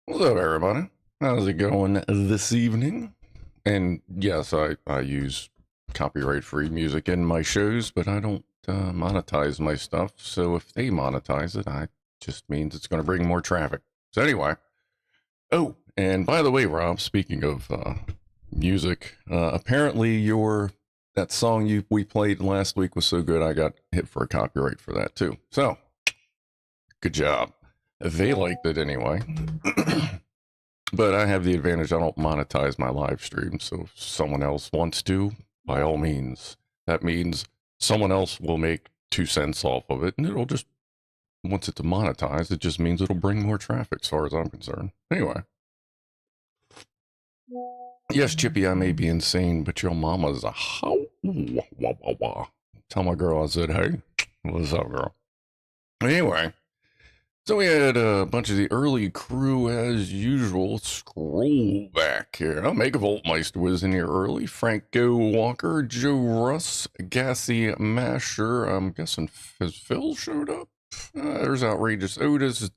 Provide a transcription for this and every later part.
What's up, everybody? How's it going this evening? And yes, I use copyright-free music in my shows, but I don't monetize my stuff. So if they monetize it, I just means it's going to bring more traffic. So anyway, oh, and by the way, Rob, speaking of music, apparently that song we played last week was so good I got hit for a copyright for that too. So good job. They liked it anyway. But I have the advantage, I don't monetize my live stream, so if someone else wants to, by all means. That means someone else will make 2 cents off of it, and it'll just, once it's monetized, it just means it'll bring more traffic as far as I'm concerned. Anyway. Yes, Chippy, I may be insane, but your mama's a how. Wah, wah, wah. Tell my girl I said, hey, what's up, girl? Anyway. So we had a bunch of the early crew as usual. Scroll back here. Mega Voltmeister was in here early. Franco Walker, Joe Russ, Gassy Masher. I'm guessing has Phil showed up. There's Outrageous Otis,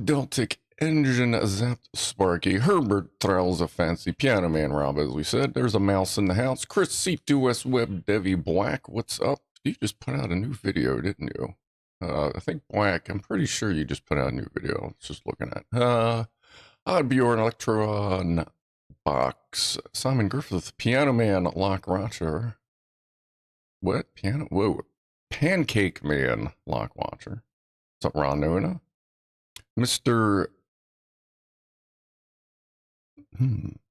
Deltic Engine, Zapped Sparky, Herbert Thrells a Fancy, Pianoman Rob, as we said. There's a mouse in the house. Chris C2S Web, Devi Black. What's up? You just put out a new video, didn't you? I think Black, I'm pretty sure you just put out a new video. I was just looking at. Oddbjorn, Electron Box, Simon Griffith, Pianoman, Lock Watcher. What? Whoa. Pancake Man, Lock Watcher. What's up, Ron Nona? Mr.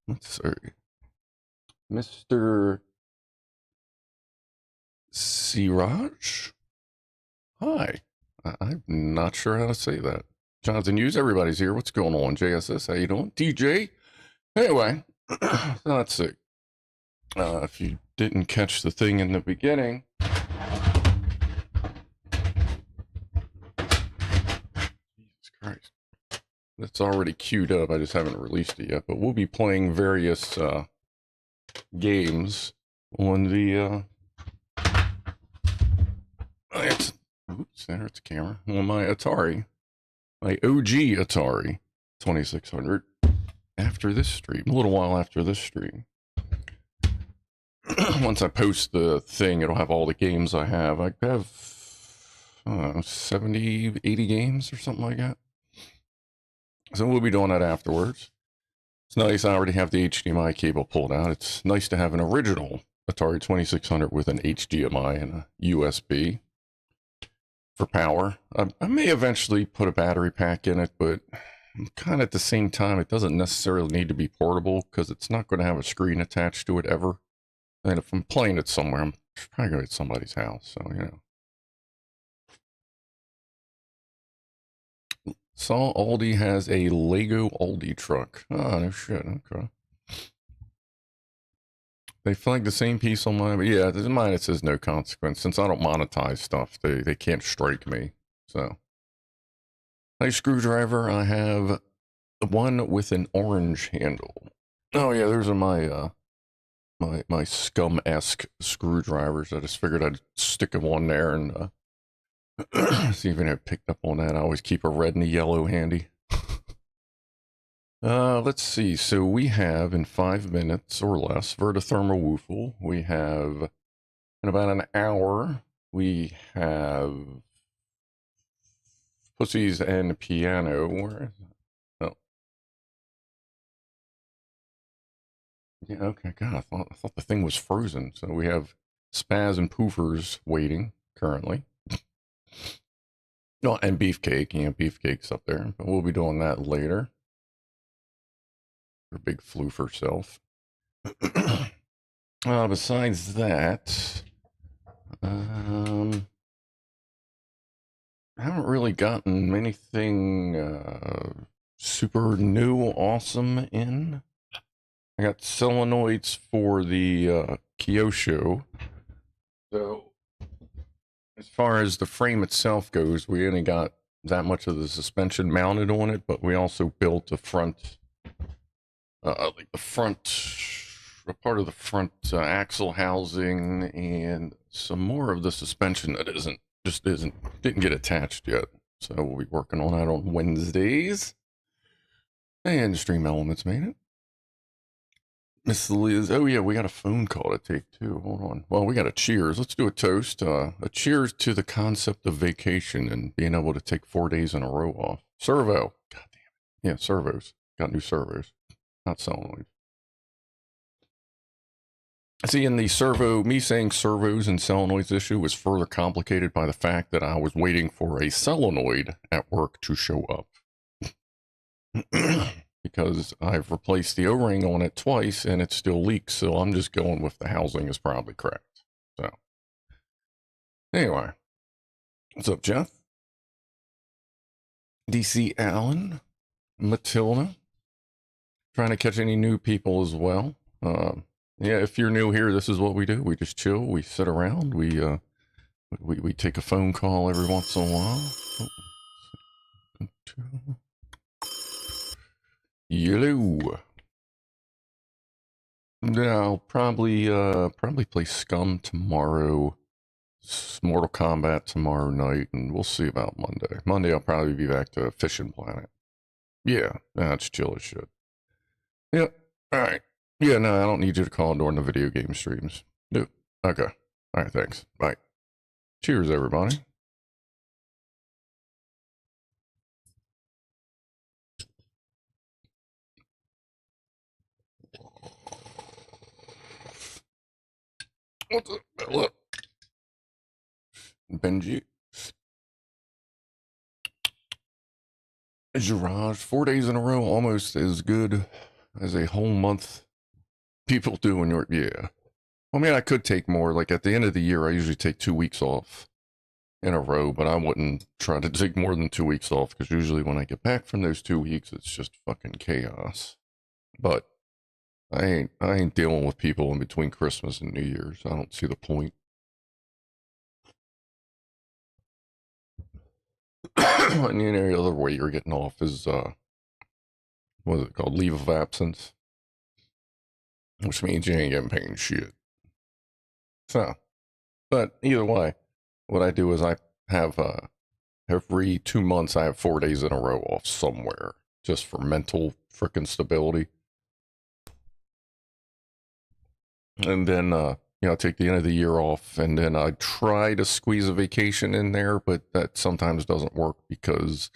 Let's see. Mr. Siraj? Hi. I'm not sure how to say that. Jonathan Hughes, everybody's here. What's going on? JSS, how you doing? TJ? Anyway, so let's see. If you didn't catch the thing in the beginning. Jesus Christ. It's already queued up. I just haven't released it yet. But we'll be playing various games on the... Oops, there's the camera. On my Atari. My OG Atari 2600. After this stream. A little while after this stream. Once I post the thing, it'll have all the games I have. I have 70, 80 games or something like that. So we'll be doing that afterwards. It's nice. I already have the HDMI cable pulled out. It's nice to have an original Atari 2600 with an HDMI and a USB. For power. I may eventually put a battery pack in it, but kind of at the same time, it doesn't necessarily need to be portable because it's not going to have a screen attached to it ever. And if I'm playing it somewhere, I'm probably going to at somebody's house, so, you know. Saw Aldi has a Lego Aldi truck. Oh, no shit, okay. They flagged the same piece on mine, but yeah, in mine it says no consequence. Since I don't monetize stuff, they can't strike me. So Nice screwdriver. I have the one with an orange handle. Oh yeah, those are my my scum-esque screwdrivers. I just figured I'd stick one there and see if anyone picked up on that. I always keep a red and a yellow handy. Let's see. So we have in 5 minutes or less VertoThermoWhoofle. We have in about an hour. We have Pussies and Piano. Where is it? Oh, yeah. Okay. God, I thought the thing was frozen. So we have Spaz and Poofers waiting currently. No, and Beefcake. Yeah, Beefcake's up there, but we'll be doing that later. Her big floofer self. Besides that, I haven't really gotten anything super new, awesome in. I got solenoids for the Kyosho. So, as far as the frame itself goes, we only got that much of the suspension mounted on it, but we also built a front, like the front, a part of the front axle housing, and some more of the suspension that didn't get attached yet. So we'll be working on that on Wednesdays. And Stream Elements made it. Miss Liz, oh yeah, we got a phone call to take too. Hold on. Well, we got a cheers. Let's do a toast. A cheers to the concept of vacation and being able to take 4 days in a row off. Servo. God damn it. Yeah, servos. Got new servos. Not solenoids. See, in the me saying servos and solenoids issue was further complicated by the fact that I was waiting for a solenoid at work to show up. Because I've replaced the O-ring on it twice and it still leaks, so I'm just going with the housing is probably correct. So, anyway, what's up, Jeff? DC Allen, Matilda, trying to catch any new people as well. Yeah, if you're new here, this is what we do. We just chill, we sit around, we take a phone call every once in a while. Yellow. Yeah, I'll probably play Scum tomorrow, Mortal Kombat tomorrow night, and we'll see about Monday. Monday I'll probably be back to Fishing Planet. Yeah, that's chill as shit. Yep. All right. Yeah, no, I don't need you to call during the video game streams. No. Okay. All right. Thanks. Bye. Cheers, everybody. What's up, Bella? Benji. Girage, 4 days in a row, almost as good as a whole month. People do in your, yeah. I mean, I could take more. Like at the end of the year, I usually take 2 weeks off in a row, but I wouldn't try to take more than 2 weeks off because usually when I get back from those 2 weeks, it's just fucking chaos. But I ain't dealing with people in between Christmas and New Year's. I don't see the point. And the other way you're getting off is what is it called? Leave of absence, which means you ain't getting paid shit. So, but either way, what I do is I have every 2 months I have 4 days in a row off somewhere just for mental frickin' stability. And then take the end of the year off, and then I try to squeeze a vacation in there, but that sometimes doesn't work because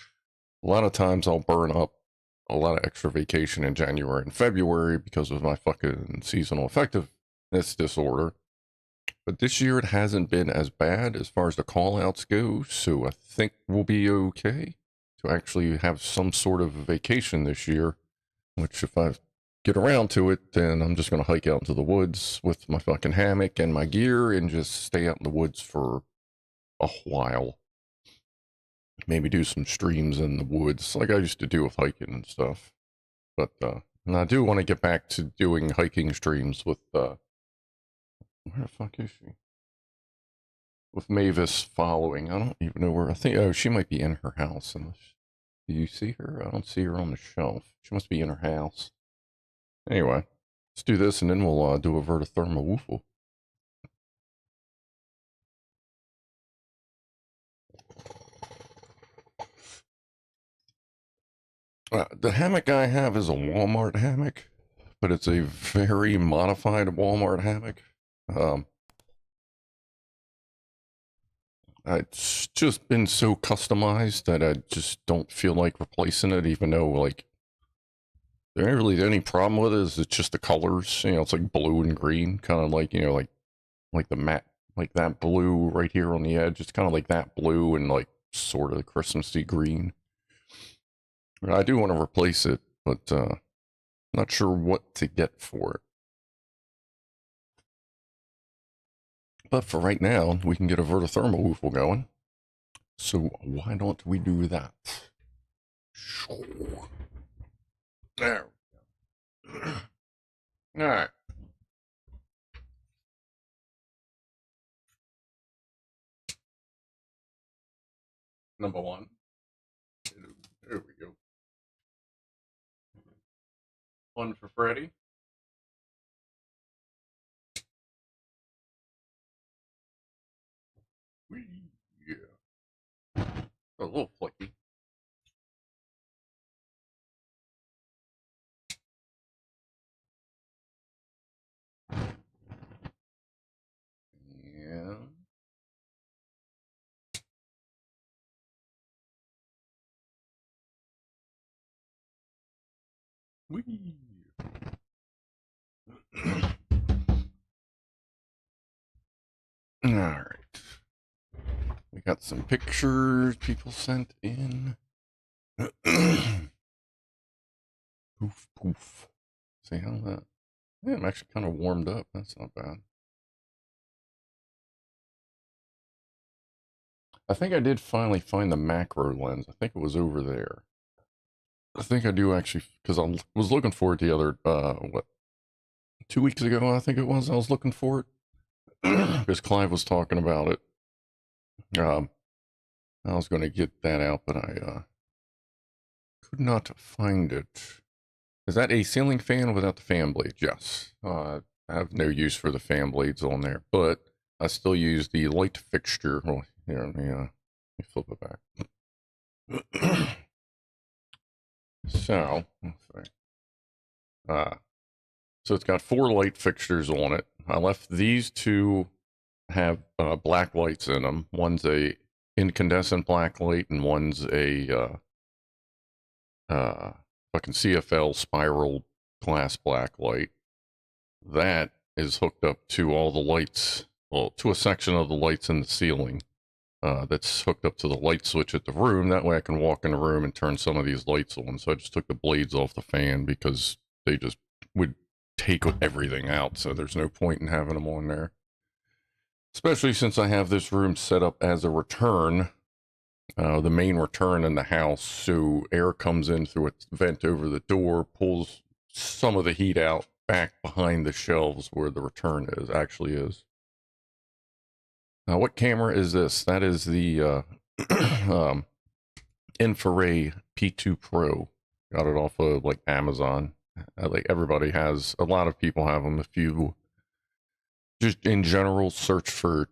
a lot of times I'll burn up a lot of extra vacation in January and February because of my fucking seasonal effectiveness disorder. But this year it hasn't been as bad as far as the call outs go, so I think we'll be okay to actually have some sort of vacation this year, which if I get around to it, then I'm just going to hike out into the woods with my fucking hammock and my gear and just stay out in the woods for a while. Maybe do some streams in the woods like I used to do with hiking and stuff. But, and I do want to get back to doing hiking streams with, where the fuck is she? With Mavis following. I don't even know where. I think, oh, she might be in her house. Do you see her? I don't see her on the shelf. She must be in her house. Anyway, let's do this and then we'll do a VertoThermoWhoofle. The hammock I have is a Walmart hammock, but it's a very modified Walmart hammock. It's just been so customized that I just don't feel like replacing it, even though, like, there ain't really any problem with it. It's just the colors. You know, it's like blue and green, kind of like, you know, like the matte, like that blue right here on the edge. It's kind of like that blue and like sort of the Christmassy green. I do want to replace it, but not sure what to get for it. But for right now, we can get a VertoThermoWhoofle going. So why don't we do that? There. All right. Number one. There we go. One for Freddy. Yeah. A little flicky. Yeah. Whee. All right. We got some pictures people sent in. Poof, poof. See how that... Yeah, I'm actually kind of warmed up. That's not bad. I think I did finally find the macro lens. I think it was over there. I think I do actually, because I was looking for it the other, 2 weeks ago, I think it was. I was looking for it. Because Clive was talking about it. I was going to get that out, but I could not find it. Is that a ceiling fan without the fan blade? Yes. I have no use for the fan blades on there, but I still use the light fixture. Well, here, let me flip it back. So, let's see. So it's got 4 light fixtures on it. I left these two have black lights in them. One's a incandescent black light, and one's a fucking CFL spiral glass black light. That is hooked up to all the lights, well, to a section of the lights in the ceiling. That's hooked up to the light switch at the room. That way I can walk in the room and turn some of these lights on. So I just took the blades off the fan because they just would take everything out. So there's no point in having them on there. Especially since I have this room set up as a return, the main return in the house. So air comes in through a vent over the door, pulls some of the heat out back behind the shelves where the return actually is. Now, what camera is this? That is the Infrared P2 Pro. Got it off of like Amazon. Like everybody has, a lot of people have them. If you just in general search for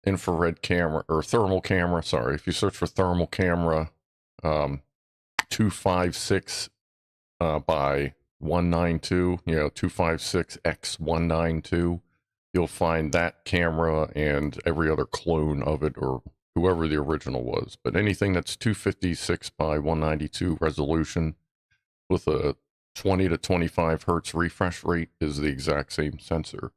infrared camera or thermal camera, sorry, if you search for thermal camera 256 by 192, you know, 256x192, you'll find that camera and every other clone of it or whoever the original was. But anything that's 256 by 192 resolution with a 20 to 25 hertz refresh rate is the exact same sensor.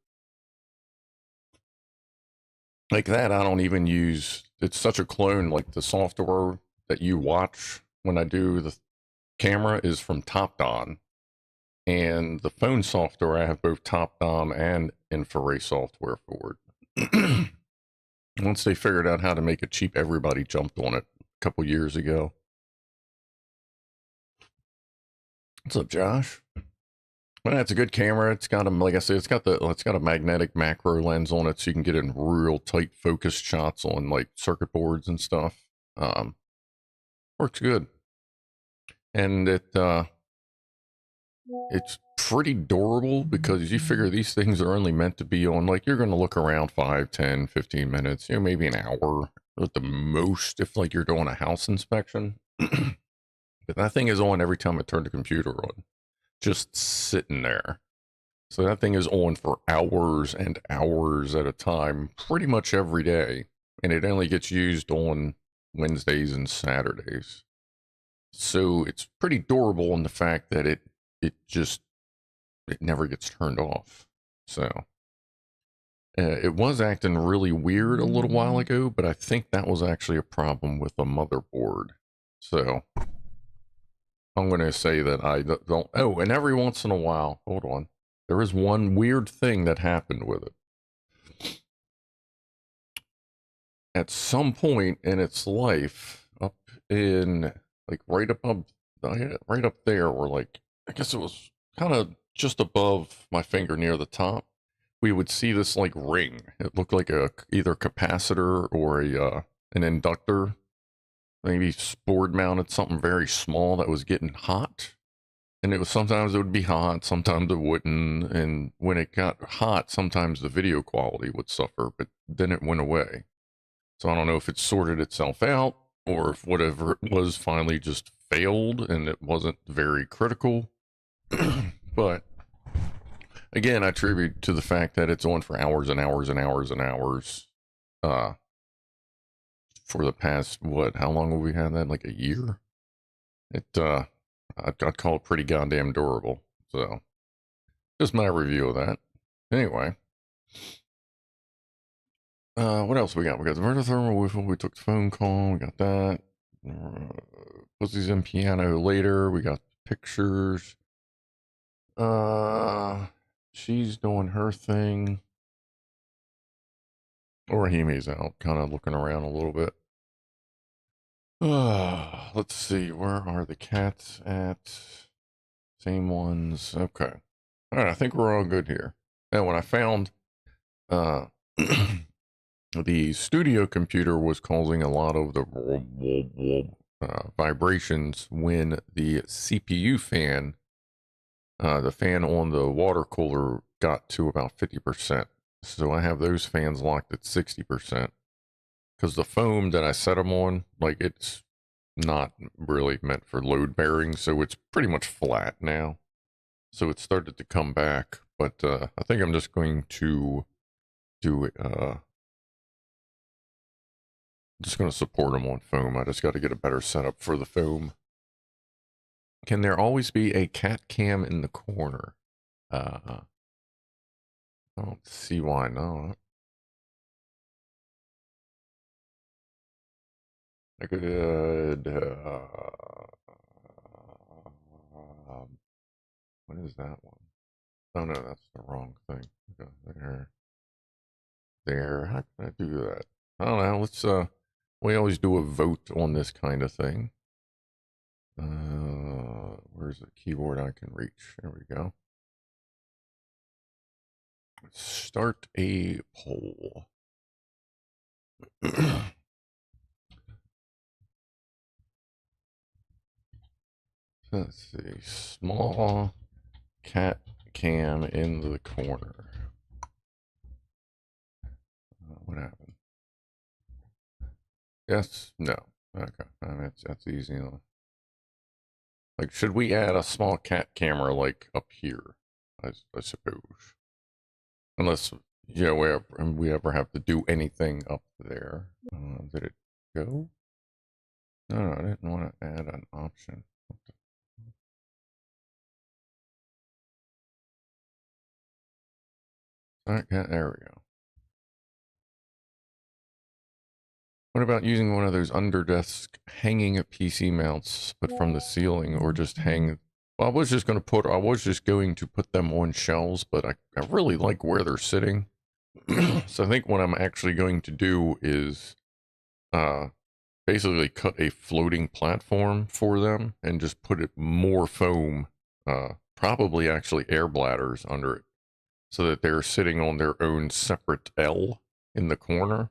Like that, I don't even use, it's such a clone, like the software that you watch when I do the camera is from TopDon. And the phone software, I have both TopDom and Infrared software for it. Once they figured out how to make it cheap, everybody jumped on it a couple years ago. What's up, Josh? Well, it's a good camera. It's got like I said, it's got a magnetic macro lens on it, so you can get in real tight focused shots on like circuit boards and stuff. Works good. And it's pretty durable because you figure these things are only meant to be on, like, you're going to look around 5, 10, 15 minutes, you know, maybe an hour at the most if, like, you're doing a house inspection. But that thing is on every time I turn the computer on, just sitting there. So that thing is on for hours and hours at a time, pretty much every day. And it only gets used on Wednesdays and Saturdays. So it's pretty durable in the fact that it never gets turned off. So it was acting really weird a little while ago, but I think that was actually a problem with the motherboard. So I'm going to say that I don't. Oh, and every once in a while, hold on, there is one weird thing that happened with it. At some point in its life, up in, like, right above, right up there, or, like, I guess it was kind of just above my finger near the top, we would see this, like, ring. It looked like either capacitor or an inductor, maybe board mounted, something very small that was getting hot. And it was, sometimes it would be hot, sometimes it wouldn't. And when it got hot, sometimes the video quality would suffer, but then it went away. So I don't know if it sorted itself out or if whatever it was finally just failed and it wasn't very critical. But again, I attribute to the fact that it's on for hours and hours and hours and hours. For the past, what, how long have we had that? Like a year? I'd call it pretty goddamn durable. So just my review of that. Anyway. What else we got? We got the VertoThermoWhoofle. We took the phone call. We got that. Pussies and piano later. We got pictures. She's doing her thing. Orihimi's out, kind of looking around a little bit. Let's see. Where are the cats at? Same ones. Okay. All right. I think we're all good here. And when I found, the studio computer was causing a lot of the vibrations when the CPU fan, the fan on the water cooler, got to about 50%. So I have those fans locked at 60%. Because the foam that I set them on, like, it's not really meant for load bearing, so it's pretty much flat now. So it started to come back, but I think I'm just going to do it. Just going to support them on foam. I just got to get a better setup for the foam. Can there always be a CatCam in the corner? I don't see why not. I could, what is that one? Oh no, that's the wrong thing. Okay, there. How can I do that? I don't know. Let's, we always do a vote on this kind of thing. Where's the keyboard I can reach? There we go. Start a poll. Let's see. Small cat cam in the corner. What happened? Yes. No. Okay. That's easy enough. Like, should we add a small cat camera, like, up here? I suppose. Unless, yeah, we ever have to do anything up there. Did it go? No, I didn't want to add an option. Alright, yeah, there we go. What about using one of those under-desk hanging PC mounts, but from the ceiling, or just hang? Well, I was just going to put them on shelves, but I really like where they're sitting. So I think what I'm actually going to do is basically cut a floating platform for them and just put it more foam, probably actually air bladders under it, so that they're sitting on their own separate L in the corner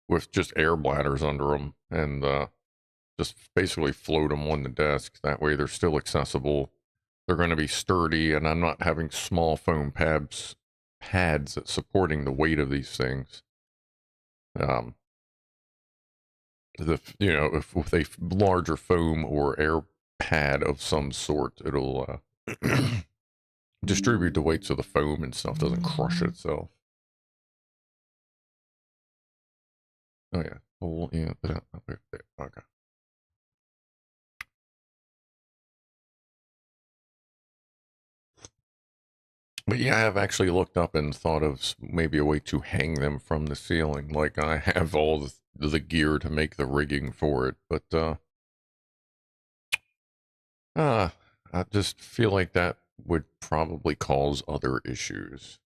with just air bladders under them. And Just basically float them on the desk. That way they're still accessible. They're going to be sturdy, and I'm not having small foam pads supporting the weight of these things. If with a larger foam or air pad of some sort, it'll distribute the weight so the foam and stuff doesn't crush itself. Oh yeah, okay. But yeah, I have actually looked up and thought of maybe a way to hang them from the ceiling. Like I have all the gear to make the rigging for it, but I just feel like that would probably cause other issues.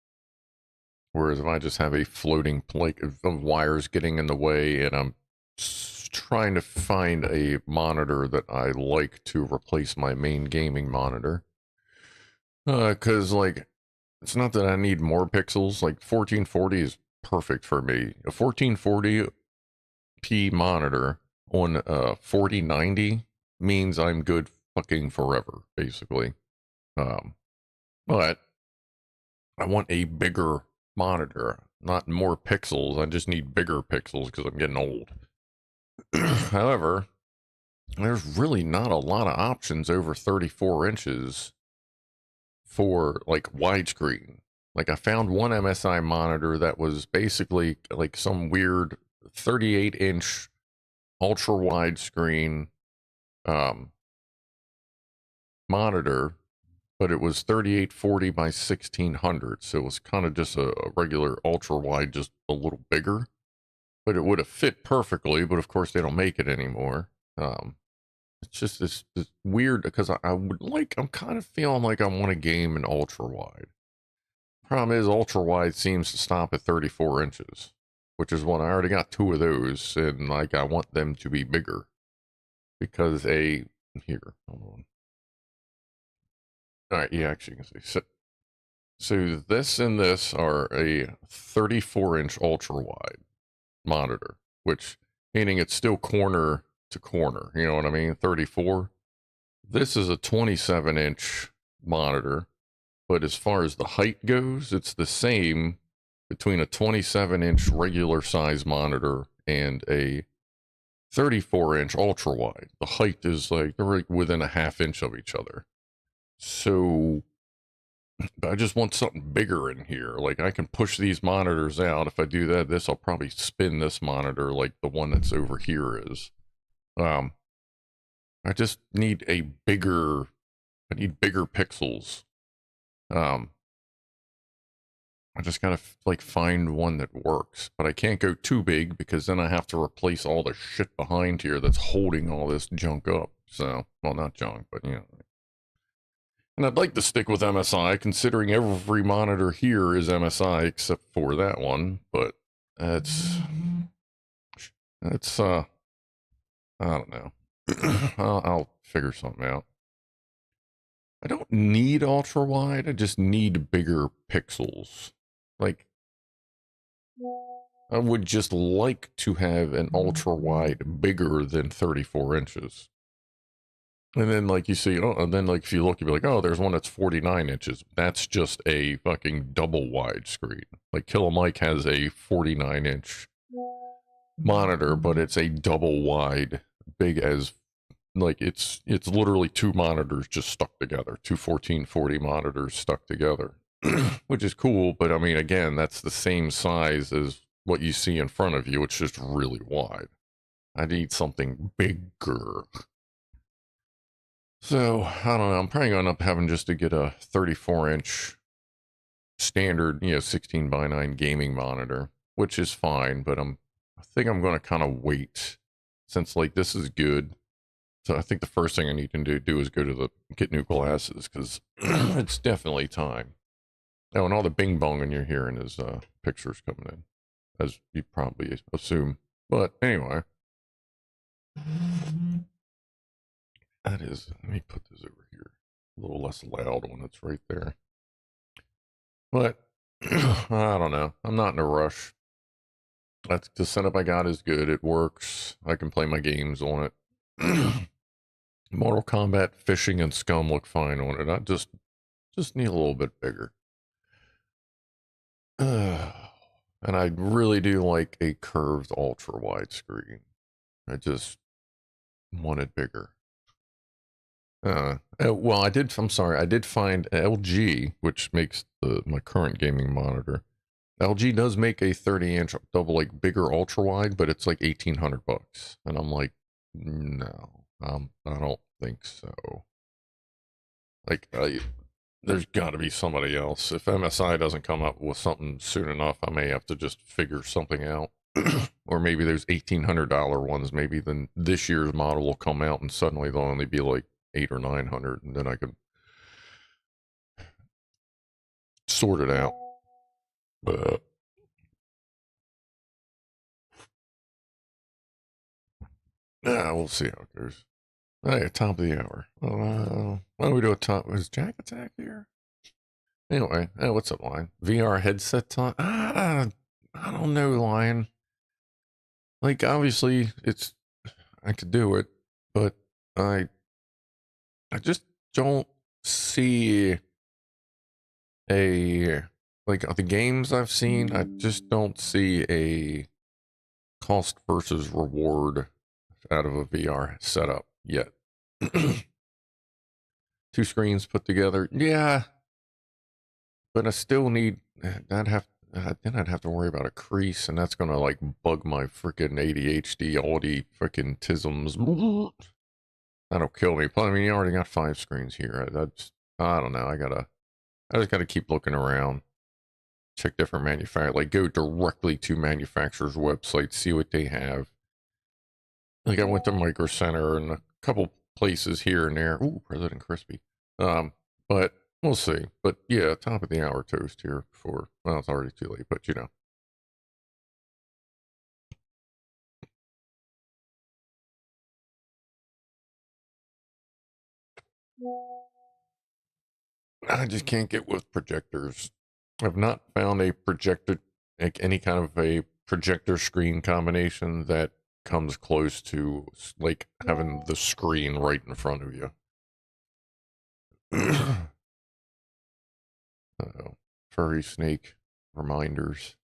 Whereas if I just have a floating plate of wires getting in the way and I'm trying to find a monitor that I like to replace my main gaming monitor. Because, like, it's not that I need more pixels. Like, 1440 is perfect for me. A 1440p monitor on 4090 means I'm good fucking forever, basically. But I want a bigger monitor, not more pixels. I just need bigger pixels because I'm getting old. However, there's really not a lot of options over 34 inches for like widescreen. Like I found one MSI monitor that was basically like some weird 38-inch ultra wide screen monitor, but it was 3840 by 1600, so it was kind of just a regular ultra wide, just a little bigger. But it would have fit perfectly, but of course they don't make it anymore. It's just this weird, because I'm kind of feeling like I want a game in ultra wide. Problem is, ultra wide seems to stop at 34 inches, which is what I already got 2 of those, and like I want them to be bigger because here, hold on. All right, yeah, actually, you can see. So this and this are a 34-inch ultra wide monitor, which meaning it's still corner to corner. You know what I mean? 34. This is a 27-inch monitor, but as far as the height goes, it's the same between a 27-inch regular size monitor and a 34-inch ultra wide. The height is like they're like within a half inch of each other. So I just want something bigger in here. Like I can push these monitors out. If I do that, I'll probably spin this monitor like the one that's over here is. I just need I need bigger pixels. I just gotta like find one that works, but I can't go too big because then I have to replace all the shit behind here that's holding all this junk up. So, well, not junk, but you know. And I'd like to stick with MSI, considering every monitor here is MSI except for that one. But it's I don't know. I'll figure something out. I don't need ultra wide. I just need bigger pixels. Like, I would just like to have an ultra wide bigger than 34 inches. And then, like, you see, and then, like, if you look, you'll be like, oh, there's one that's 49 inches. That's just a fucking double wide screen. Like, Killer Mike has a 49-inch monitor, but it's a double wide, big as, like, it's literally 2 monitors just stuck together, 2 1440 monitors stuck together, which is cool. But, I mean, again, that's the same size as what you see in front of you. It's just really wide. I need something bigger. So, I don't know, I'm probably going to end up having just to get a 34-inch standard, 16 by 9 gaming monitor, which is fine, but I think I'm going to kind of wait, since, like, this is good. So I think the first thing I need to do is get new glasses, because it's definitely time. Oh, and all the bing bonging you're hearing is pictures coming in, as you probably assume. But anyway. That is, let me put this over here. A little less loud when it's right there. But, I don't know. I'm not in a rush. The setup I got is good. It works. I can play my games on it. Mortal Kombat, Fishing, and Scum look fine on it. I just need a little bit bigger. And I really do like a curved ultra wide screen. I just want it bigger. Well, I'm sorry. I did find LG, which makes my current gaming monitor. LG does make a 30-inch double, like bigger ultra wide, but it's like $1,800, and I'm like, no, I don't think so. Like, there's got to be somebody else. If MSI doesn't come up with something soon enough, I may have to just figure something out. Or maybe there's $1,800 ones. Maybe then this year's model will come out and suddenly they'll only be like 800 or 900, and then I can sort it out. But yeah, we'll see how it goes. Hey, top of the hour. Why don't we do a top? Is Jack Attack here? Anyway, what's up, Lion? VR headset time? I don't know, Lion. Like, obviously, I could do it, but I just don't see like the games I've seen, I just don't see a cost versus reward out of a VR setup yet. 2 screens put together, yeah, but I still need, then I'd have to worry about a crease, and that's gonna like bug my freaking ADHD, all the freaking tisms. That'll kill me. Plus, I mean, you already got 5 screens here. I don't know. I just gotta keep looking around, check different manufacturers, like go directly to manufacturers' websites, see what they have. Like I went to Micro Center and a couple places here and there. Ooh, President Crispy. But we'll see. But yeah, top of the hour toast here before, well, it's already too late, but you know. I just can't get with projectors. I've not found a projector, like any kind of a projector screen combination that comes close to like having the screen right in front of you. Uh-oh. Furry snake reminders.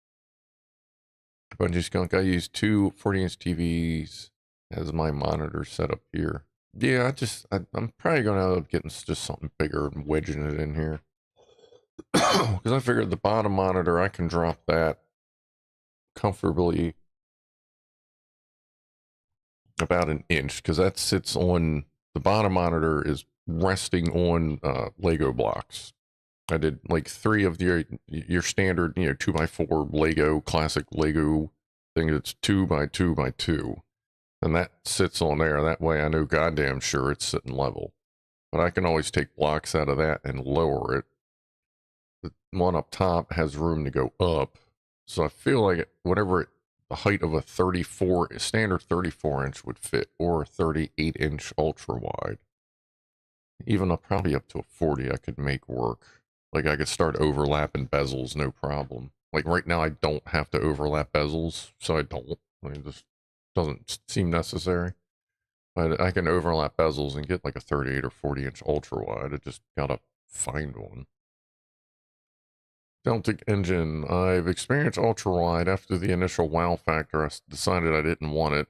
Bungee skunk. I use 2 40-inch TVs as my monitor setup here. Yeah, I'm probably going to end up getting just something bigger and wedging it in here. Because I figured the bottom monitor, I can drop that comfortably about an inch, because that sits on, the bottom monitor is resting on Lego blocks. I did like 3 of your standard, 2x4 Lego, classic Lego thing that's 2x2x2. And that sits on there. That way I know goddamn sure it's sitting level. But I can always take blocks out of that and lower it. The one up top has room to go up. So I feel like the height of a standard 34-inch would fit, or a 38-inch ultra wide. Even probably up to a 40 I could make work. Like I could start overlapping bezels, no problem. Like right now I don't have to overlap bezels, so I don't. I mean, it just doesn't seem necessary. But I can overlap bezels and get like a 38 or 40-inch ultra wide. I just gotta find one. Celtic engine. I've experienced ultra wide. After the initial wow factor, I decided I didn't want it.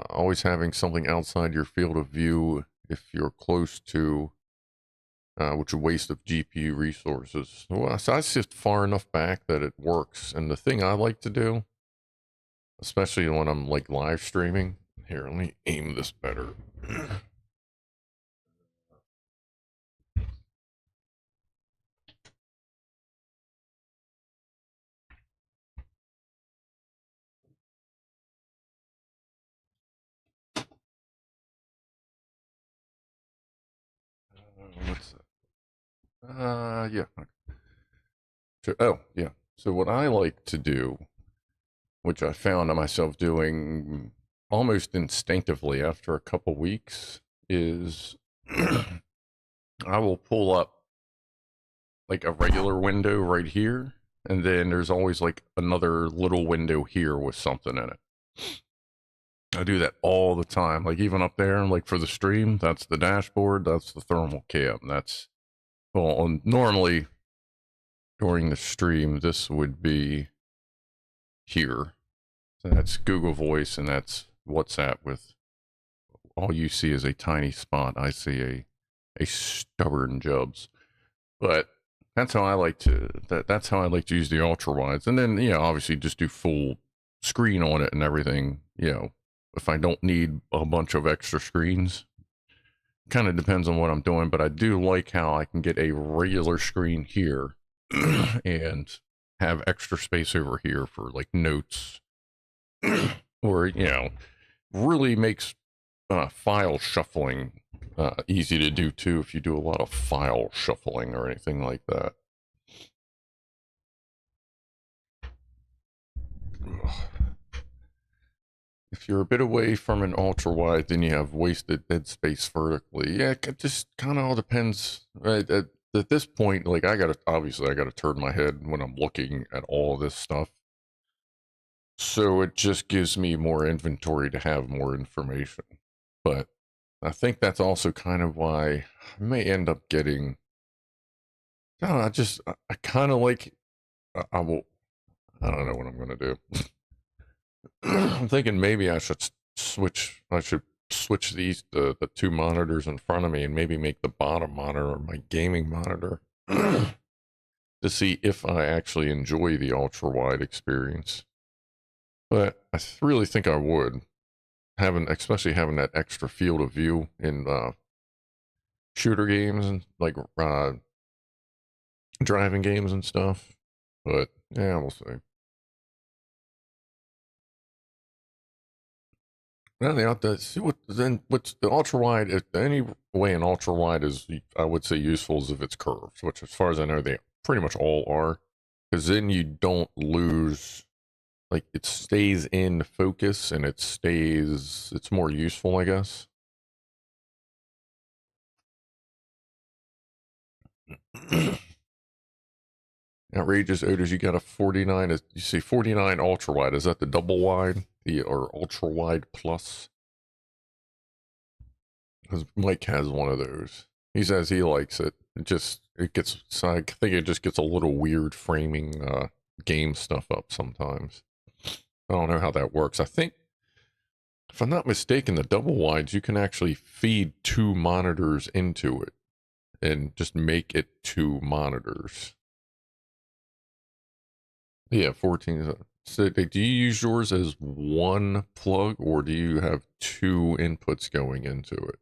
Always having something outside your field of view if you're close to, which is a waste of GPU resources. Well, so I sit far enough back that it works. And the thing I like to do, especially when I'm like live streaming, here, let me aim this better. What's that? Yeah. Oh, yeah. So what I like to do, which I found myself doing almost instinctively after a couple weeks, is I will pull up like a regular window right here, and then there's always like another little window here with something in it. I do that all the time. Like even up there, like for the stream, that's the dashboard, that's the thermal cam. That's well, normally during the stream, this would be here. So that's Google Voice and that's WhatsApp with all you see is a tiny spot. I see a stubborn Jubs. But that's how I like to that's how I like to use the ultra wides. And then, obviously just do full screen on it and everything, if I don't need a bunch of extra screens. Kind of depends on what I'm doing, but I do like how I can get a regular screen here and have extra space over here for like notes or, really makes file shuffling easy to do too if you do a lot of file shuffling or anything like that. If you're a bit away from an ultra wide, then you have wasted dead space vertically. Yeah, it just kind of all depends. Right? At this point, like I gotta turn my head when I'm looking at all this stuff. So it just gives me more inventory to have more information. But I think that's also kind of why I may end up getting. I don't know, I kind of like. I will. I don't know what I'm gonna do. I'm thinking maybe I should switch. I should switch the two monitors in front of me and maybe make the bottom monitor my gaming monitor to see if I actually enjoy the ultra wide experience. But I really think I would, especially having that extra field of view in shooter games and like driving games and stuff. But yeah, we'll see. Well, they ought to see what's the ultra wide. If any way an ultra wide is, I would say, useful is if it's curved, which, as far as I know, they pretty much all are. Because then you don't lose, like it stays in focus and it's more useful, I guess. Outrageous Otis, you got a 49. You see 49 ultra wide. Is that the double wide, or ultra wide plus? Because Mike has one of those. He says he likes it. I think it just gets a little weird framing game stuff up sometimes. I don't know how that works. I think, if I'm not mistaken, the double wides, you can actually feed two monitors into it and just make it two monitors. Yeah, 14. So do you use yours as one plug or do you have two inputs going into it?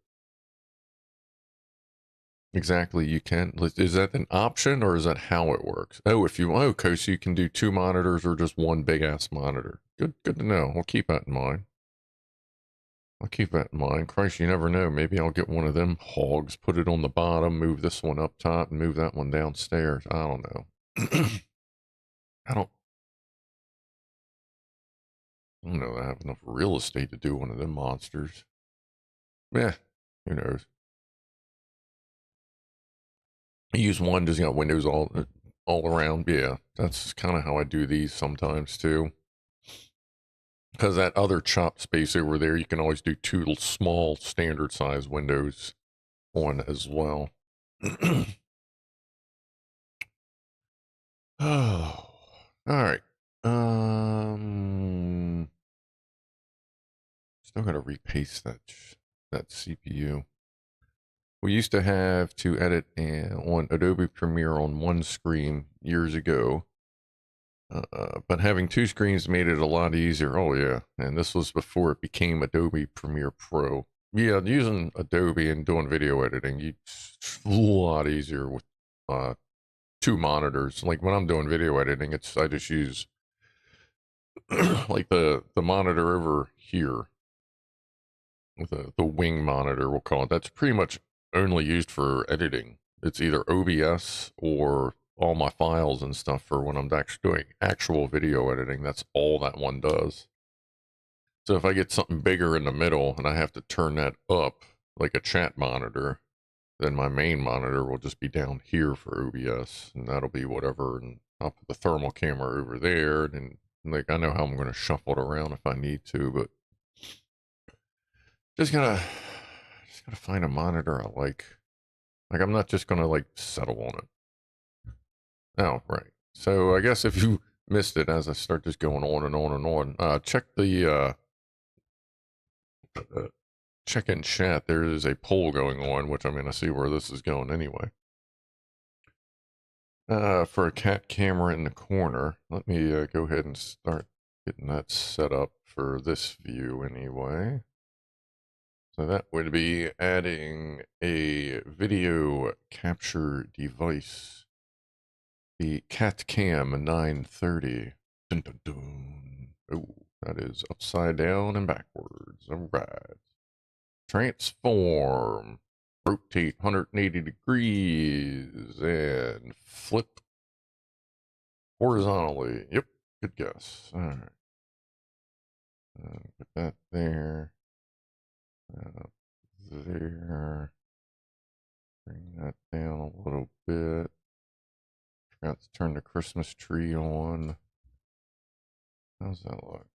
Exactly, you can. Is that an option or is that how it works? Oh, okay, so you can do two monitors or just one big ass monitor. Good to know. I'll keep that in mind. Christ, you never know. Maybe I'll get one of them hogs, put it on the bottom, move this one up top, and move that one downstairs. I don't know. I don't know that I have enough real estate to do one of them monsters. Yeah, who knows? I use one, just got windows all around. Yeah, that's kind of how I do these sometimes too. Because that other chop space over there, you can always do two small standard size windows on as well. Oh, all right. Still got to repaste that CPU. We used to have to edit on Adobe Premiere on one screen years ago. But having two screens made it a lot easier. Oh yeah, and this was before it became Adobe Premiere Pro. Yeah, using Adobe and doing video editing, it's a lot easier with two monitors. Like when I'm doing video editing, I just use like the monitor over here, the wing monitor, we'll call it. That's pretty much only used for editing. It's either OBS or all my files and stuff for when I'm actually doing actual video editing. That's all that one does. So if I get something bigger in the middle and I have to turn that up like a chat monitor, then my main monitor will just be down here for OBS, and that'll be whatever. And I'll put the thermal camera over there, and like I know how I'm going to shuffle it around if I need to, but Just gotta find a monitor I like. Like, I'm not just gonna, like, settle on it. Oh, right. So I guess if you missed it as I start just going on and on and on, check the, check in chat. There is a poll going on, which I'm gonna see where this is going anyway. For a cat camera in the corner. Let me, go ahead and start getting that set up for this view anyway. So that would be adding a video capture device. The CatCam 930. Dun, dun, dun. Oh, that is upside down and backwards. All right. Transform. Rotate 180 degrees and flip horizontally. Yep, good guess. All right. Put that there. There. Bring that down a little bit. Forgot to turn the Christmas tree on. How's that look?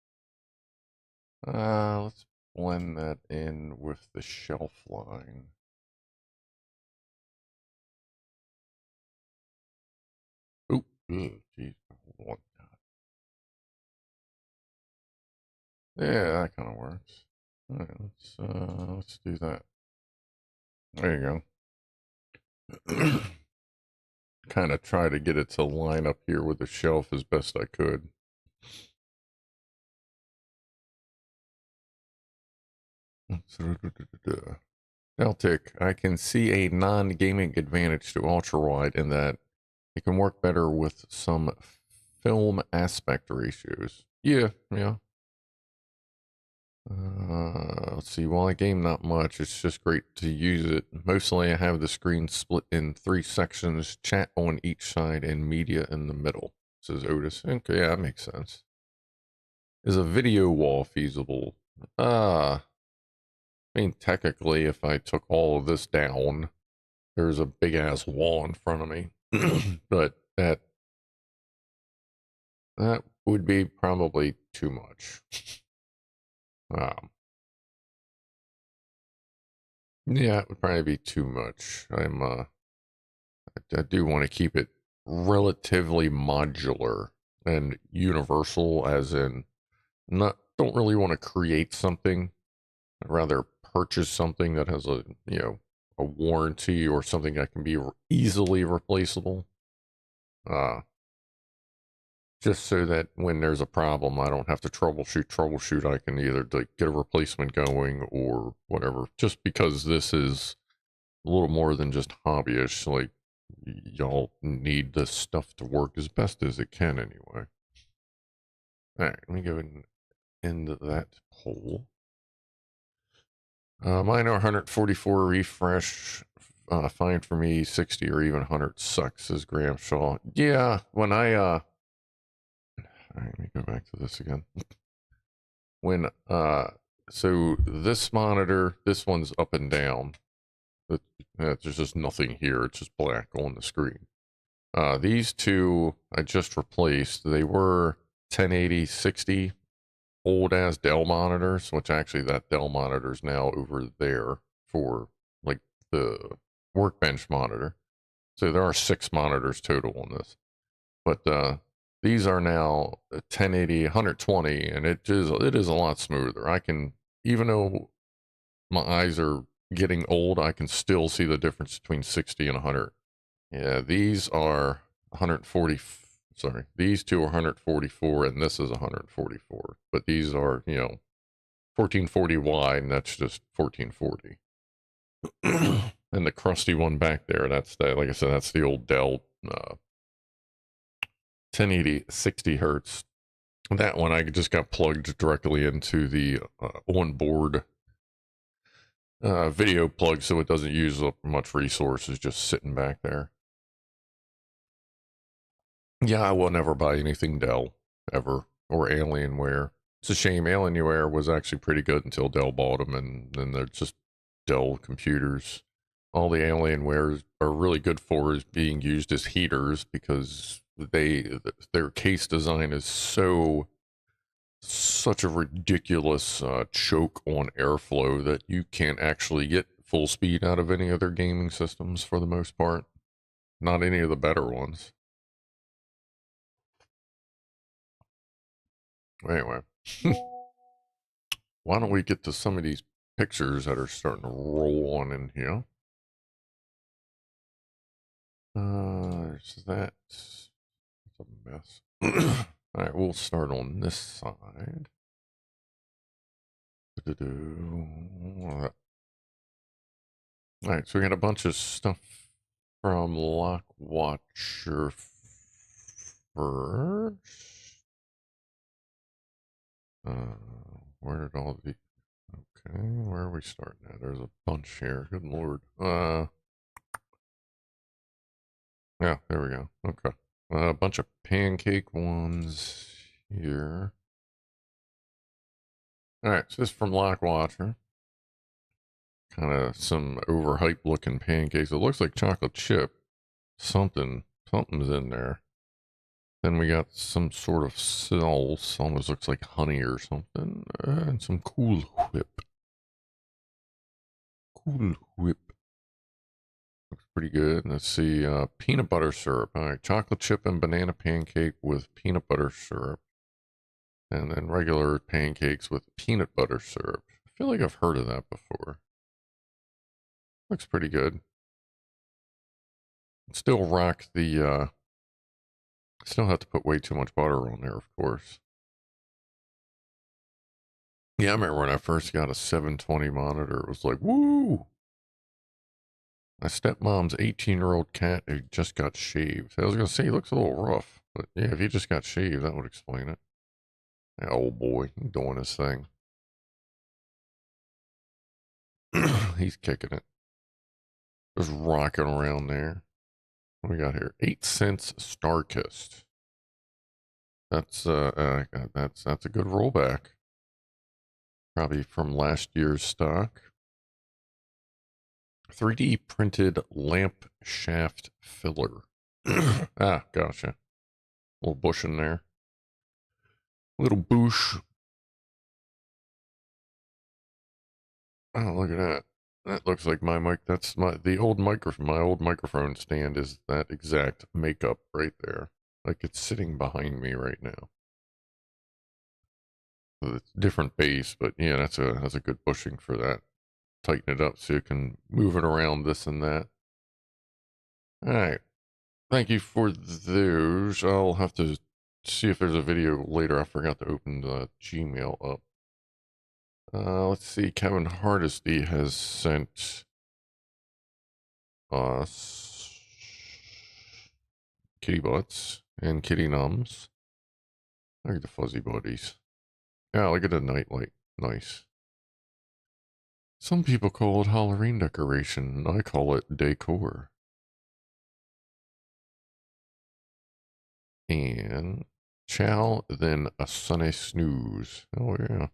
Let's blend that in with the shelf line. Oh, geez, hold on. Yeah, that kind of works. All right, let's do that. There you go. Kind of try to get it to line up here with the shelf as best I could. Celtic, I can see a non-gaming advantage to ultrawide in that it can work better with some film aspect ratios. Yeah. Let's see, while I game not much, it's just great to use it. Mostly I have the screen split in 3 sections, chat on each side, and media in the middle, says Otis. Okay, yeah, that makes sense. Is a video wall feasible? I mean, technically, if I took all of this down, there's a big-ass wall in front of me. But that would be probably too much. Yeah, it would probably be too much. I do want to keep it relatively modular and universal, as in, don't really want to create something. I'd rather purchase something that has a warranty or something that can be easily replaceable. Just so that when there's a problem, I don't have to troubleshoot. I can either get a replacement going or whatever. Just because this is a little more than just hobbyish, like, y'all need this stuff to work as best as it can anyway. All right, let me go and end that poll. Mine are 144 refresh. Fine for me. 60 or even 100 sucks, says Graham Shaw. Yeah, when I all right, let me go back to this again. When so this monitor, this one's up and down. There's just nothing here. It's just black on the screen. These two I just replaced. They were 1080 60 old ass Dell monitors, which actually that Dell monitor is now over there for like the workbench monitor. So there are 6 monitors total on this. But these are now 1080 120, and it is a lot smoother. I can, even though my eyes are getting old, I can still see the difference between 60 and 100. Yeah, these are 140. Sorry, these two are 144, and this is 144. But these are, 1440 wide, and that's just 1440. And the crusty one back there, that's the, like I said, that's the old Dell 1080 60 hertz. That one I just got plugged directly into the onboard video plug, so it doesn't use up much resources just sitting back there. Yeah, I will never buy anything Dell, ever, or Alienware. It's a shame. Alienware was actually pretty good until Dell bought them, and then they're just Dell computers. All the Alienwares are really good for is being used as heaters because their case design is so such a ridiculous choke on airflow that you can't actually get full speed out of any other gaming systems for the most part. Not any of the better ones. Anyway, why don't we get to some of these pictures that are starting to roll on in here? There's that. It's a mess. All right, we'll start on this side. All right, so we got a bunch of stuff from Lock Watcher first. Where did all the... Okay, where are we starting at? There's a bunch here. Good lord. Yeah, there we go. Okay. A bunch of pancake ones here. Alright, so this is from Lock Watcher. Kind of some overhyped looking pancakes. It looks like chocolate chip. Something's in there. Then we got some sort of sauce. Almost looks like honey or something. And some Cool Whip. Cool Whip. Looks pretty good. Let's see. Peanut butter syrup. All right. Chocolate chip and banana pancake with peanut butter syrup. And then regular pancakes with peanut butter syrup. I feel like I've heard of that before. Looks pretty good. Still rock the, still have to put way too much butter on there, of course. Yeah, I remember when I first got a 720 monitor, it was like, woo! My stepmom's 18-year-old cat who just got shaved. I was going to say, he looks a little rough. But yeah, if he just got shaved, that would explain it. Yeah, old boy, doing his thing. He's kicking it. Just rocking around there. What we got here? 8 cents Starkist. That's a good rollback. Probably from last year's stock. 3D printed lamp shaft filler. Ah, gotcha. Little bush in there. Little bush. Oh, look at that. That looks like my mic. That's the old microphone. My old microphone stand is that exact makeup right there. Like it's sitting behind me right now. It's different base, but yeah, that's a good bushing for that. Tighten it up so you can move it around this and that. All right. Thank you for those. I'll have to see if there's a video later. I forgot to open the Gmail up. Let's see. Kevin Hardesty has sent us kitty butts and kitty nums. Look at the fuzzy buddies. Yeah, look at the nightlight. Nice. Some people call it Halloween decoration. I call it decor. And chow, then a sunny snooze. Oh, yeah.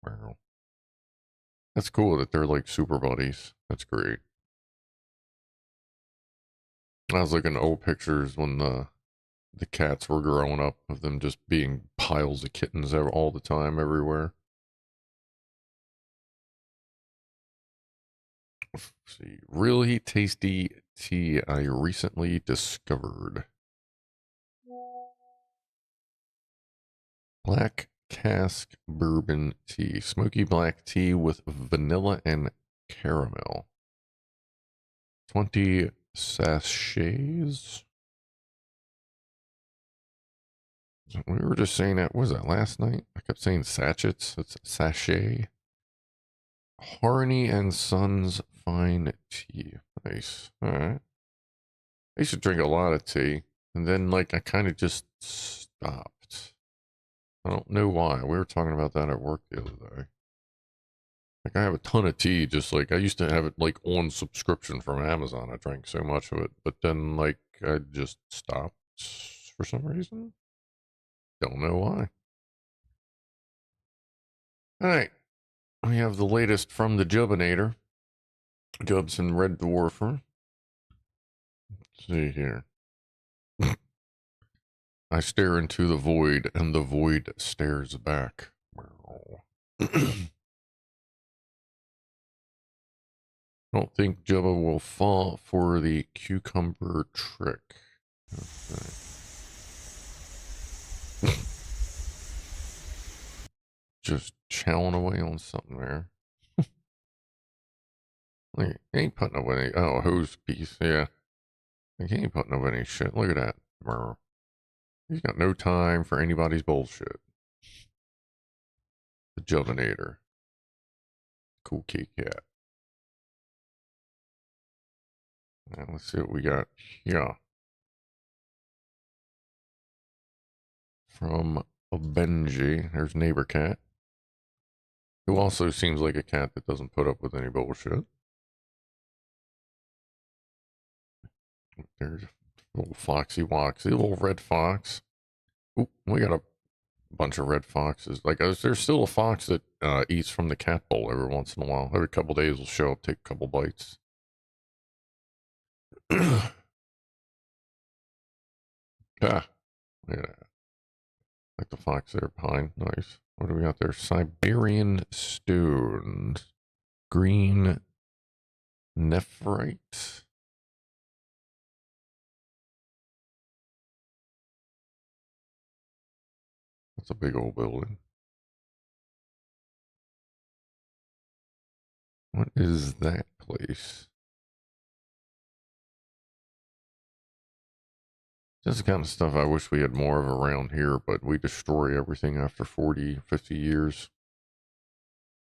Wow. That's cool that they're like super buddies. That's great. I was looking at old pictures when the cats were growing up of them just being piles of kittens all the time everywhere. Let's see. Really tasty tea I recently discovered. Black cask bourbon tea. Smoky black tea with vanilla and caramel. 20 sachets. We were just saying that. What was that last night? I kept saying sachets. It's sachet. Harney and Sons fine tea. Nice. All right. I used to drink a lot of tea, and then like I kind of just stopped. I don't know why. We were talking about that at work the other day. Like I have a ton of tea, just like I used to have it like on subscription from Amazon. I drank so much of it, but then like I just stopped for some reason. Don't know why. All right. We have the latest from the Jubinator. Jubson Red Dwarfer. Let's see here. I stare into the void, and the void stares back. I don't think Jubba will fall for the cucumber trick. Okay. Just chowing away on something there. Like, he ain't putting up any. Oh, hose piece. Yeah. Like, he ain't putting up any shit. Look at that. He's got no time for anybody's bullshit. The Jubbinator. Cool kitty cat. Now, let's see what we got here. From Benji. There's Neighbor Cat. Who also seems like a cat that doesn't put up with any bullshit. There's little Foxy Woxy, little red fox. Ooh, we got a bunch of red foxes. Like, there's still a fox that eats from the cat bowl every once in a while. Every couple days will show up, take a couple bites. Ah, look at that. Like the fox there, pine. Nice. What do we got there? Siberian stones. Green nephrite. That's a big old building. What is that place? That's the kind of stuff I wish we had more of around here, but we destroy everything after 40, 50 years.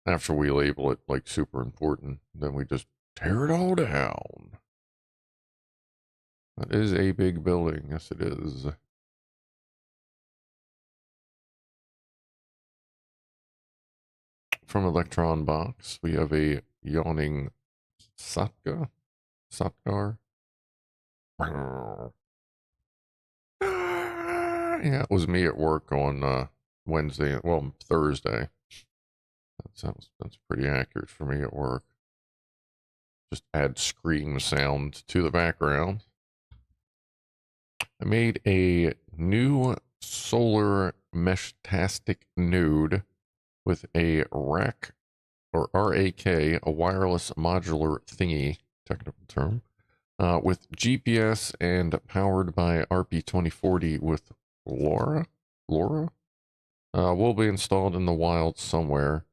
After we label it like super important, then we just tear it all down. That is a big building. Yes, it is. From Electron Box, we have a yawning Satka. Satgar. Yeah, it was me at work on Wednesday, well, Thursday. That's pretty accurate for me at work. Just add scream sound to the background. I made a new solar mesh-tastic node with a rack, or RAK, a wireless modular thingy, technical term, with GPS and powered by RP2040 with LoRa. Will be installed in the wild somewhere.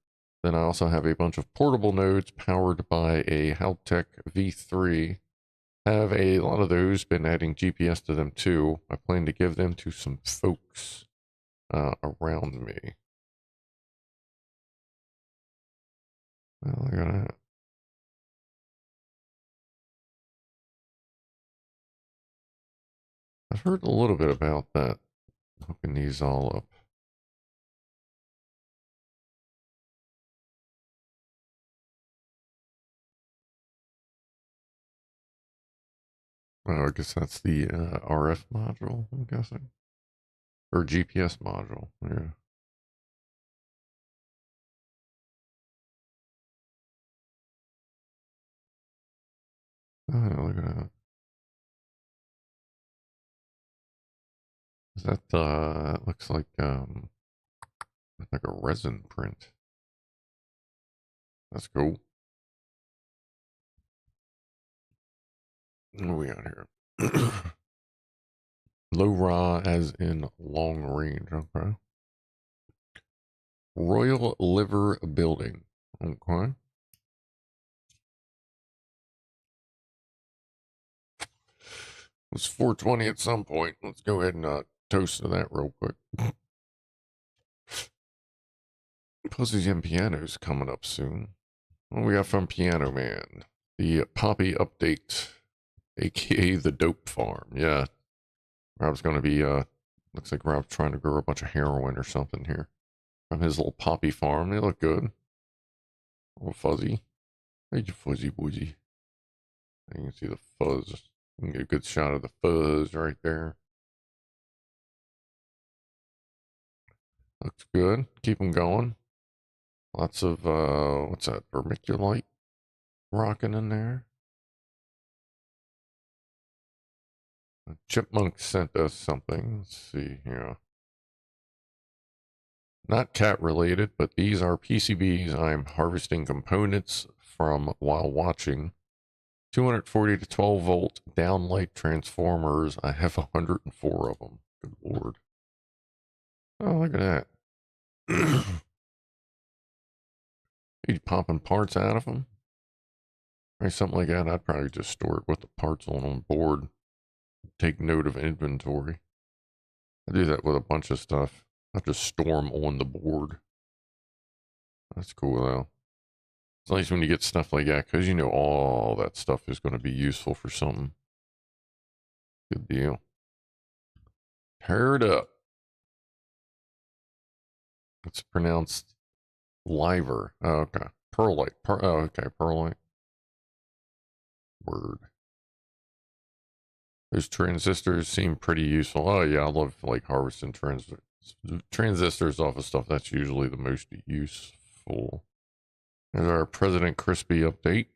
Then I also have a bunch of portable nodes powered by a Haltech V3. Have a lot of those, been adding GPS to them too. I plan to give them to some folks around me. Well, look at that. I've heard a little bit about that, hooking these all up. Oh, I guess that's the RF module, I'm guessing. Or GPS module, yeah. Oh, look at that. Is that it looks like a resin print. That's cool. What do we got here? Low raw as in long range, okay. Royal Liver Building, okay. It was 420 at some point. Let's go ahead and toast to that real quick. Pussies and Pianos coming up soon. What we got from Pianoman? The Poppy update, aka the Dope Farm. Yeah, Rob's gonna be looks like Rob's trying to grow a bunch of heroin or something here from his little poppy farm. They look good. A little fuzzy. Hey, you fuzzy woozy. You can see the fuzz. You can get a good shot of the fuzz right there. Looks good. Keep them going. Lots of what's that? Vermiculite rocking in there. Chipmunk sent us something. Let's see here. Not cat related, but these are PCBs I'm harvesting components from while watching. 240 to 12 volt downlight transformers. I have 104 of them. Good lord. Oh, look at that. You popping parts out of them? Or something like that. I'd probably just store it with the parts on board. Take note of inventory. I do that with a bunch of stuff. I just store them on the board. That's cool though. It's nice when you get stuff like that because you know all that stuff is going to be useful for something. Good deal. Paired up. It's pronounced liver. Oh, okay. Perlite. Oh, okay. Perlite. Word. Those transistors seem pretty useful. Oh yeah, I love like harvesting transistors off of stuff. That's usually the most useful. There's our President Crispy update.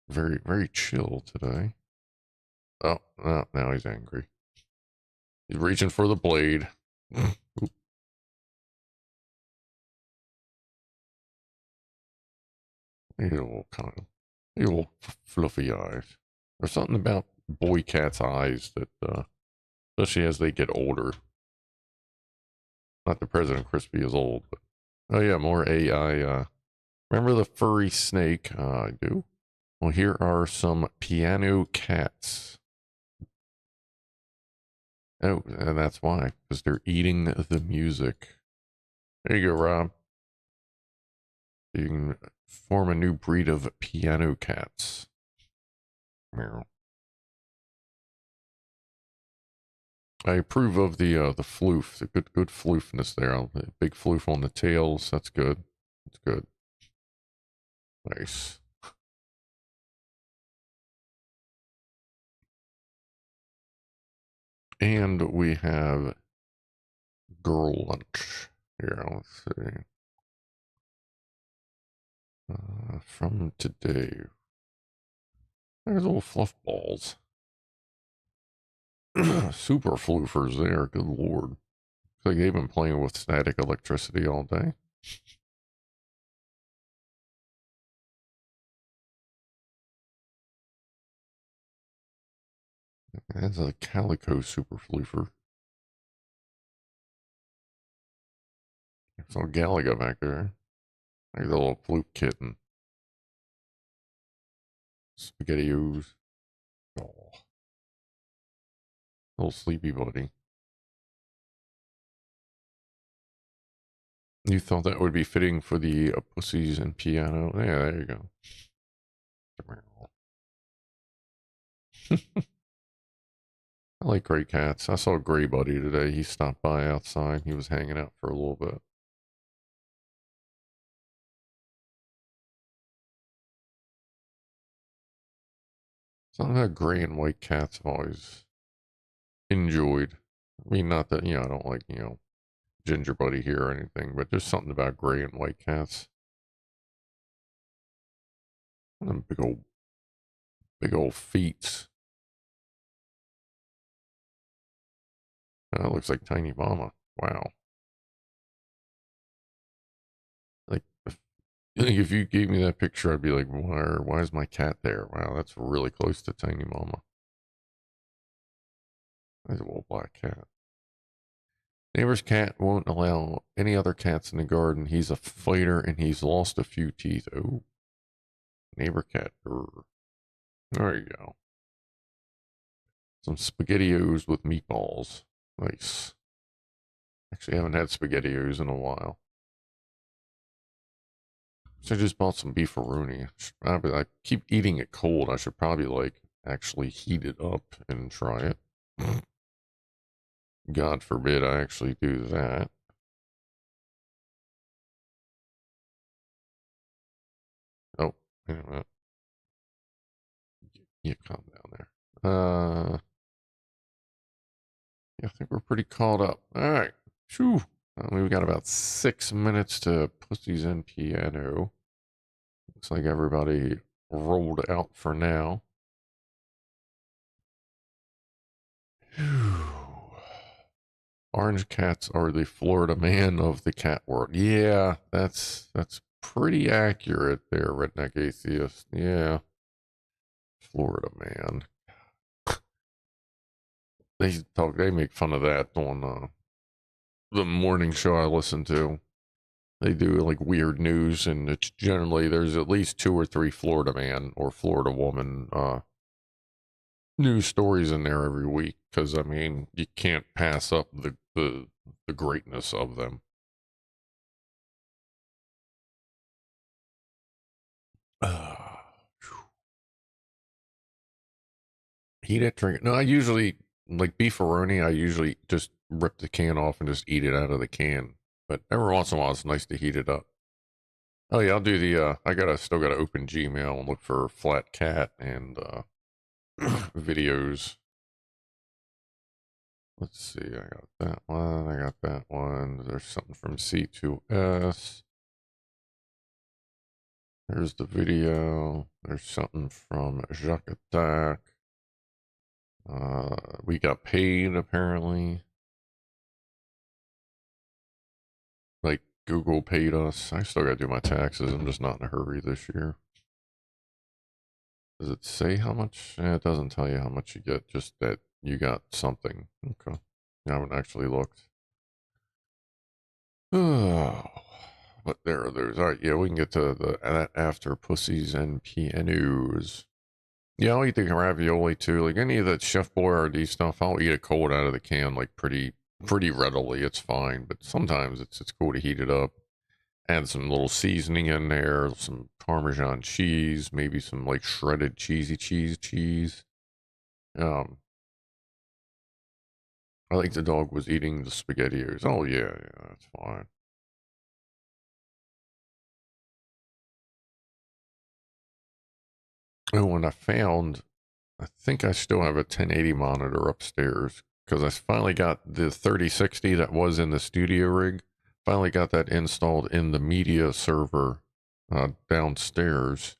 Very, very chill today. Oh, no, now he's angry. He's reaching for the blade. You little fluffy eyes. There's something about boy cat's eyes that, especially as they get older. Not that President Crispy is old, but oh yeah, more AI. Remember the furry snake? I do. Well, here are some piano cats. Oh, and that's why, because they're eating the music. There you go, Rob. You can form a new breed of piano cats. Meow. I approve of the floof, the good floofness there. Big floof on the tails. That's good. That's good. Nice. And we have girl lunch. Here, let's see. From today. There's little fluff balls. Super floofers there. Good lord. Looks like they've been playing with static electricity all day. That's a calico super floofer. I saw Galaga back there. There's a little floof kitten. SpaghettiOs. Oh. Little sleepy buddy. You thought that would be fitting for the Pussies and piano? Yeah, there you go. I like gray cats. I saw Gray Buddy today. He stopped by outside. He was hanging out for a little bit. Something about gray and white cats I've always enjoyed. I mean, not that, I don't like, Ginger Buddy here or anything, but there's something about gray and white cats. And big old feet. That looks like Tiny Mama. Wow. Like, if you gave me that picture, I'd be like, why is my cat there? Wow, that's really close to Tiny Mama. There's a little black cat. Neighbor's cat won't allow any other cats in the garden. He's a fighter and he's lost a few teeth. Oh. Neighbor cat. There you go. Some SpaghettiOs with meatballs. Nice. Actually, I haven't had SpaghettiOs in a while. So I just bought some beefaroni. I keep eating it cold. I should probably actually heat it up and try it. God forbid I actually do that. Oh, wait a minute. Yeah, calm down there. Yeah, I think we're pretty caught up. All right. Phew. We've got about 6 minutes to Pussies and Piano. Looks like everybody rolled out for now. Whew. Orange cats are the Florida man of the cat world. Yeah, that's pretty accurate there, redneck atheist. Yeah, Florida man. They make fun of that on the morning show I listen to. They do like weird news, and it's generally there's at least 2 or 3 Florida man or Florida woman news stories in there every week. Because I mean, you can't pass up the greatness of them. Heat it, drink it. No, I usually like beefaroni. I usually just rip the can off and just eat it out of the can. But every once in a while, it's nice to heat it up. Oh yeah, I'll do the. Still gotta open Gmail and look for Flat Cat and videos. Let's see. I got that one. I got that one. There's something from C2S. There's the video. There's something from Jacques Attack. We got paid apparently. Like Google paid us. I still gotta do my taxes. I'm just not in a hurry this year. Does it say how much? It doesn't tell you how much you get, just that you got something. Okay. I haven't actually looked. Oh, but there are those. All right, yeah, we can get to that after Pussies and Pianos. Yeah, I'll eat the ravioli too. Like any of that Chef Boyardee stuff, I'll eat it cold out of the can, like pretty readily. It's fine, but sometimes it's cool to heat it up. Add some little seasoning in there, some Parmesan cheese, maybe some like shredded cheesy cheese. Um, I think the dog was eating the SpaghettiOs. Oh yeah, that's fine. Oh, and I think I still have a 1080 monitor upstairs because I finally got the 3060 that was in the studio rig. Finally got that installed in the media server downstairs.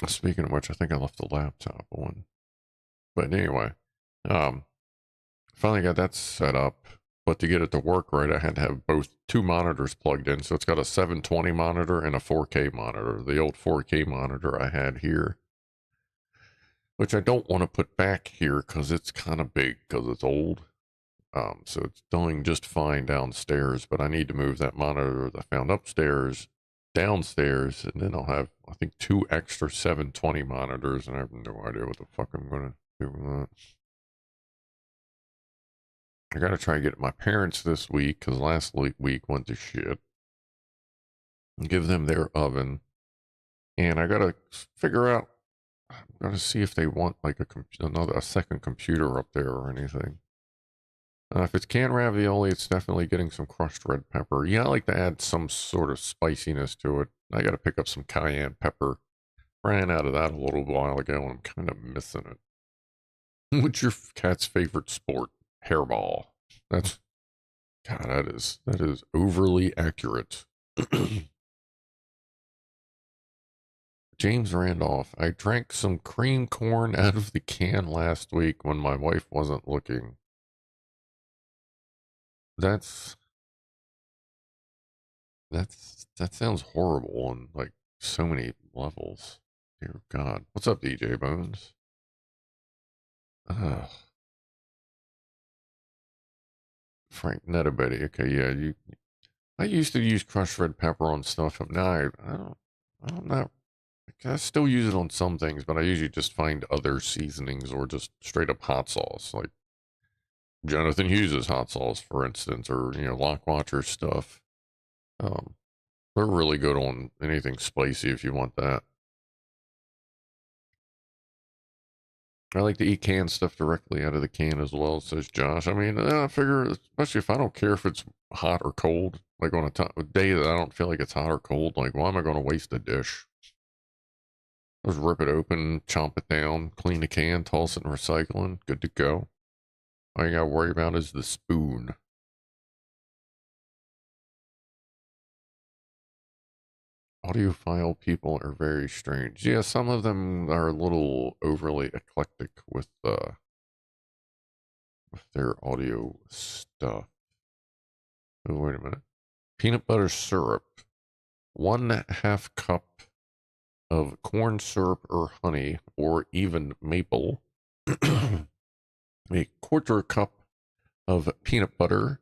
Speaking of which, I think I left the laptop on. But anyway, um, finally got that set up. But to get it to work right, I had to have both 2 monitors plugged in. So it's got a 720 monitor and a 4K monitor. The old 4K monitor I had here, which I don't want to put back here because it's kind of big because it's old. So it's doing just fine downstairs, but I need to move that monitor that I found upstairs downstairs, and then I'll have, I think, 2 extra 720 monitors, and I have no idea what the fuck I'm going to do with that. I got to try to get my parents this week because last week went to shit. Give them their oven, and I got to figure out. I got to see if they want like a second computer up there or anything. If it's canned ravioli, it's definitely getting some crushed red pepper. Yeah, I like to add some sort of spiciness to it. I got to pick up some cayenne pepper. Ran out of that a little while ago, and I'm kind of missing it. What's your cat's favorite sport? Hairball. That's God. That is overly accurate. James Randolph. I drank some cream corn out of the can last week when my wife wasn't looking. That sounds horrible on like so many levels. Dear God. What's up, DJ Bones? Ugh. Frank Netabetty. Okay, yeah, I used to use crushed red pepper on stuff, but now I don't know. I still use it on some things, but I usually just find other seasonings or just straight up hot sauce, like Jonathan Hughes' hot sauce, for instance, or Lockwatcher stuff. Um, they're really good on anything spicy if you want that. I like to eat canned stuff directly out of the can as well, says Josh. I mean, I figure, especially if I don't care if it's hot or cold, like on a day that I don't feel like it's hot or cold, like, why am I going to waste a dish? Just rip it open, chomp it down, clean the can, toss it in recycling, good to go. All you got to worry about is the spoon. Audiophile people are very strange. Yeah, some of them are a little overly eclectic with their audio stuff. Oh, wait a minute. Peanut butter syrup. 1/2 cup of corn syrup or honey, or even maple. A 1/4 cup of peanut butter.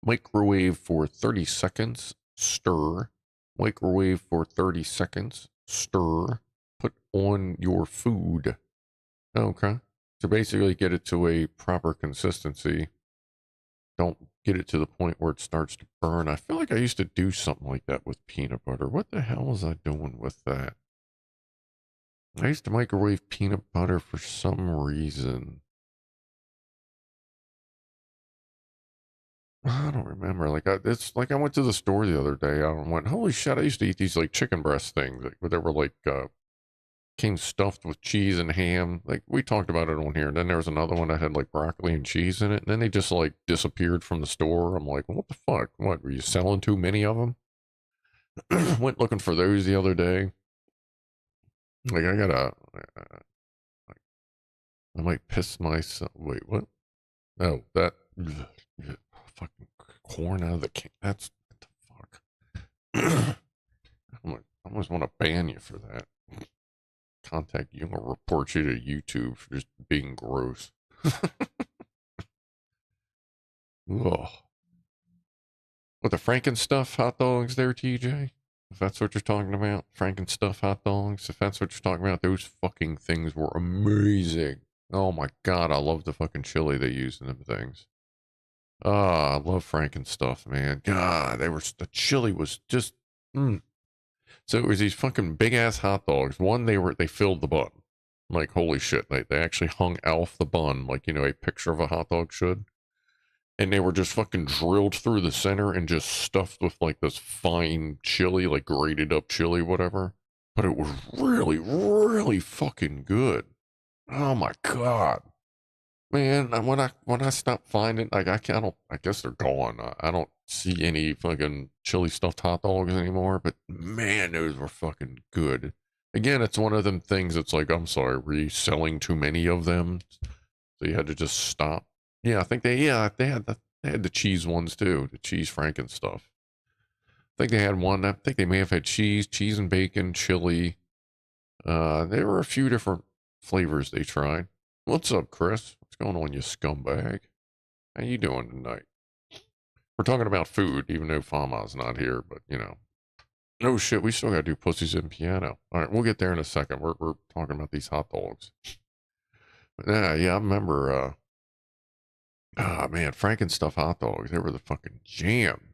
Microwave for 30 seconds. Stir. Microwave for 30 seconds. Stir. Put on your food. Okay. So basically get it to a proper consistency. Don't get it to the point where it starts to burn. I feel like I used to do something like that with peanut butter. What the hell was I doing with that? I used to microwave peanut butter for some reason. I don't remember. It's like I went to the store the other day. I went, holy shit! I used to eat these like chicken breast things. Like, they were like came stuffed with cheese and ham. Like, we talked about it on here. And then there was another one that had like broccoli and cheese in it. And then they just like disappeared from the store. I'm like, what the fuck? What, were you selling too many of them? Went looking for those the other day. Like, I might piss myself. Wait, what? Oh, that fucking corn out of the can. That's what the fuck. I almost want to ban you for that. Contact you or report you to YouTube for just being gross. Ugh. What, the Frankenstuff hot dogs there, TJ? If that's what you're talking about, Frankenstuff hot dogs, if that's what you're talking about, those fucking things were amazing. Oh my god, I love the fucking chili they use in them things. Ah, I love Frankenstuff, man. God, the chili was just, So it was these fucking big ass hot dogs. One, they filled the bun. Like, holy shit, they actually hung off the bun, like, a picture of a hot dog should. And they were just fucking drilled through the center and just stuffed with like this fine chili, like grated up chili, whatever. But it was really, really fucking good. Oh my god, man! When I stopped finding, like, I guess they're gone. I don't see any fucking chili stuffed hot dogs anymore. But man, those were fucking good. Again, it's one of them things. It's like, I'm sorry, were you selling too many of them? So you had to just stop. Yeah, I think they had the cheese ones too, the cheese Franken stuff. I think they had one. I think they may have had cheese and bacon, chili. There were a few different flavors they tried. What's up, Chris? What's going on, you scumbag? How you doing tonight? We're talking about food, even though Fama's not here, but no shit, we still gotta do Pussies and Piano. All right, we'll get there in a second. We're talking about these hot dogs. But yeah, I remember. Man, Frankenstuff hot dogs, they were the fucking jam.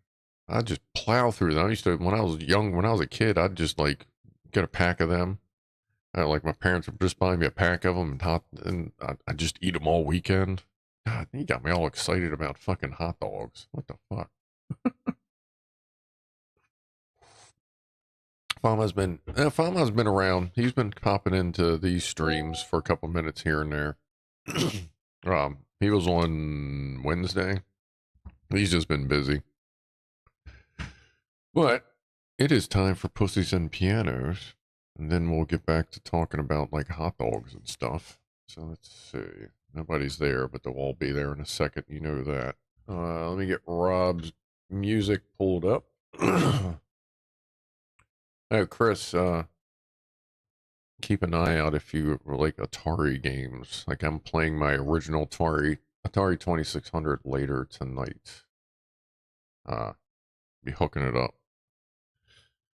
I'd just plow through them. I used to, when I was young, when I was a kid, I'd just like get a pack of them. Like, my parents would just buy me a pack of them, and I'd just eat them all weekend. God, you got me all excited about fucking hot dogs. What the fuck? Fama's been around. He's been popping into these streams for a couple minutes here and there. He was on Wednesday. He's just been busy. But it is time for Pussies and Pianos. And then we'll get back to talking about like hot dogs and stuff. So let's see. Nobody's there, but they'll all be there in a second. You know that. Let me get Rob's music pulled up. Oh, Chris, keep an eye out if you like Atari games. Like, I'm playing my original Atari 2600 later tonight. Be hooking it up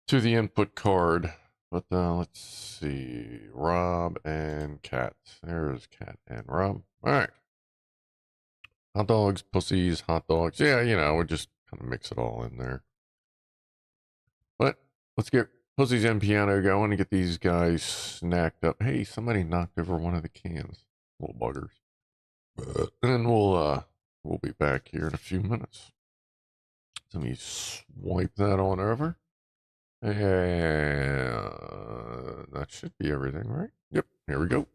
to the input card. But let's see. Rob and Cat. There's Cat and Rob. All right. Hot dogs, pussies, hot dogs. Yeah, we just kind of mix it all in there. But let's get Pussies and Piano going and get these guys snacked up. Hey, somebody knocked over one of the cans. Little buggers. And then we'll be back here in a few minutes. So let me swipe that on over. And that should be everything, right? Yep, here we go.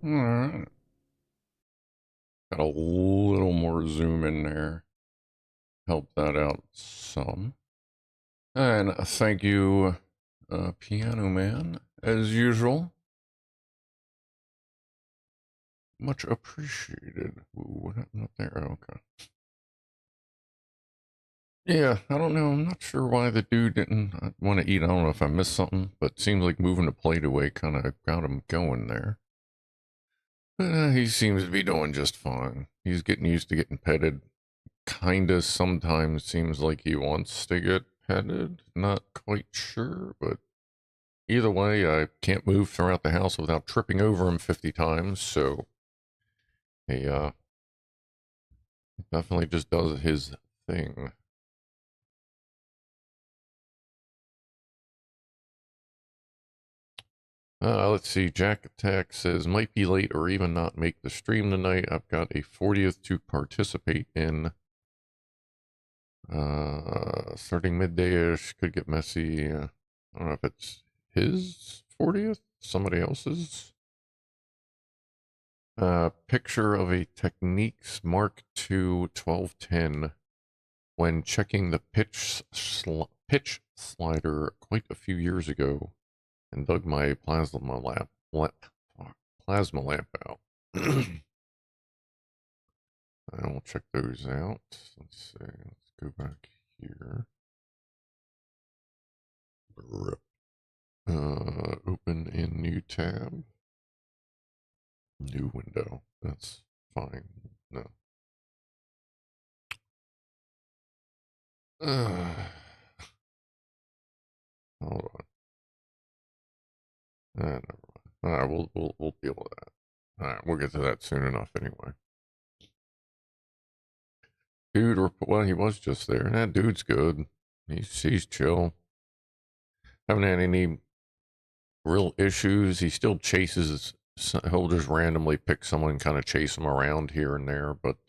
Alright. Got a little more zoom in there. Help that out some. And thank you, Pianoman, as usual. Much appreciated. Ooh, what happened up there? Oh, okay. Yeah, I don't know. I'm not sure why the dude didn't want to eat. I don't know if I missed something, but it seems like moving the plate away kind of got him going there. But he seems to be doing just fine. He's getting used to getting petted. Kinda sometimes seems like he wants to get petted. Not quite sure, but either way, I can't move throughout the house without tripping over him 50 times, so he definitely just does his thing. Let's see. Jack Attack says, might be late or even not make the stream tonight. I've got a 40th to participate in. Starting midday-ish, could get messy. I don't know if it's his 40th, somebody else's. Picture of a Techniques Mark II 1210 when checking the pitch slider quite a few years ago and dug my plasma lamp out. I will check those out. Let's see. Let's go back here. Open in new tab. New window. That's fine. No. Hold on. Never mind. All right, we'll deal with that. All right, we'll get to that soon enough anyway. Dude, well, he was just there. That dude's good. He's chill. Haven't had any real issues. He still chases. He'll just randomly pick someone and kind of chase him around here and there, but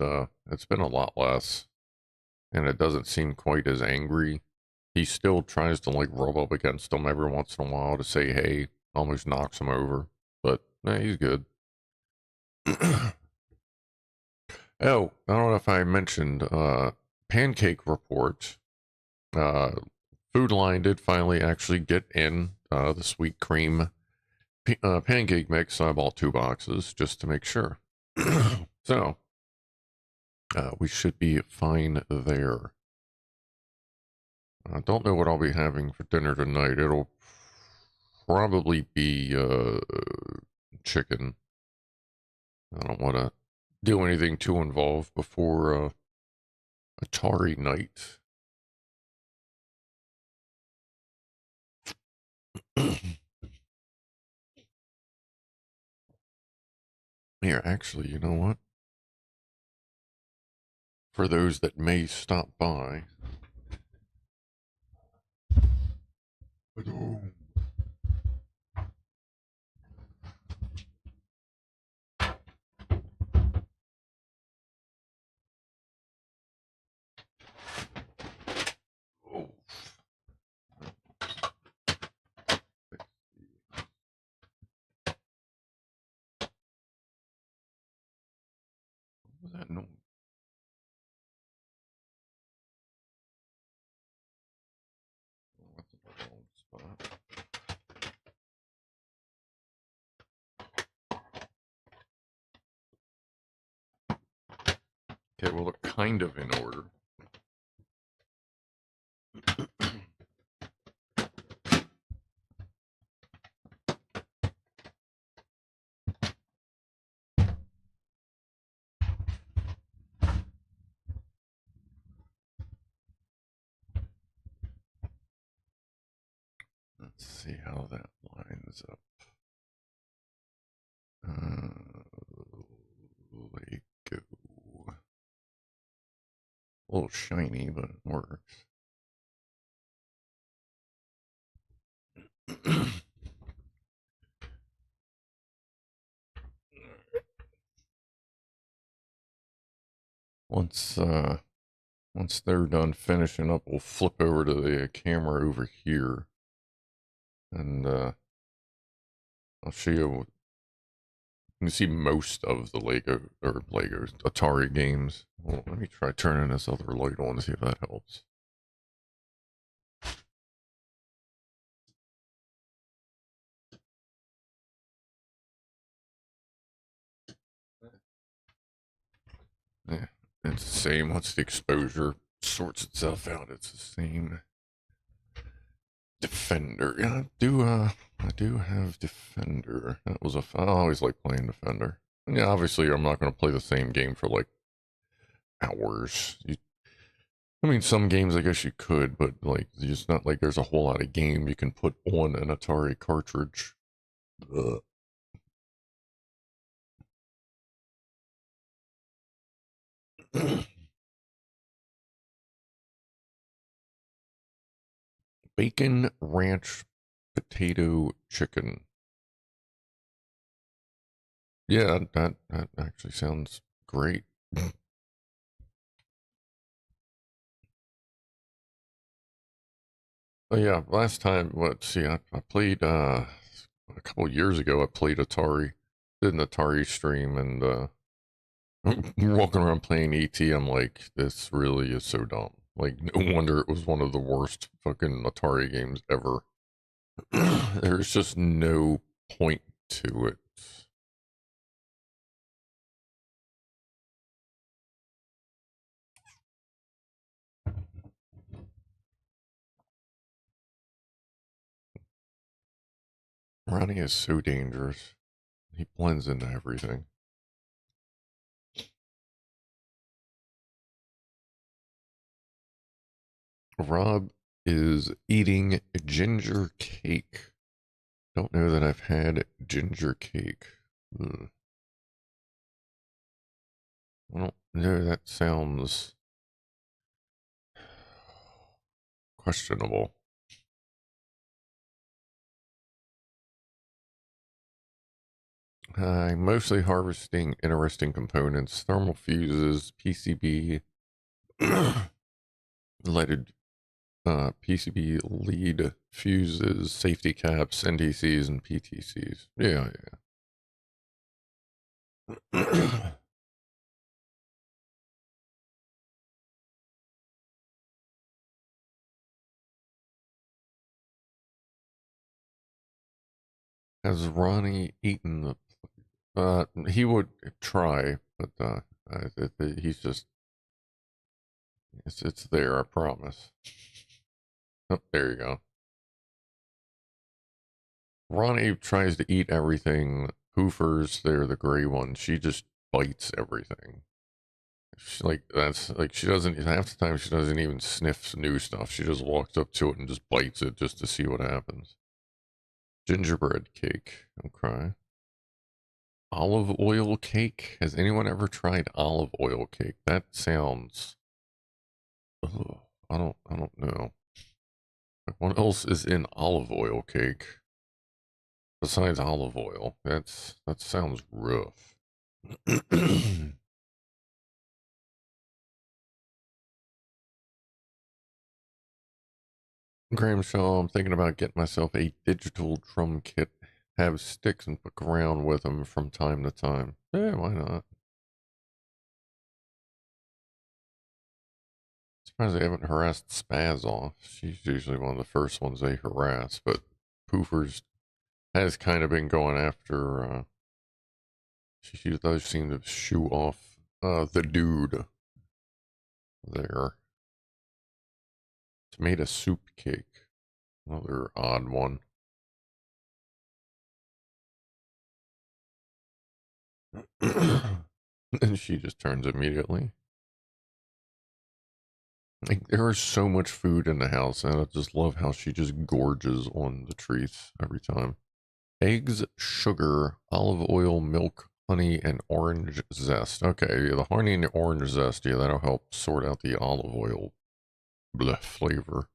it's been a lot less. And it doesn't seem quite as angry. He still tries to like rub up against him every once in a while to say hey, almost knocks him over, but he's good. Oh, I don't know if I mentioned pancake report. Food Line did finally actually get in the sweet cream pancake mix. So I bought 2 boxes just to make sure. So we should be fine there. I don't know what I'll be having for dinner tonight. It'll probably be chicken. I don't want to do anything too involved before Atari night. Here, actually, you know what? For those that may stop by. What was that noise? What's the wrong spot? Okay, well, they're kind of in order. Let's see how that lines up. Let go. A little shiny, but it works. Once they're done finishing up, we'll flip over to the camera over here, and I'll show you You see most of the Lego Atari games. Well, let me try turning this other light on to see if that helps. Yeah, it's the same. Once the exposure sorts itself out, it's the same. Defender. Yeah, I do have Defender. That was I always like playing Defender. And yeah, obviously I'm not going to play the same game for like hours. I mean, some games I guess you could, but like it's not like there's a whole lot of game you can put on an Atari cartridge. Ugh. Bacon ranch potato chicken. Yeah, that actually sounds great. Oh yeah, last time, I played a couple years ago. I played Atari, did an Atari stream, and walking around playing ET. I'm like, this really is so dumb. Like, no wonder it was one of the worst fucking Atari games ever. There's just no point to it. Ronnie is so dangerous. He blends into everything. Rob is eating ginger cake. Don't know that I've had ginger cake. Ugh. I don't know. That sounds questionable. I'm mostly harvesting interesting components, thermal fuses, PCB, leaded PCB lead fuses, safety caps, NDCs, and PTCs. Yeah, yeah. Has Ronnie eaten the? He would try, but he's just it's there. I promise. Oh, there you go. Ronnie tries to eat everything. Hoofers, they're the gray ones. She just bites everything. She, like that's like she doesn't half the time she doesn't even sniff new stuff. She just walks up to it and just bites it just to see what happens. Gingerbread cake. Okay. Olive oil cake. Has anyone ever tried olive oil cake? That sounds. Ugh, I don't know. What else is in olive oil cake besides olive oil? That sounds rough. Graham Shaw, I'm thinking about getting myself a digital drum kit. Have sticks and fuck around with them from time to time. Yeah, why not? Surprised they haven't harassed Spaz off. She's usually one of the first ones they harass, but Poofers has kind of been going after. She does seem to shoo off the dude there. Tomato soup cake. Another odd one. And she just turns immediately. Like, there is so much food in the house, and I just love how she just gorges on the treats every time. Eggs, sugar, olive oil, milk, honey, and orange zest. Okay, yeah, the honey and the orange zest, yeah, that'll help sort out the olive oil flavor.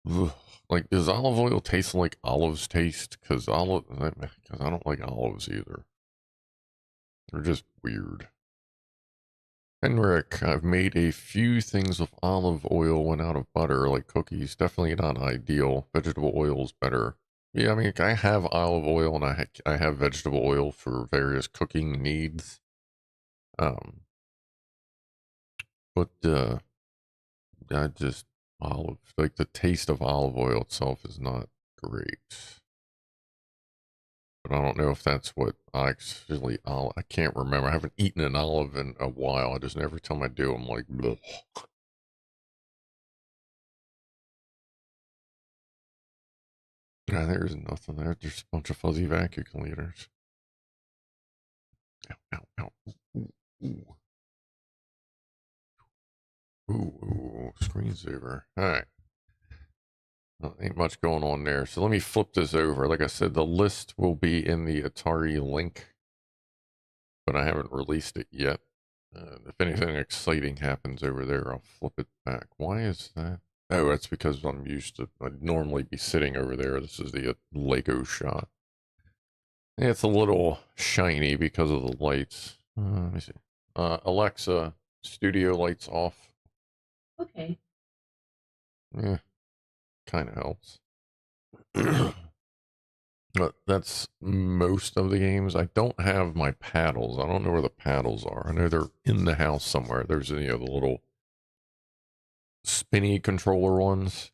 Ugh. Like, does olive oil taste like olives taste? Because I don't like olives either. They're just weird. Henrik, I've made a few things with olive oil when out of butter, like cookies. Definitely not ideal. Vegetable oil is better. Yeah, I mean, I have olive oil and I have vegetable oil for various cooking needs. Um, but I just like the taste of olive oil itself is not great. But I don't know if that's what I actually. I can't remember. I haven't eaten an olive in a while. I just every time I do, I'm like, bleh. Yeah, there's nothing there. Just a bunch of fuzzy vacuum cleaners. Ow, ow, ow. Ooh, ooh, ooh, ooh. Screensaver. All right. Well, ain't much going on there. So let me flip this over. Like I said, the list will be in the Atari link, but I haven't released it yet. If anything exciting happens over there, I'll flip it back. Why is that? Oh, that's because I'm used to. I'd normally be sitting over there. This is the Lego shot. Yeah, it's a little shiny because of the lights. Let me see. Alexa, studio lights off. Okay. Yeah, kind of helps. But that's most of the games. I don't have my paddles. I don't know where the paddles are. I know they're in the house somewhere. There's the little spinny controller ones,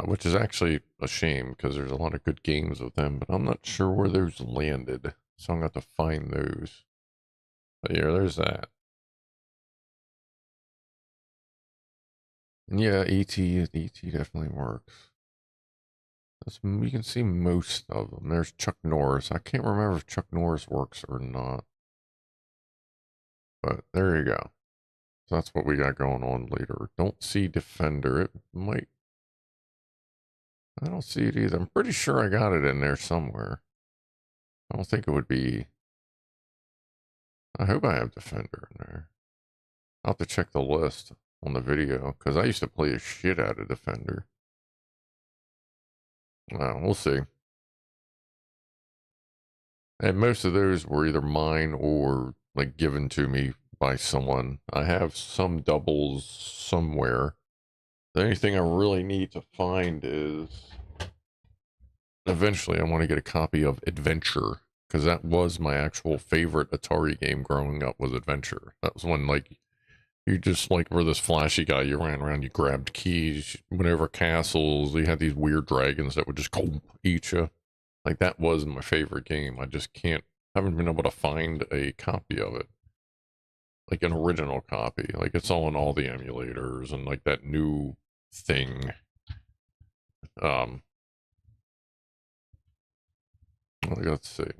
which is actually a shame because there's a lot of good games with them. But I'm not sure where those landed, so I'm going to have to find those. But yeah, there's that. And yeah, ET definitely works. You can see most of them. There's Chuck Norris. I can't remember if Chuck Norris works or not. But there you go. So that's what we got going on later. Don't see Defender. It might. I don't see it either. I'm pretty sure I got it in there somewhere. I don't think it would be. I hope I have Defender in there. I'll have to check the list on the video because I used to play a shit out of Defender. We'll see. And most of those were either mine or like given to me by someone. I have some doubles somewhere. The only thing I really need to find is eventually I want to get a copy of Adventure because that was my actual favorite Atari game growing up was Adventure. That was when like you just like were this flashy guy. You ran around, you grabbed keys, went over castles. You had these weird dragons that would just go eat you. Like that was my favorite game. I just haven't been able to find a copy of it. Like an original copy. Like it's all in all the emulators and like that new thing. Um let's see.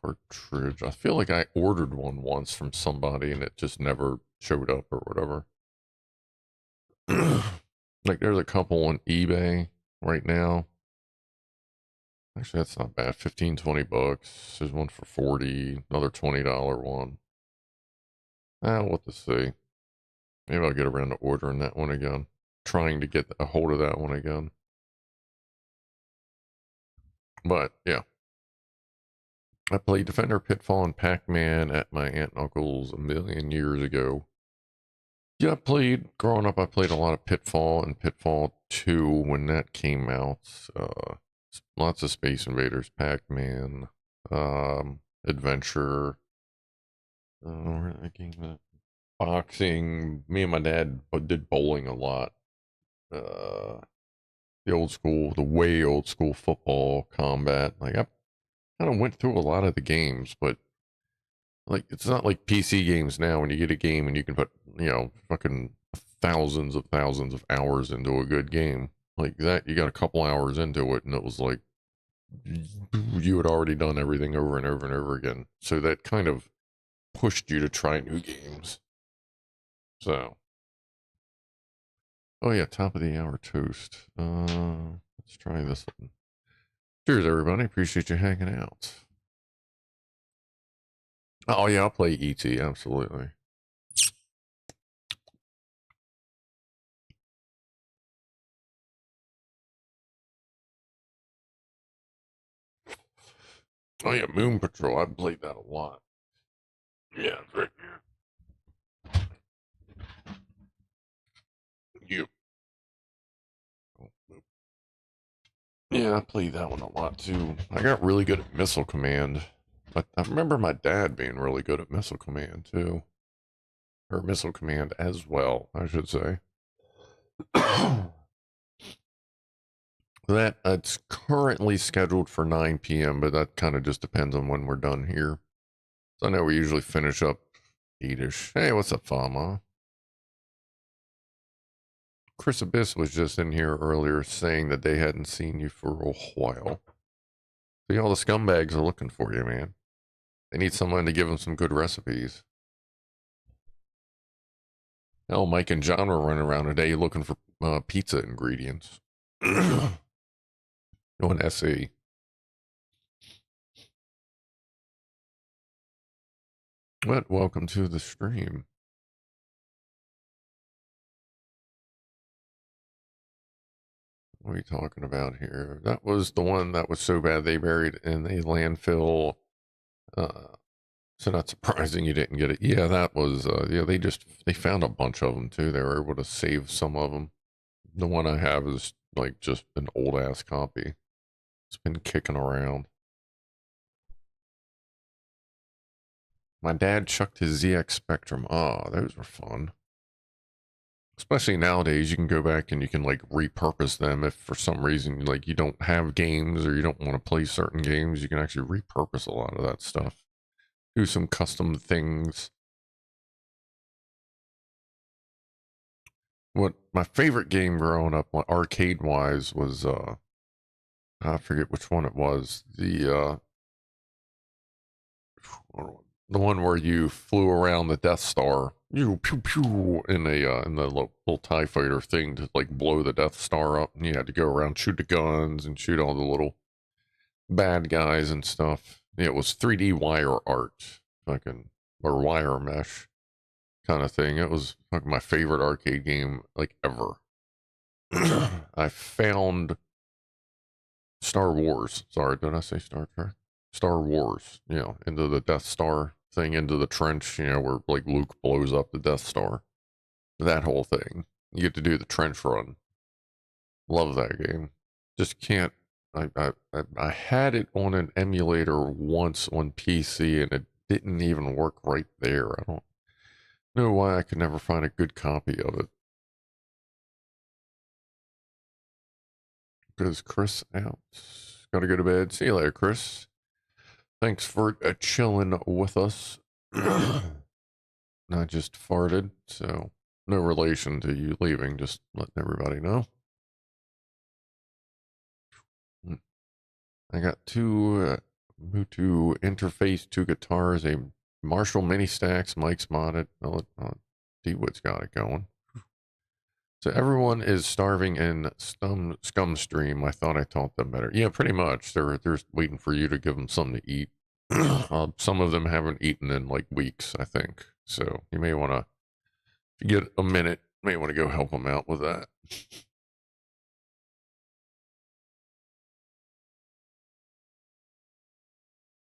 Cartridge. I feel like I ordered one once from somebody and it just never showed up or whatever. Like there's a couple on eBay right now. Actually, that's not bad. 15, 20 bucks. There's one for 40, another $20 one. What to see. Maybe I'll get around to ordering that one again. Trying to get a hold of that one again. But yeah. I played Defender, Pitfall, and Pac-Man at my aunt and uncle's a million years ago. Yeah, growing up, I played a lot of Pitfall and Pitfall 2 when that came out. Lots of Space Invaders, Pac-Man, Adventure, boxing. Me and my dad did bowling a lot. The way old school football, combat. Like I kind of went through a lot of the games, but like it's not like PC games now when you get a game and you can put fucking thousands of hours into a good game. Like that, you got a couple hours into it, and it was like you had already done everything over and over and over again. So that kind of pushed you to try new games. So, oh yeah, top of the hour toast. Let's try this one. Cheers, everybody. Appreciate you hanging out. Oh yeah, I'll play ET. Absolutely. Oh yeah, Moon Patrol. I played that a lot. Yeah, it's right here. You. Yeah, I played that one a lot too. I got really good at Missile Command. I remember my dad being really good at Missile Command too. Or Missile Command as well, I should say. That it's currently scheduled for 9 p.m., but that kind of just depends on when we're done here. So I know we usually finish up 8ish. Hey, what's up, Fama? Chris Abyss was just in here earlier saying that they hadn't seen you for a while. See, all the scumbags are looking for you, man. They need someone to give them some good recipes. Hell, Mike and John were running around today looking for pizza ingredients. No an SE. But welcome to the stream. What are you talking about here? That was the one that was so bad they buried in a landfill. So not surprising you didn't get it. Yeah, that was, yeah, they found a bunch of them too. They were able to save some of them. The one I have is like just an old ass copy. It's been kicking around. My dad chucked his ZX Spectrum. Oh, those were fun. Especially nowadays, you can go back and you can like repurpose them if for some reason like you don't have games or you don't want to play certain games. You can actually repurpose a lot of that stuff. Do some custom things. What my favorite game growing up, arcade wise, was I forget which one it was. The one where you flew around the Death Star, you pew pew in the little TIE fighter thing to like blow the Death Star up, and you had to go around shoot the guns and shoot all the little bad guys and stuff. Yeah, it was 3D wire art, fucking or wire mesh kind of thing. It was like my favorite arcade game like ever. I found Star Wars. Sorry, did I say Star Trek? Star Wars, you know, into the Death Star thing, into the trench, you know, where like Luke blows up the Death Star. That whole thing. You get to do the trench run. Love that game. Just can't. I had it on an emulator once on PC and it didn't even work right there. I don't know why I could never find a good copy of it. Goes Chris out. Gotta go to bed. See you later, Chris. Thanks for chilling with us. I just farted, so no relation to you leaving, just letting everybody know. I got two Mutu interface, two guitars, a Marshall Mini Stacks, Mike's modded. D-Wood's got it going. So everyone is starving in Scum Stream. I thought I taught them better. Yeah, pretty much. They're waiting for you to give them something to eat. Some of them haven't eaten in like weeks, I think. So you may want to, if you get a minute, may want to go help them out with that.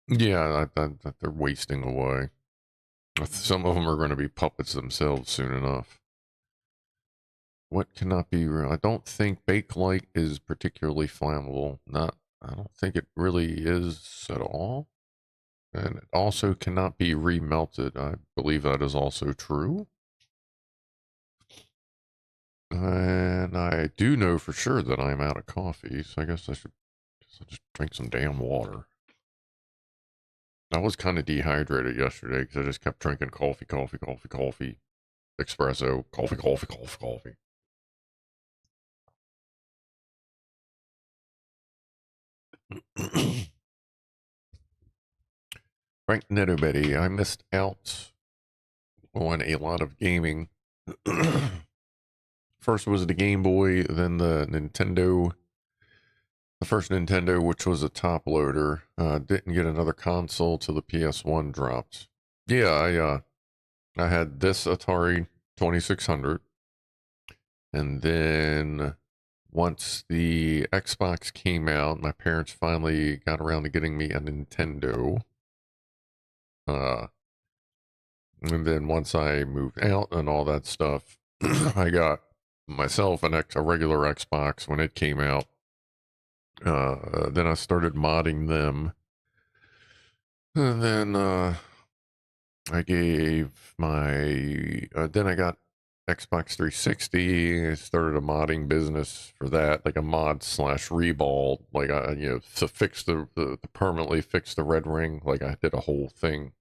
Yeah, they're wasting away. Some of them are going to be puppets themselves soon enough. What cannot be real? I don't think Bakelite is particularly flammable. I don't think it really is at all. And it also cannot be remelted. I believe that is also true. And I do know for sure that I'm out of coffee, so I guess I should just drink some damn water. I was kind of dehydrated yesterday because I just kept drinking coffee, espresso, coffee. Frank Netobetty, I missed out on a lot of gaming. First was the Game Boy, then the Nintendo. The first Nintendo, which was a top loader, didn't get another console till the PS1 dropped. Yeah, I had this Atari 2600, and then once the Xbox came out, my parents finally got around to getting me a Nintendo. And then once I moved out and all that stuff, I got myself a regular Xbox when it came out. Then I started modding them. And then I gave my, then I got Xbox 360. I started a modding business for that, like a mod slash reball, like to fix the permanently fix the red ring. Like I did a whole thing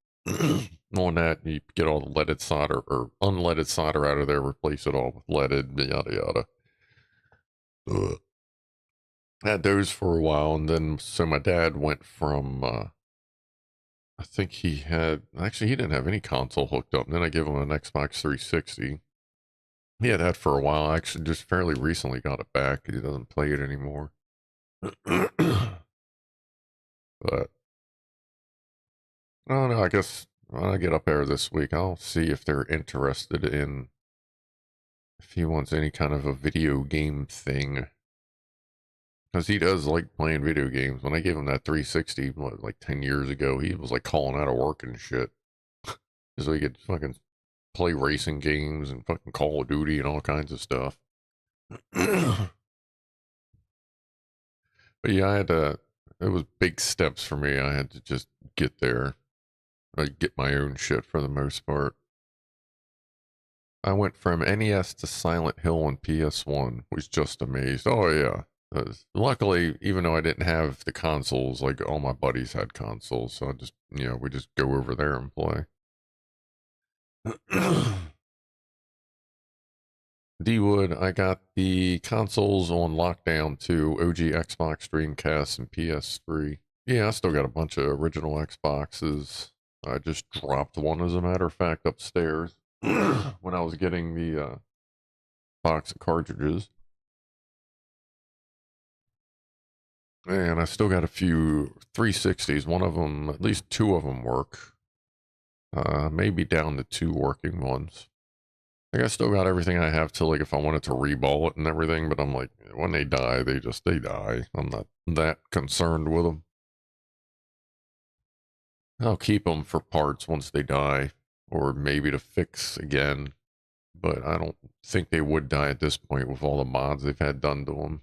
on that. You get all the leaded solder or unleaded solder out of there, replace it all with leaded, yada yada. Ugh. Had those for a while, and then so my dad went from I think he had actually he didn't have any console hooked up. And then I gave him an Xbox 360. He had that for a while. I actually just fairly recently got it back. He doesn't play it anymore. But I don't know. I guess when I get up there this week, I'll see if they're interested in if he wants any kind of a video game thing. Because he does like playing video games. When I gave him that 360, like 10 years ago, he was like calling out of work and shit. So he could fucking play racing games and fucking Call of Duty and all kinds of stuff. But yeah, I had to, it was big steps for me. I had to just get there. Like get my own shit for the most part. I went from NES to Silent Hill on PS1, was just amazed. Oh yeah. Luckily, even though I didn't have the consoles, like all my buddies had consoles, so I just, we just go over there and play. D-Wood, I got the consoles on lockdown too, OG Xbox, Dreamcast, and PS3. Yeah, I still got a bunch of original Xboxes. I just dropped one, as a matter of fact, upstairs when I was getting the box of cartridges. And I still got a few 360s. One of them, at least two of them work. Maybe down to two working ones. Like I still got everything I have to, like if I wanted to reball it and everything, but I'm like, when they die, they die. I'm not that concerned with them. I'll keep them for parts once they die, or maybe to fix again. But I don't think they would die at this point with all the mods they've had done to them.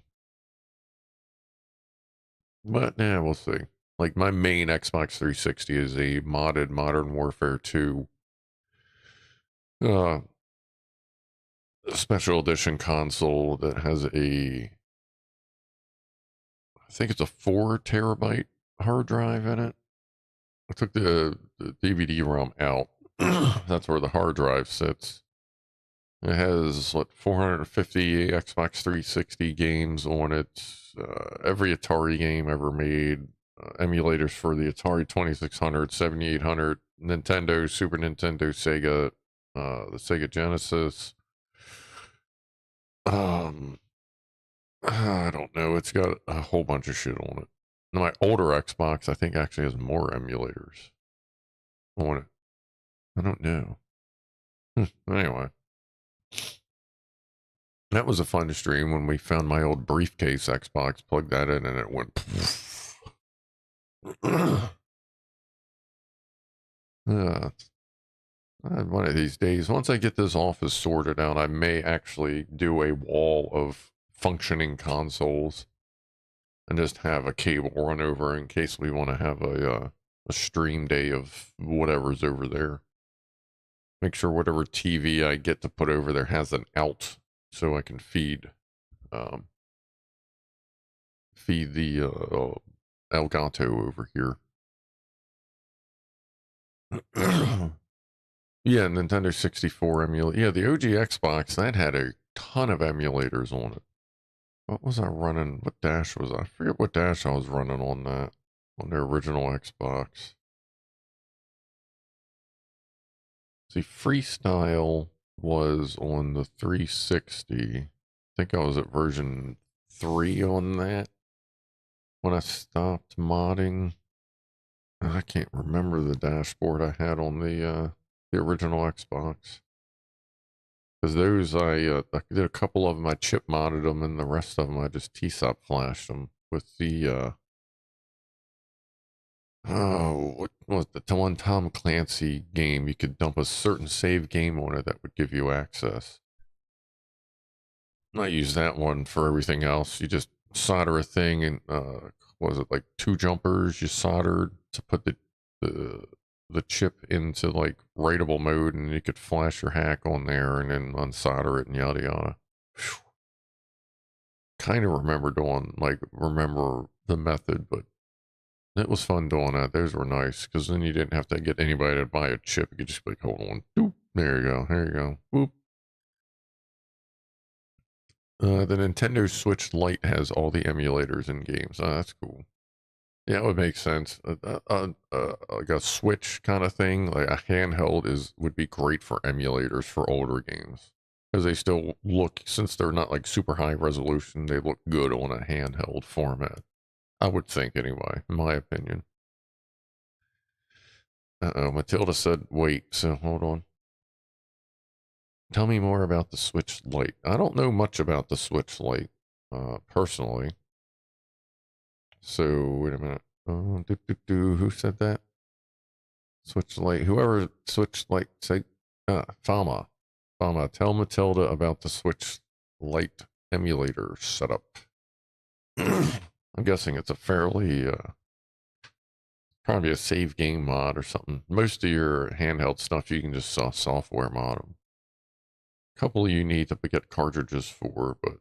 But yeah, we'll see. Like my main Xbox 360 is a modded Modern Warfare 2 special edition console that has I think it's a 4 terabyte hard drive in it. I took the DVD ROM out. That's where the hard drive sits. It has 450 Xbox 360 games on it. Every Atari game ever made. Emulators for the Atari 2600, 7800, Nintendo, Super Nintendo, Sega, the Sega Genesis. I don't know. It's got a whole bunch of shit on it. My older Xbox, I think, actually has more emulators on it. I don't know. Anyway. That was a fun stream when we found my old briefcase Xbox, plugged that in, and it went. One of these days, once I get this office sorted out, I may actually do a wall of functioning consoles and just have a cable run over in case we want to have a stream day of whatever's over there. Make sure whatever TV I get to put over there has an out so I can feed the Elgato over here. Yeah, Nintendo 64 emulator. Yeah, the OG Xbox, that had a ton of emulators on it. What was I running? What dash was I? I forget what dash I was running on that, on the original Xbox. See, Freestyle was on the 360. I think I was at version 3 on that when I stopped modding. I can't remember the dashboard I had on the original Xbox. Because those, I did a couple of them, I chip modded them, and the rest of them I just TSOP flashed them with the, what was the one Tom Clancy game? You could dump a certain save game on it that would give you access. I use that one for everything else. You just solder a thing, and what was it, like 2 jumpers you soldered to put the chip into like writable mode, and you could flash your hack on there and then unsolder it and yada yada. Kind of remember the method, but it was fun doing that. Those were nice because then you didn't have to get anybody to buy a chip. You could just be like, hold on, doop, there you go, there you go, whoop. The Nintendo Switch Lite has all the emulators in games. Oh, that's cool. Yeah, it would make sense. Like a Switch kind of thing, like a handheld would be great for emulators for older games because they still look, since they're not like super high resolution, they look good on a handheld format. I would think anyway, in my opinion. Matilda said, wait, so hold on. Tell me more about the Switch Lite. I don't know much about the Switch Lite, personally. So, wait a minute. Who said that? Switch Lite. Whoever Switch Lite, say, Fama. Fama, tell Matilda about the Switch Lite emulator setup. I'm guessing it's a fairly, probably a save game mod or something. Most of your handheld stuff you can just software mod them. A couple you need to get cartridges for, but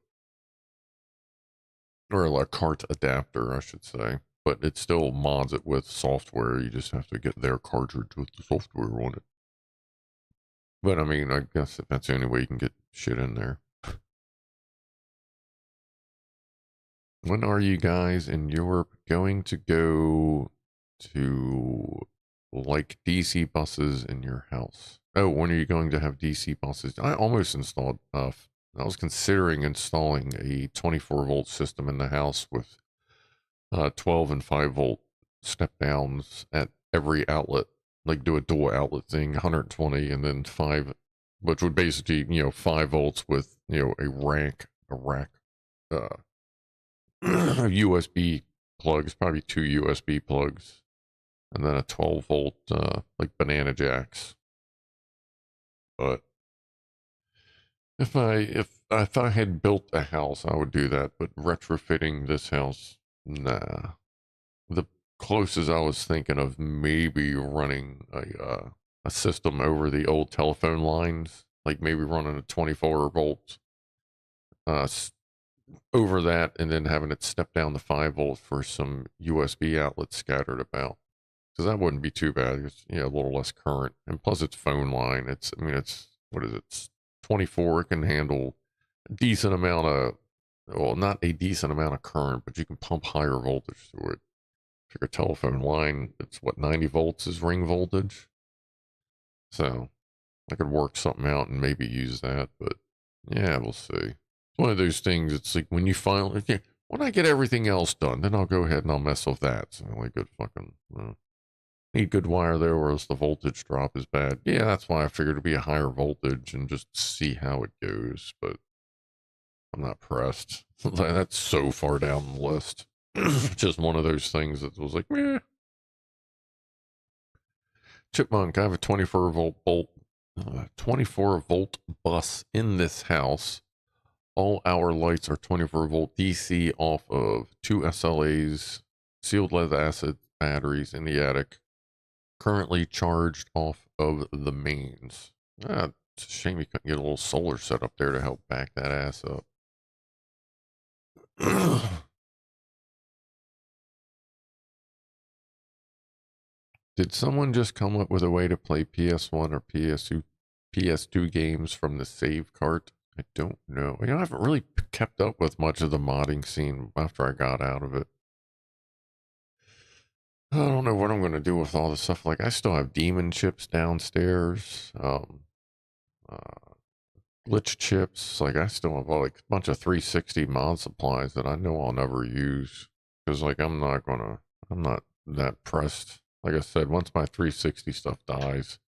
or a cart adapter, I should say. But it still mods it with software. You just have to get their cartridge with the software on it. But I mean, I guess if that's the only way you can get shit in there. When are you guys in Europe going to go to like DC buses in your house? Oh, when are you going to have DC buses? I almost installed, I was considering installing a 24-volt system in the house with 12 and 5-volt step downs at every outlet, like do a dual outlet thing, 120 and then 5, which would basically, 5 volts with, a rack, USB plugs, probably 2 USB plugs, and then a 12-volt, like banana jacks. But if I had built a house, I would do that. But retrofitting this house, nah. The closest I was thinking of maybe running a system over the old telephone lines, like maybe running a 24-volt over that, and then having it step down to 5-volt for some USB outlets scattered about. Because that wouldn't be too bad. It's a little less current, and plus it's phone line. It's what is it? It's 24. It can handle a decent amount of, well, not a decent amount of current, but you can pump higher voltage through it. For your telephone line, it's what, 90 volts is ring voltage. So I could work something out and maybe use that, but yeah, we'll see. It's one of those things. It's like when you finally, okay, when I get everything else done, then I'll go ahead and I'll mess with that. So like good fucking. Need good wire there, or else the voltage drop is bad. Yeah, that's why I figured it'd be a higher voltage and just see how it goes. But I'm not pressed. That's so far down the list. Just one of those things that was like, meh. Chipmunk, I have a 24-volt bus in this house. All our lights are 24-volt DC off of 2 SLAs, sealed lead acid batteries in the attic. Currently charged off of the mains. It's a shame you couldn't get a little solar set up there to help back that ass up. Did someone just come up with a way to play PS1 or PS2 games from the save cart? I don't know. I haven't really kept up with much of the modding scene after I got out of it. I don't know what I'm going to do with all this stuff. Like, I still have demon chips downstairs. Glitch chips. Like, I still have like a bunch of 360 mod supplies that I know I'll never use. Because, like, I'm not that pressed. Like I said, once my 360 stuff dies,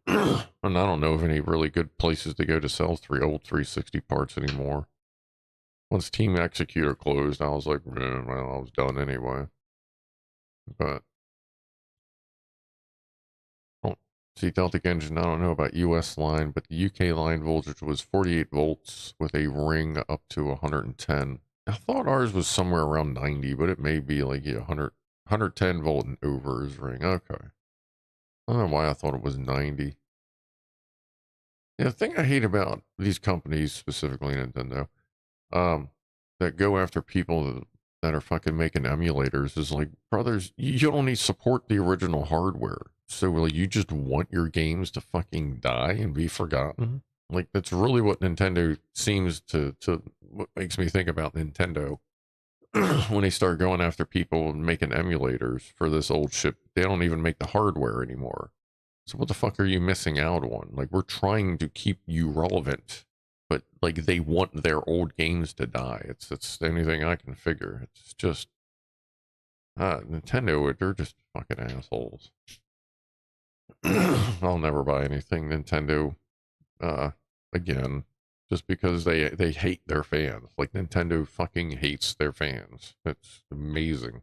and I don't know of any really good places to go to sell old 360 parts anymore. Once Team Executor closed, I was like, well, I was done anyway. But see, Deltic Engine, I don't know about US line, but the UK line voltage was 48 volts with a ring up to 110. I thought ours was somewhere around 90, but it may be like 110 volt and over is ring. Okay. I don't know why I thought it was 90. Yeah, the thing I hate about these companies, specifically Nintendo, that go after people that are fucking making emulators is like, brothers, you only support the original hardware. So like, you just want your games to fucking die and be forgotten. Like that's really what Nintendo seems to what makes me think about Nintendo when they start going after people and making emulators for this old shit. They don't even make the hardware anymore. So what the fuck are you missing out on? Like we're trying to keep you relevant, but like they want their old games to die. It's the only thing I can figure. It's just Nintendo. They're just fucking assholes. I'll never buy anything Nintendo again, just because they hate their fans. Like Nintendo fucking hates their fans. It's amazing.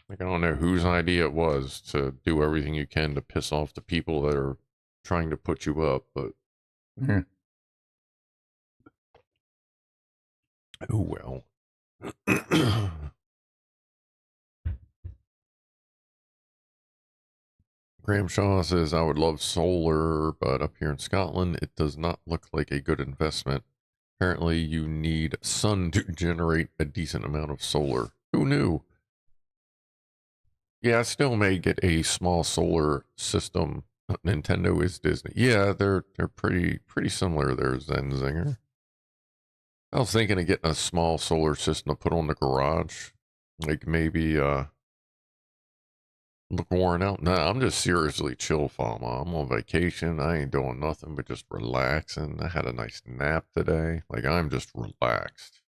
Like I don't know whose idea it was to do everything you can to piss off the people that are trying to put you up, but oh well. Graham Shaw says, I would love solar, but up here in Scotland, it does not look like a good investment. Apparently, you need sun to generate a decent amount of solar. Who knew? Yeah, I still may get a small solar system. Nintendo is Disney. Yeah, they're pretty similar there, Zenzinger. I was thinking of getting a small solar system to put on the garage. Like maybe look worn out. Nah, I'm just seriously chill, farmer. I'm on vacation. I ain't doing nothing but just relaxing. I had a nice nap today. Like I'm just relaxed.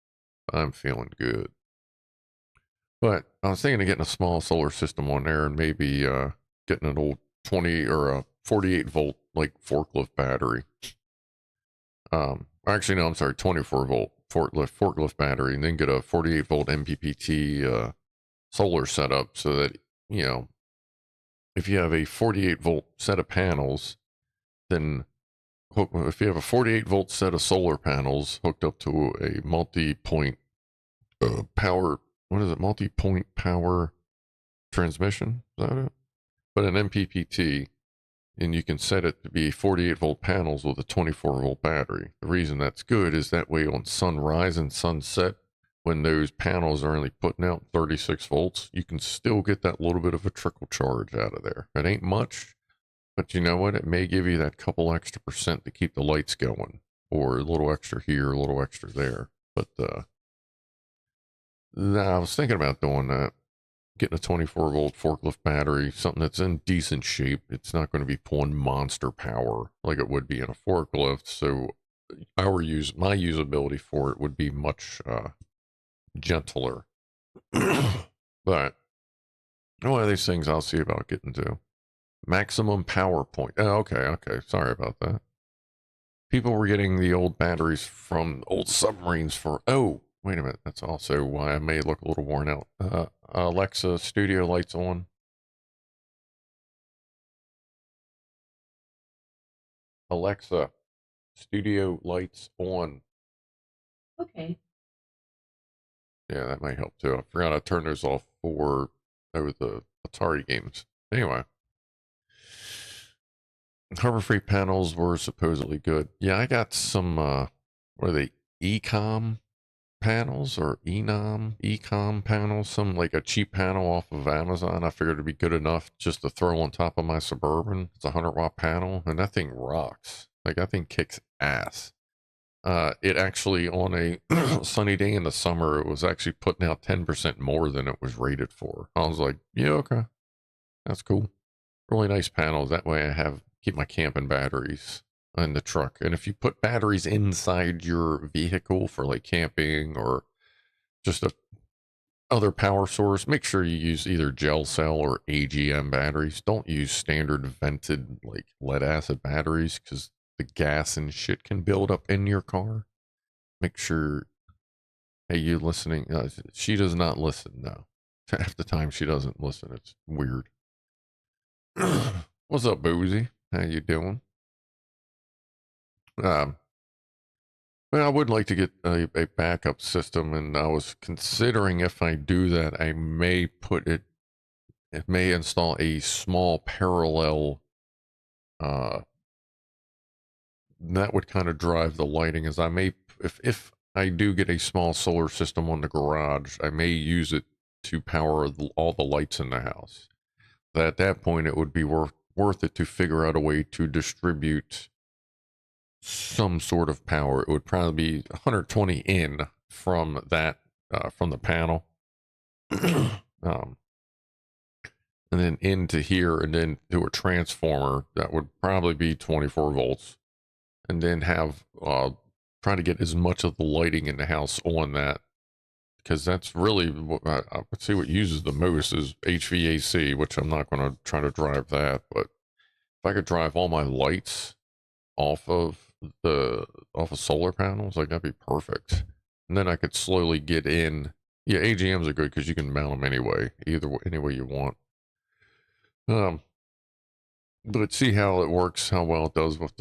I'm feeling good. But I was thinking of getting a small solar system on there and maybe getting an old 20 or a 48 volt like forklift battery. Actually no, I'm sorry, 24 volt forklift battery, and then get a 48 volt MPPT solar setup so that if you have a 48 volt set of panels, then if you have a 48 volt set of solar panels hooked up to a multi-point power, what is it? Multi-point power transmission? Is that it? But an MPPT, and you can set it to be 48 volt panels with a 24 volt battery. The reason that's good is that way on sunrise and sunset, when those panels are only putting out 36 volts, you can still get that little bit of a trickle charge out of there. It ain't much, but you know what? It may give you that couple extra percent to keep the lights going, or a little extra here, a little extra there. But I was thinking about doing that. Getting a 24 volt forklift battery, something that's in decent shape. It's not going to be pulling monster power like it would be in a forklift. So my usability for it would be much gentler. But one of these things I'll see about getting to. Maximum power point. Oh, okay. Sorry about that. People were getting the old batteries from old submarines for, oh, wait a minute. That's also why I may look a little worn out. Alexa, studio lights on. Alexa, studio lights on. Okay. Yeah, that might help too. I forgot I turned those off for the Atari games. Anyway. Harbor Freight panels were supposedly good. Yeah, I got some, what are they, Ecom panels or Ecom panels, some like a cheap panel off of Amazon. I figured it'd be good enough just to throw on top of my Suburban. It's a 100-watt panel, and that thing rocks. Like, that thing kicks ass. It actually, on a sunny day in the summer, it was actually putting out 10% more than it was rated for. I was like, yeah, okay. That's cool. Really nice panels. That way I keep my camping batteries in the truck. And if you put batteries inside your vehicle for like camping or just a other power source, make sure you use either gel cell or AGM batteries. Don't use standard vented like lead acid batteries because the gas and shit can build up in your car. Make sure, hey, you listening? She does not listen. No, half the time she doesn't listen. It's weird. What's up, Boozy? How you doing? Um, Well, I would like to get a backup system, and I was considering if I do that, I may it may install a small parallel, that would kind of drive the lighting, as I may, if I do get a small solar system on the garage, I may use it to power all the lights in the house. But at that point, it would be worth it to figure out a way to distribute some sort of power. It would probably be 120 in from that, from the panel, and then into here, and then to a transformer that would probably be 24 volts, and then have try to get as much of the lighting in the house on that, because that's really what I would say what uses the most is HVAC, which I'm not going to try to drive that, but if I could drive all my lights off of solar panels, like that'd be perfect. And then I could slowly get in. Yeah, AGMs are good because you can mount them anyway, any way you want. But see how it works, how well it does with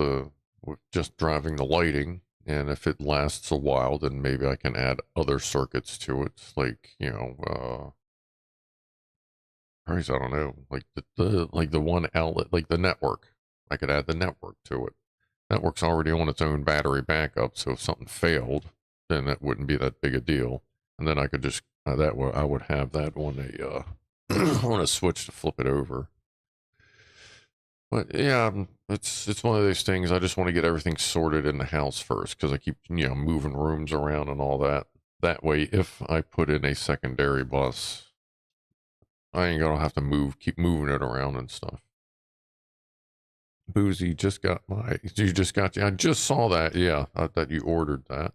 just driving the lighting, and if it lasts a while, then maybe I can add other circuits to it, like I don't know, like the one outlet, like the network. I could add the network to it. Network's already on its own battery backup, so if something failed, then it wouldn't be that big a deal. And then I could just that way I would have that on a on a switch to flip it over. But yeah, it's one of those things. I just want to get everything sorted in the house first, because I keep moving rooms around and all that. That way, if I put in a secondary bus, I ain't gonna have to keep moving it around and stuff. Boozy you just got, I just saw that. Yeah, that you ordered that.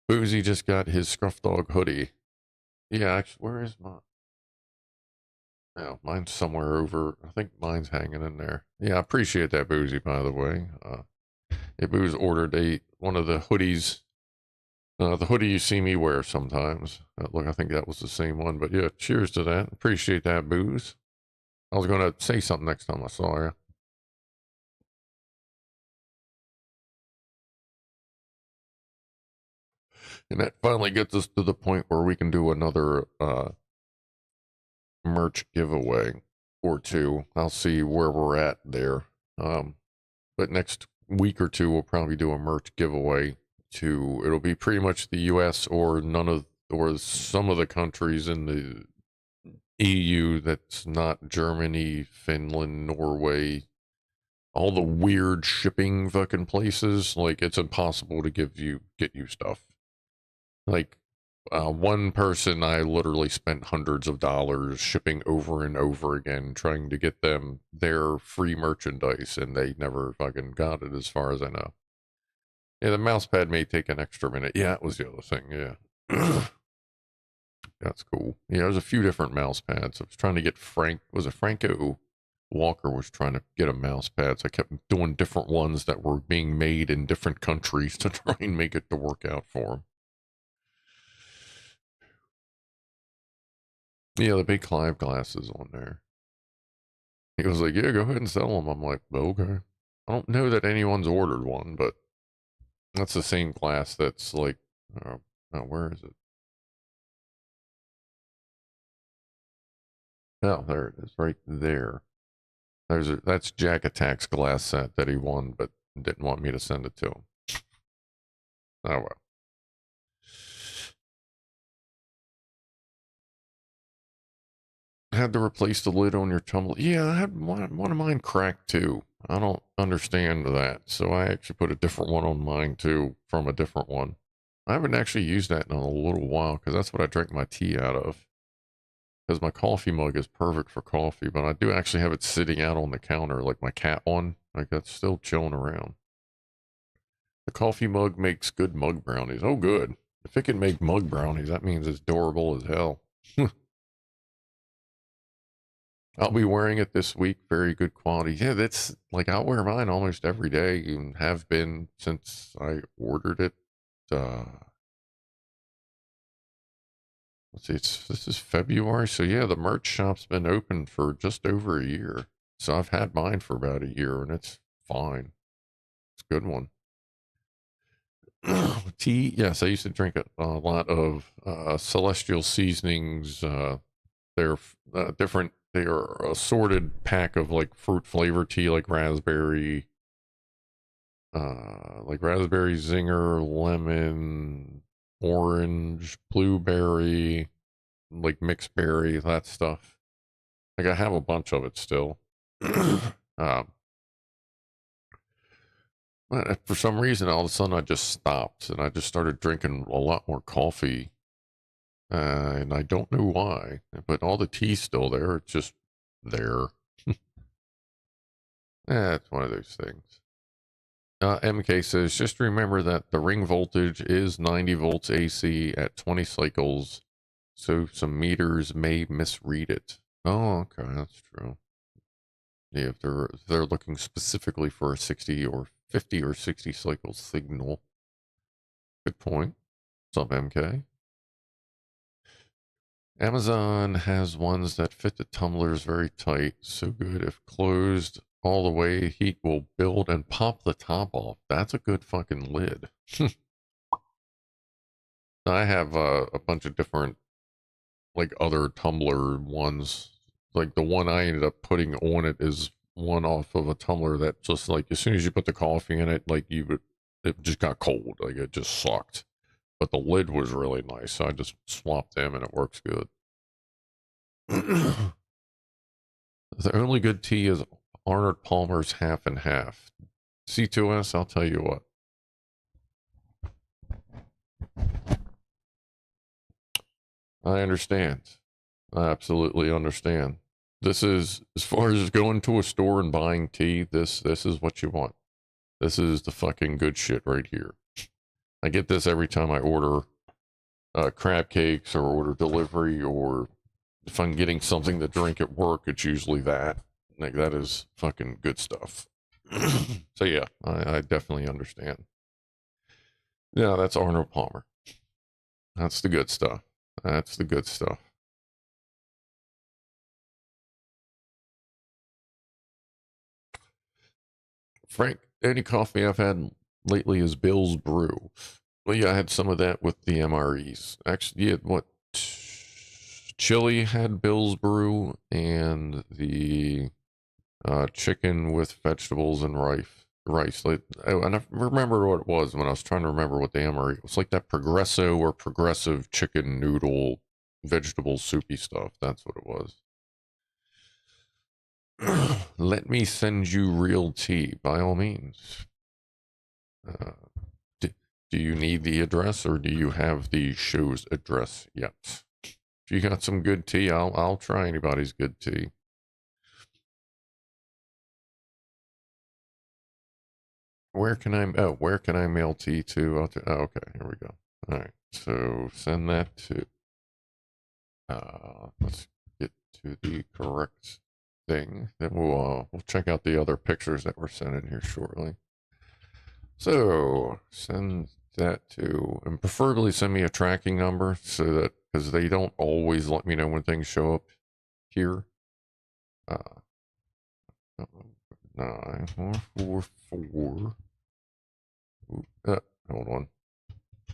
Boozy just got his Scrufdog hoodie. Yeah, actually, where is mine? Oh, mine's somewhere over. I think mine's hanging in there. Yeah, I appreciate that, Boozy, by the way. Booz ordered one of the hoodies, the hoodie you see me wear sometimes. Look, I think that was the same one. But yeah, cheers to that. Appreciate that, Booze. I was going to say something next time I saw you. And that finally gets us to the point where we can do another merch giveaway or two. I'll see where we're at there. But next week or two, we'll probably do a merch giveaway it'll be pretty much the US or some of the countries in the EU that's not Germany, Finland, Norway, all the weird shipping fucking places. Like, it's impossible to get you stuff. Like, one person, I literally spent hundreds of dollars shipping over and over again, trying to get them their free merchandise, and they never fucking got it, as far as I know. Yeah, the mouse pad may take an extra minute. Yeah, it was the other thing. Yeah. That's cool. Yeah, there's a few different mouse pads. I was trying to get Franco Walker was trying to get a mouse pad, so I kept doing different ones that were being made in different countries to try and make it to work out for him. Yeah, the BigClive glasses on there. He was like, yeah, go ahead and sell them. I'm like, okay. I don't know that anyone's ordered one, but that's the same glass that's like, where is it? Oh, there it is, right there. That's Jack Attack's glass set that he won, but didn't want me to send it to him. Oh well. Had to replace the lid on your tumbler. Yeah, I had one of mine cracked too. I don't understand that, so I actually put a different one on mine too, from a different one. I haven't actually used that in a little while, because that's what I drink my tea out of. Because my coffee mug is perfect for coffee, but I do actually have it sitting out on the counter, like my cat one. Like, that's still chilling around. The coffee mug makes good mug brownies. Oh, good. If it can make mug brownies, that means it's durable as hell. I'll be wearing it this week. Very good quality. Yeah, that's like, I'll wear mine almost every day and have been since I ordered it. Let's see, this is February. So yeah, the merch shop's been open for just over a year. So I've had mine for about a year, and it's fine. It's a good one. Tea, yes, I used to drink a lot of Celestial Seasonings. They're different. They are assorted pack of like fruit flavor tea, like raspberry, zinger, lemon, orange, blueberry, like mixed berry, that stuff. Like I have a bunch of it still. But for some reason, all of a sudden, I just stopped and I just started drinking a lot more coffee. And I don't know why, but all the tea's still there. It's just there. It's one of those things. MK says, just remember that the ring voltage is 90 volts AC at 20 cycles, so some meters may misread it. Oh, okay, that's true. Yeah, if they're looking specifically for a 60 or 50 or 60 cycle signal. Good point. What's up, MK? Amazon has ones that fit the tumblers very tight. So good. If closed all the way, heat will build and pop the top off. That's a good fucking lid. I have a bunch of different, like, other tumbler ones. Like, the one I ended up putting on it is one off of a tumbler that just, like, as soon as you put the coffee in it, like, it just got cold. Like, it just sucked. But the lid was really nice, so I just swapped them and it works good. The only good tea is Arnold Palmer's half and half. C2S, I'll tell you what. I understand. I absolutely understand. This is, as far as going to a store and buying tea, this is what you want. This is the fucking good shit right here. I get this every time I order crab cakes or order delivery, or if I'm getting something to drink at work, it's usually that. Like, that is fucking good stuff. So yeah, I definitely understand. Yeah, that's Arnold Palmer. That's the good stuff. That's the good stuff. Frank, any coffee I've had lately is Bill's Brew. Well, yeah, I had some of that with the MREs. Actually, yeah, what? Chili had Bill's Brew, and the chicken with vegetables and rice. Like, I remember what it was when I was trying to remember what the MRE. It was like that Progresso or Progressive chicken noodle vegetable soupy stuff. That's what it was. Let me send you real tea, by all means. Do you need the address, or do you have the show's address yet? If you got some good tea, I'll try anybody's good tea. Where can I mail tea to? Okay, here we go. All right, so send that to. Let's get to the correct thing. Then we'll check out the other pictures that were sent in here shortly. So send that to, and preferably send me a tracking number, so that, because they don't always let me know when things show up here. 9444. Hold on.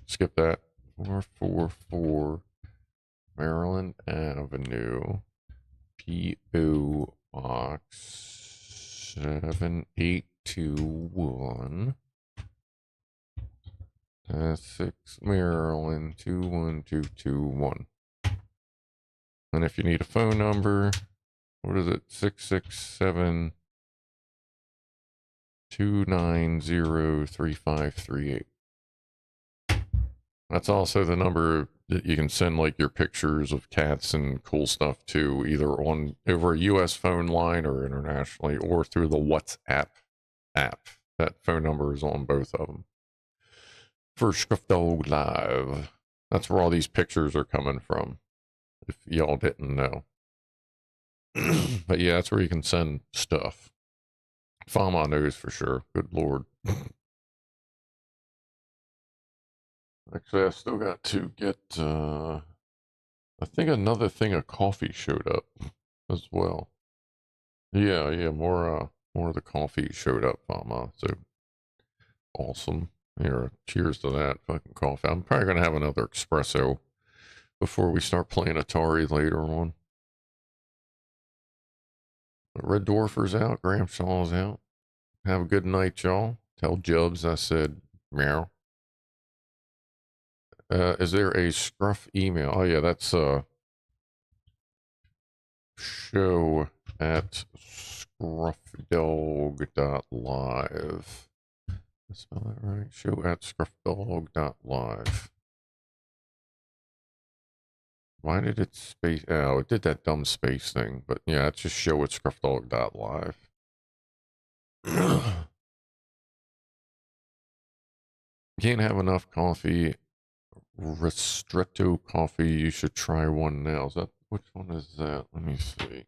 Skip that. 444 Maryland Avenue, P.O. Box 7821. 6 Maryland 21221. And if you need a phone number, what is it? 667 290 3538. That's also the number that you can send like your pictures of cats and cool stuff to, either on over a US phone line or internationally, or through the WhatsApp app. That phone number is on both of them. For Scrufdog Live. That's where all these pictures are coming from, if y'all didn't know. But yeah, that's where you can send stuff. Fama knows for sure. Good lord. Actually, I still got to get, I think another thing of coffee showed up as well. Yeah, more of the coffee showed up, Fama. So awesome. Here, cheers to that fucking coffee. I'm probably gonna have another espresso before we start playing Atari later on. But Red Dwarfer's out, Gramshaw's out. Have a good night, y'all. Tell Jubs I said meow. Is there a scruff email? Oh yeah, that's show at scruffdog.live. Spell that right? Show at scruffdog.live. Why did it space? Oh, it did that dumb space thing. But yeah, it's just show at scruffdog.live. Can't have enough coffee. Ristretto coffee. You should try one now. Is that which one is that? Let me see.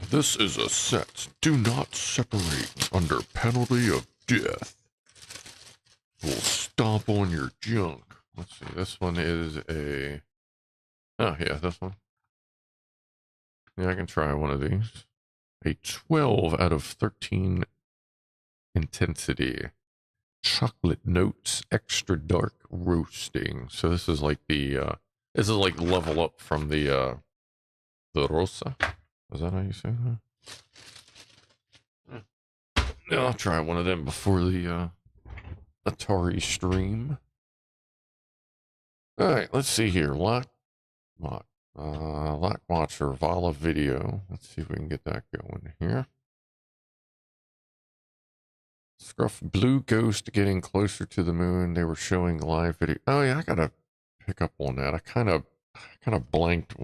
This is a set. Do not separate under penalty of death. We'll stomp on your junk. Let's see. This one is a. Oh yeah, this one. Yeah, I can try one of these. A 12 out of 13 intensity. Chocolate notes, extra dark roasting. So this is like the this is like level up from the Rosa. Is that how you say that? Yeah, I'll try one of them before the Atari stream. Alright, let's see here. Lock Watcher, Vala video. Let's see if we can get that going here. Scruff Blue Ghost getting closer to the moon. They were showing live video. Oh yeah, I gotta pick up on that. I kind of blanked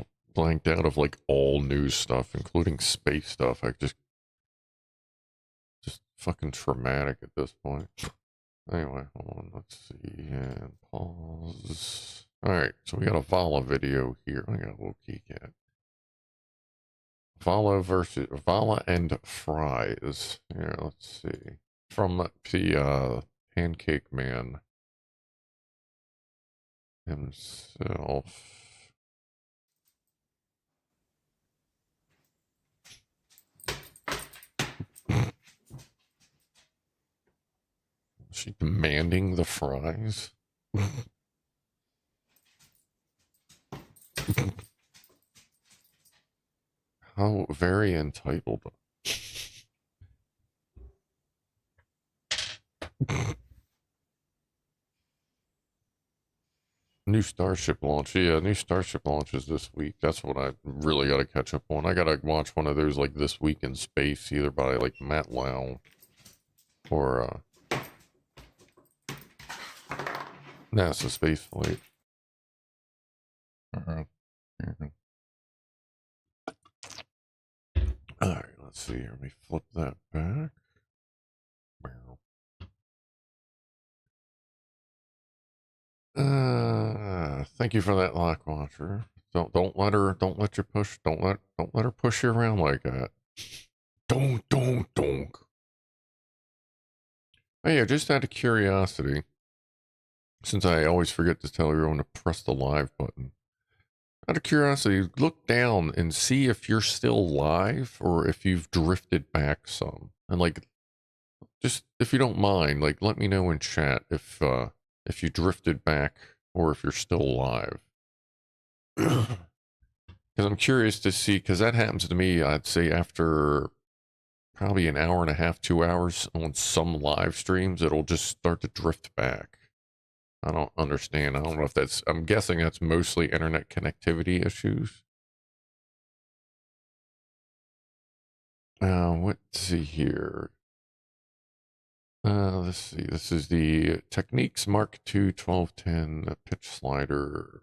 out of like all news stuff, including space stuff. I just fucking traumatic at this point. Anyway, hold on. Let's see and pause. All right, so we got a Vala video here. I got a little key cat. Vala versus Vala and Fries. Here, let's see. From the Pancake Man himself. Is she demanding the fries? How very entitled. New Starship launch. Yeah, new Starship launches this week. That's what I really got to catch up on. I got to watch one of those like This Week in Space, either by like Matt Lau or NASA Spaceflight. Alright, let's see here. Let me flip that back. Thank you for that, Lock Watcher. Don't let her push you around like that. Don't. Oh yeah, just out of curiosity, since I always forget to tell everyone to press the live button. Out of curiosity, look down and see if you're still live or if you've drifted back some. And like, just if you don't mind, like, let me know in chat if you drifted back or if you're still live. Because I'm curious to see, because that happens to me, I'd say after probably an hour and a half, 2 hours on some live streams, it'll just start to drift back. I don't understand. I don't know if that's, I'm guessing that's mostly internet connectivity issues. Let's see here. Let's see. This is the Techniques Mark II 1210 pitch slider.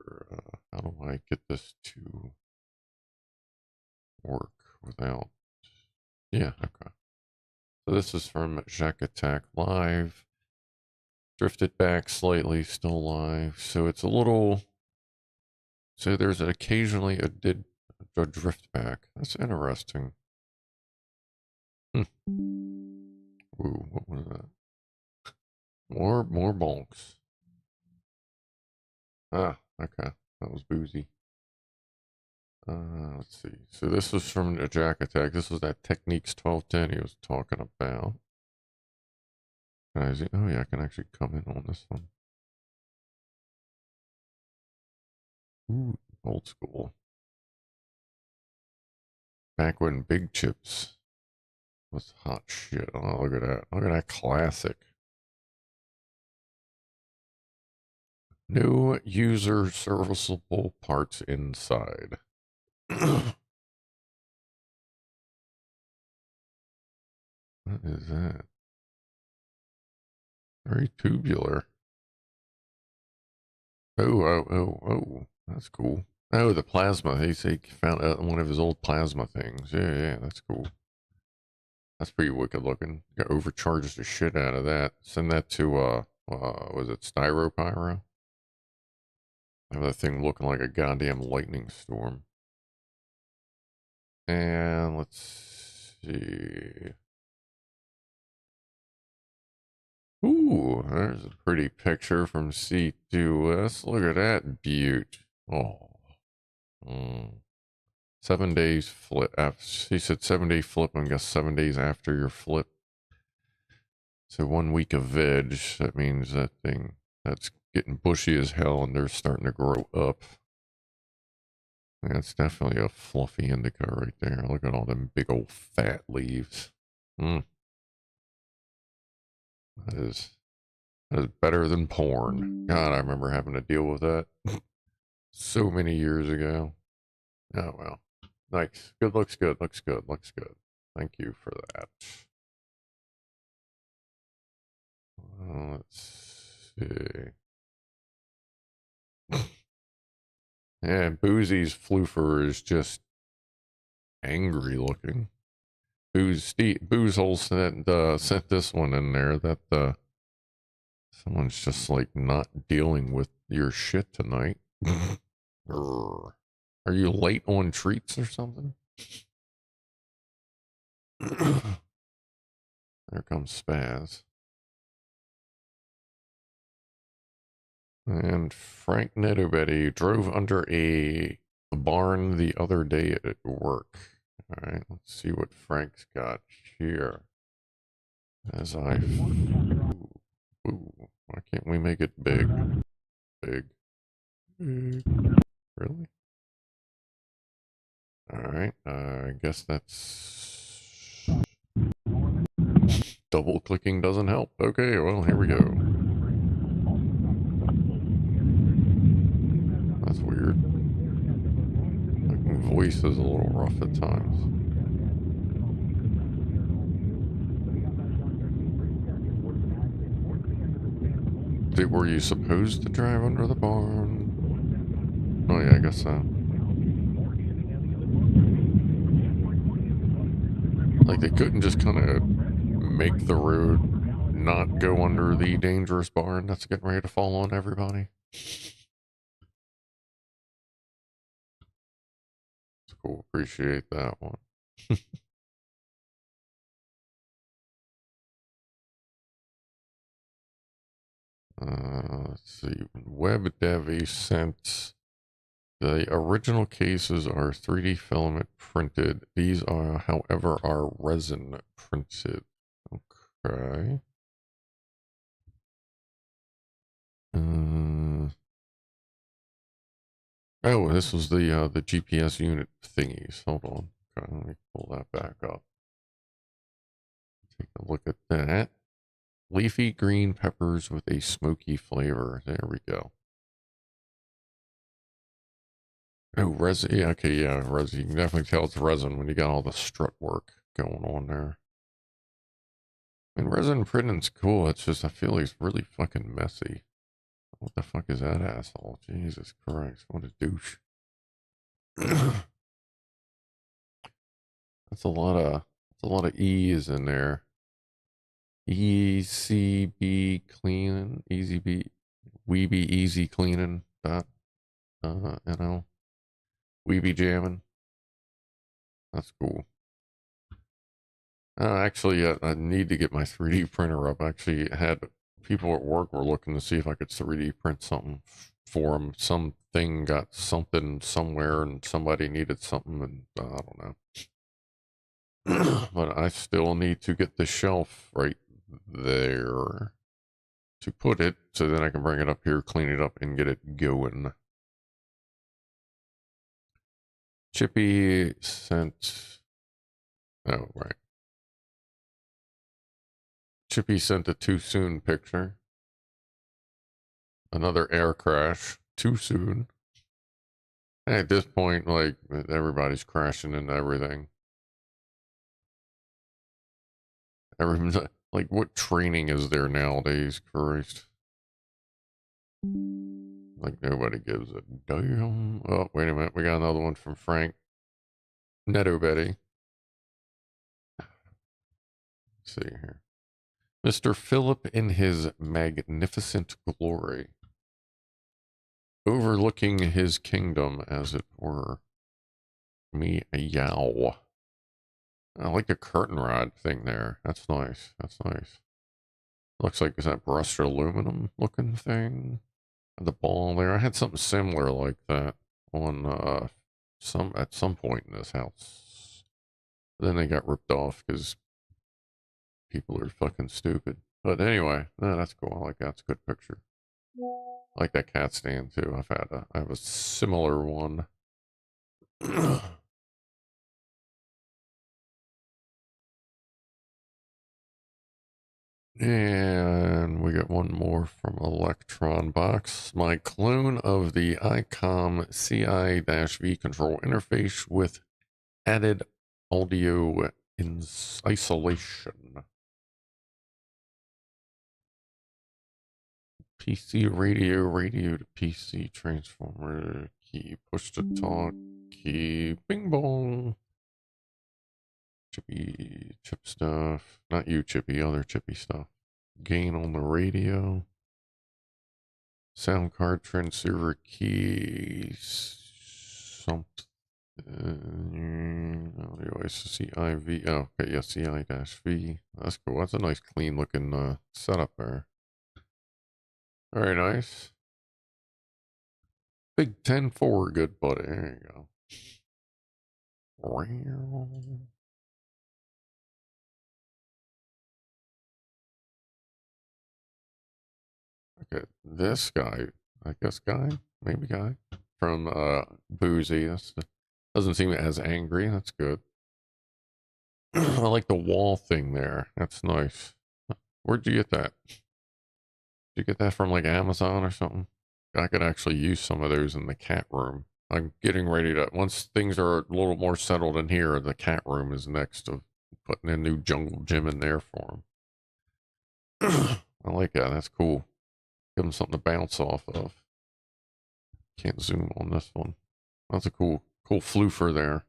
How do I get this to work without? Yeah, okay. So this is from Jacques Attack Live. Drifted back slightly, still live. So it's a little. So there's occasionally a drift back. That's interesting. Ooh, what was that? More bonks. Ah, okay. That was boozy. Let's see. So this was from a Jack Attack. This was that Techniques 1210 he was talking about. Oh yeah, I can actually come in on this one. Ooh, old school. Back when big chips was hot shit. Oh, look at that. Look at that classic. No user serviceable parts inside. What is that? Very tubular. Oh. That's cool. Oh, the plasma. He found one of his old plasma things. Yeah, that's cool. That's pretty wicked looking. Got overcharged the shit out of that. Send that to, was it Styropyro? Have that thing looking like a goddamn lightning storm. And let's see. Ooh, there's a pretty picture from C2S. Look at that beaut. Oh. 7 days flip. He said 7-day flip. I guess 7 days after your flip. So 1 week of veg. That means that thing that's getting bushy as hell and they're starting to grow up. That's definitely a fluffy indica right there. Look at all them big old fat leaves. That is better than porn. God, I remember having to deal with that so many years ago. Oh well. Nice. Good, looks good, looks good, looks good. Thank you for that. Let's see. Yeah, Boozy's floofer is just angry looking. Boozhole sent this one in there that someone's just like not dealing with your shit tonight. Are you late on treats or something? There comes Spaz. And Frank Nedobetti drove under a barn the other day at work. Alright, let's see what Frank's got here. As I... Ooh, why can't we make it big? Big. Really? Alright, I guess that's... Double clicking doesn't help. Okay, well, here we go. That's weird. Clicking voice is a little rough at times. Were you supposed to drive under the barn? Oh yeah, I guess so. Like they couldn't just kind of make the road not go under the dangerous barn that's getting ready to fall on everybody. It's cool. Appreciate that one. Let's see. Web Dev sent the original cases are 3D filament printed. These are, however, are resin printed. Okay. Oh, this was the GPS unit thingies. Hold on. Okay, let me pull that back up. Take a look at that. Leafy green peppers with a smoky flavor. There we go. Oh, resin. Yeah, okay, yeah, resin. You can definitely tell it's resin when you got all the strut work going on there. And resin printing's cool. It's just, I feel like it's really fucking messy. What the fuck is that asshole? Jesus Christ, what a douche. That's a lot of E's in there. ECB cleaning, easy be, we be easy cleaning, that, you know, we be jamming. That's cool. Actually, I need to get my 3D printer up. I actually had people at work were looking to see if I could 3D print something forum, something got something somewhere and somebody needed something and I don't know. But I still need to get the shelf right there to put it so then I can bring it up here, clean it up, and get it going. Chippy sent... Oh, right. Chippy sent a too soon picture. Another air crash. Too soon. At this point, like, everybody's crashing into everything. Like, what training is there nowadays, Christ? Like, nobody gives a damn. Oh, wait a minute. We got another one from Frank. Netto Betty. Let's see here. Mr. Philip in his magnificent glory. Overlooking his kingdom, as it were. Me a yow. I like the curtain rod thing there. That's nice. That's nice. Looks like, is that brushed aluminum looking thing? The ball there. I had something similar like that on at some point in this house. Then they got ripped off because people are fucking stupid. But anyway, that's cool. I like that. It's a good picture. I like that cat stand too. I have a similar one. And we got one more from Electron Box. My clone of the ICOM CI-V control interface with added audio isolation. PC radio to PC transformer key, push to talk key, bing bong. Chippy, chip stuff. Not you, Chippy, other Chippy stuff. Gain on the radio. Sound card transceiver keys. Something. Audio CIV. Oh, okay, yeah, CI-V. That's cool. That's a nice, clean looking setup there. Very nice. Big 10-4, good buddy. There you go. Okay, this guy, I guess maybe guy, from Boozy. Doesn't seem as angry. That's good. I like the wall thing there. That's nice. Where'd you get that? Did you get that from like Amazon or something? I could actually use some of those in the cat room. I'm getting ready to, once things are a little more settled in here, the cat room is next of putting a new jungle gym in there for him. I like that. That's cool. Give him something to bounce off of. Can't zoom on this one. That's a cool floofer there.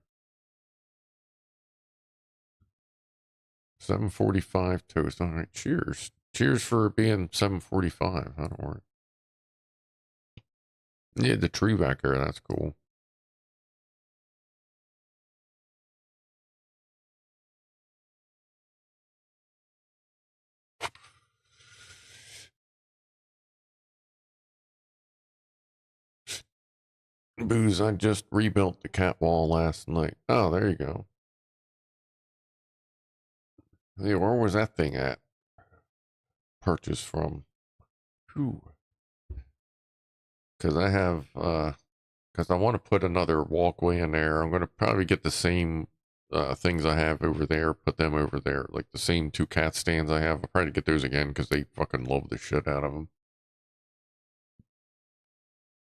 745 toast. All right, cheers. Cheers for being 745. That'll work. Yeah, the tree back there. That's cool. Booze, I just rebuilt the cat wall last night. Oh, there you go. Yeah, where was that thing at? Purchased from? Who? Because I have, because I want to put another walkway in there. I'm going to probably get the same things I have over there, put them over there. Like the same 2 cat stands I have. I'll probably get those again because they fucking love the shit out of them.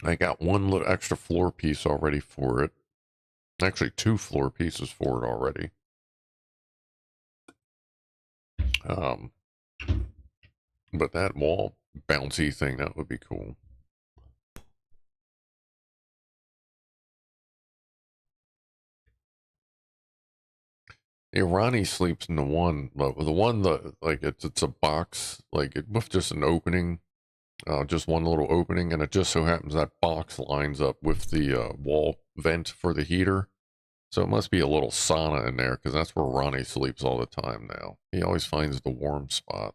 I got one little extra floor piece already for it. Actually, 2 floor pieces for it already. But that wall bouncy thing, that would be cool. Yeah, Ronnie sleeps in the one that like it's a box like with just an opening, just one little opening, and it just so happens that box lines up with the wall vent for the heater. So it must be a little sauna in there because that's where Ronnie sleeps all the time now. He always finds the warm spot.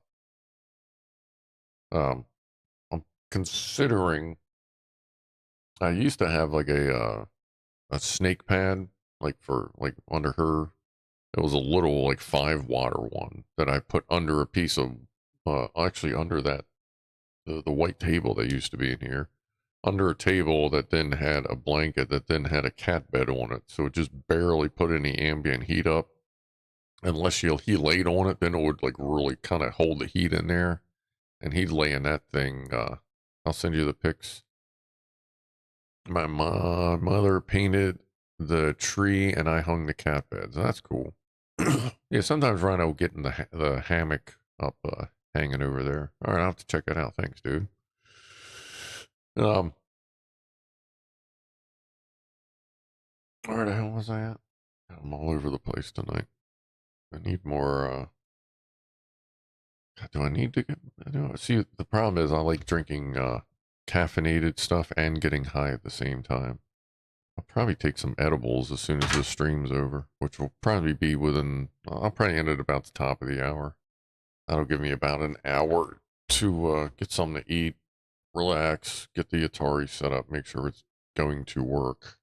I'm considering I used to have like a snake pad, like for like under her. It was a little like 5 water one that I put under a piece of, actually under that the white table that used to be in here, under a table that then had a blanket that then had a cat bed on it, so it just barely put any ambient heat up. Unless he laid on it, then it would like really kind of hold the heat in there. And he'd lay in that thing. I'll send you the pics. My mother painted the tree, and I hung the cat beds. That's cool. Yeah, sometimes Rhino will get in the hammock up, hanging over there. All right, I'll have to check that out. Thanks, dude. Where the hell was I at? I'm all over the place tonight. I need more. Do I need to get? See, the problem is I like drinking caffeinated stuff and getting high at the same time. I'll probably take some edibles as soon as the stream's over, which will probably be within. I'll probably end at about the top of the hour. That'll give me about an hour to get something to eat, relax, get the Atari set up, make sure it's going to work,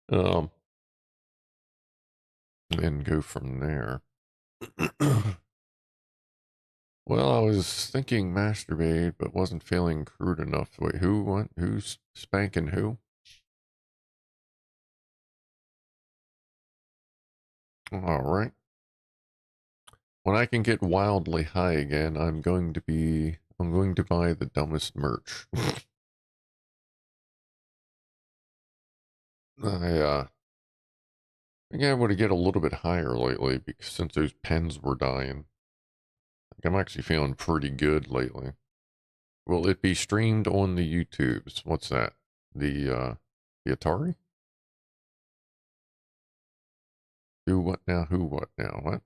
and go from there. Well, I was thinking masturbate, but wasn't feeling crude enough. Wait, who? What? Who's spanking who? All right. When I can get wildly high again, I'm going to buy the dumbest merch. I think I would get a little bit higher lately because since those pens were dying. I'm actually feeling pretty good lately. Will it be streamed on the YouTubes? What's that? The Atari? Who what now? Who what now? What?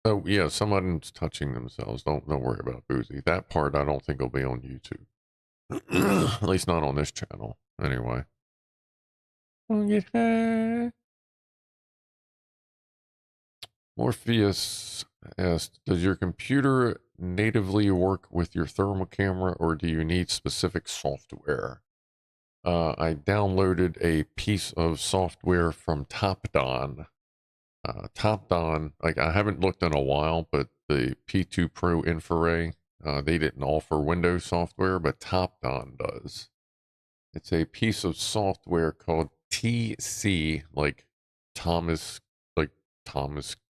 Oh yeah, someone's touching themselves. Don't worry about Boozy. That part I don't think will be on YouTube. At least not on this channel. Anyway. I'll get high. Morpheus asked, does your computer natively work with your thermal camera or do you need specific software? I downloaded a piece of software from TopDon. TopDon, like I haven't looked in a while, but the P2 Pro Infrared, they didn't offer Windows software, but TopDon does. It's a piece of software called TC, like Thomas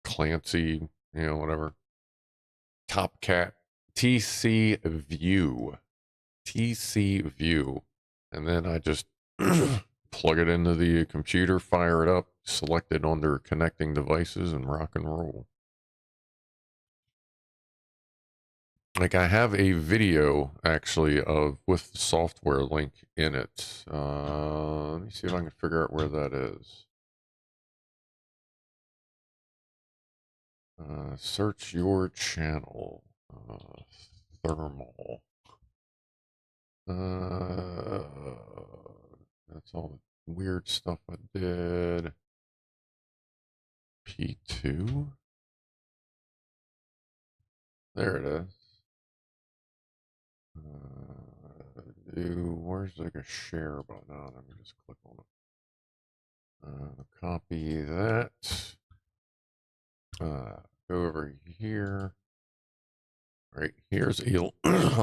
Clancy, whatever. Topcat, TC View, TC View. And then I just plug it into the computer, fire it up, select it on their connecting devices, and rock and roll. Like I have a video actually with the software link in it. Let me see if I can figure out where that is. Search your channel. Thermal. That's all the weird stuff I did. P2. There it is. Where's like a share button? Let me just click on it. Copy that. Go over here. Right, here's a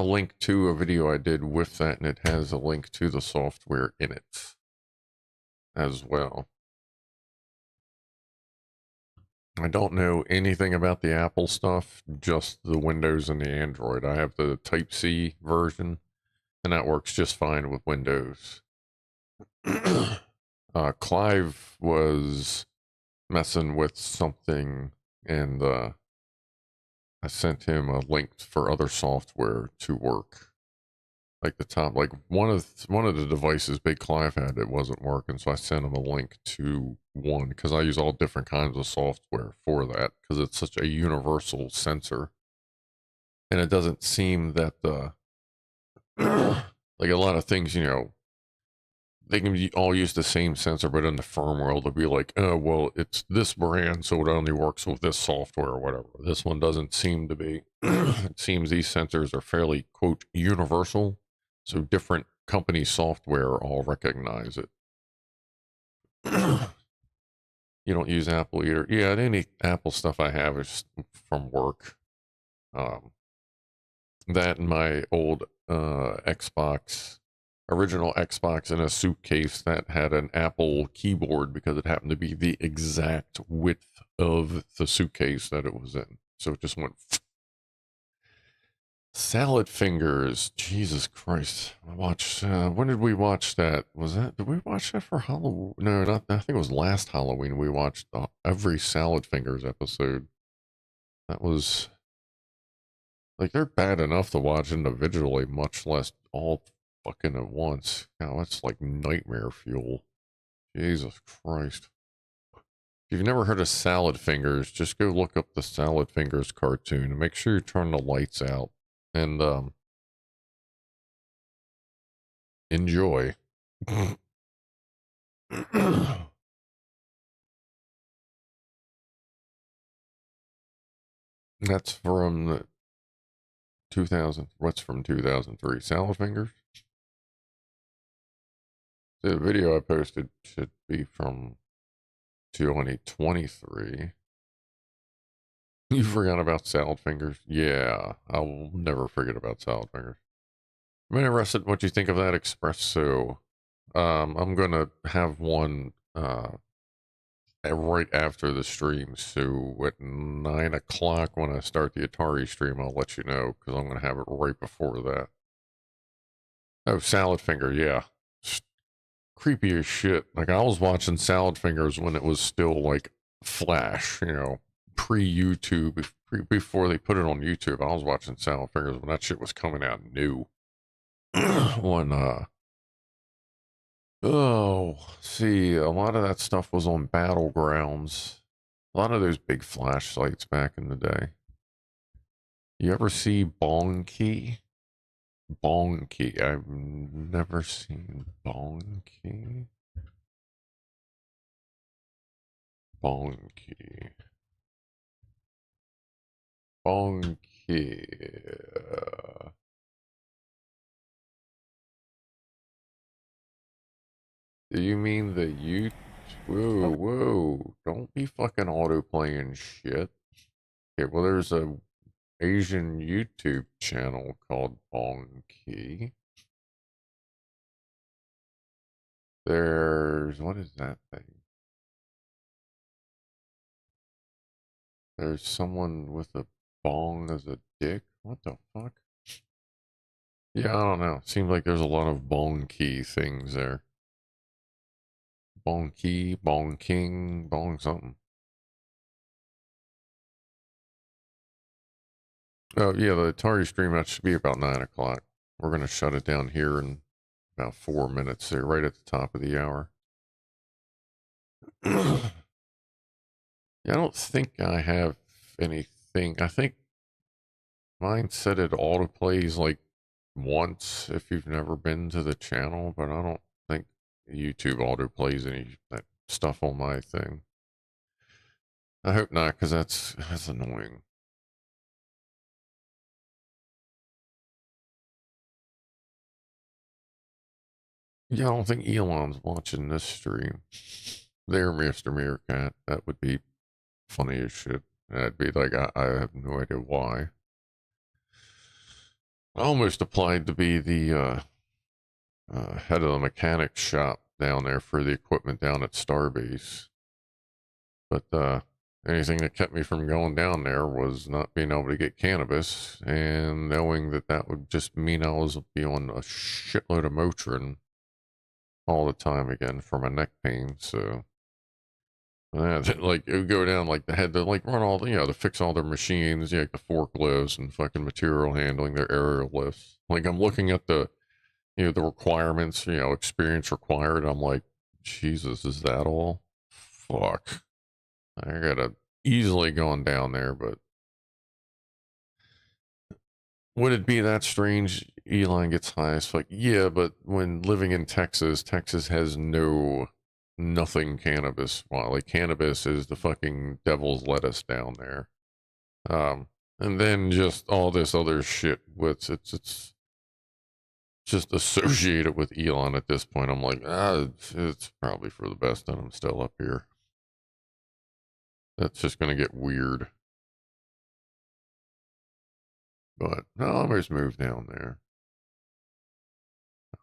link to a video I did with that, and it has a link to the software in it as well. I don't know anything about the Apple stuff, just the Windows and the Android. I have the Type-C version, and that works just fine with Windows. Clive was messing with something, and I sent him a link for other software to work. Like one of the devices BigClive had, it wasn't working, so I sent him a link to one because I use all different kinds of software for that because it's such a universal sensor, and it doesn't seem that like a lot of things, they can all use the same sensor, but in the firmware, they'll be like, oh, well, it's this brand, so it only works with this software or whatever. This one doesn't seem to be. It seems these sensors are fairly, quote, universal, so different company software all recognize it. You don't use Apple either. Yeah, any Apple stuff I have is from work. That and my old Xbox, original Xbox in a suitcase that had an Apple keyboard because it happened to be the exact width of the suitcase that it was in. So it just went. Salad Fingers. Jesus Christ. I watched, when did we watch that? Did we watch that for Halloween? No, not, I think it was last Halloween. We watched every Salad Fingers episode. That was, like, they're bad enough to watch individually, much less all fucking at once. Now that's like nightmare fuel. Jesus Christ. If you've never heard of Salad Fingers, just go look up the Salad Fingers cartoon and make sure you turn the lights out and enjoy. That's from the 2000. What's from 2003? Salad Fingers? The video I posted should be from 2023. You forgot about Salad Fingers? Yeah, I'll never forget about Salad Fingers. I'm interested in what you think of that espresso. I'm gonna have one right after the stream, so at 9 o'clock when I start the Atari stream, I'll let you know, because I'm gonna have it right before that. Oh, Salad Finger, yeah. Creepy as shit. Like, I was watching Salad Fingers when it was still, like, Flash, you know, pre-YouTube, before they put it on YouTube. I was watching Salad Fingers when that shit was coming out new. When, see, a lot of that stuff was on Battlegrounds. A lot of those big Flash sites back in the day. You ever see Bonky? Bonky. I've never seen Bonky. Bonky. Bonky. Do you mean the YouTube? Whoa, whoa. Don't be fucking auto-playing shit. Okay, well, there's a Asian YouTube channel called Bonky. What is that thing? There's someone with a bong as a dick? What the fuck? Yeah, I don't know. Seems like there's a lot of Bonky things there. Bonky, Bong King, Bong something. Oh, yeah, the Atari stream, that should be about 9 o'clock. We're going to shut it down here in about 4 minutes there, right at the top of the hour. Yeah, I don't think I have anything. I think mine said it autoplays like once if you've never been to the channel, but I don't think YouTube autoplays any that stuff on my thing. I hope not, because that's annoying. Yeah, I don't think Elon's watching this stream. There, Mr. Meerkat. That would be funny as shit. That'd be like, I have no idea why. I almost applied to be the head of the mechanic shop down there for the equipment down at Starbase. But anything that kept me from going down there was not being able to get cannabis, and knowing that that would just mean I was be on a shitload of Motrin all the time again for my neck pain. So like, it would go down, like, they had to, like, run all the, you know, to fix all their machines, like the forklifts and fucking material handling, their aerial lifts. Like, I'm looking at the, you know, the requirements, you know, experience required. I'm like, Jesus, is that all? Fuck. I gotta easily gone down there, but would it be that strange Elon gets high as fuck? Yeah, but when living in Texas, Texas has nothing cannabis. Well, like cannabis is the fucking devil's lettuce down there. And then just all this other shit with it's just associated with Elon at this point. I'm like, it's probably for the best that I'm still up here. That's just gonna get weird. But no, I'll always move down there.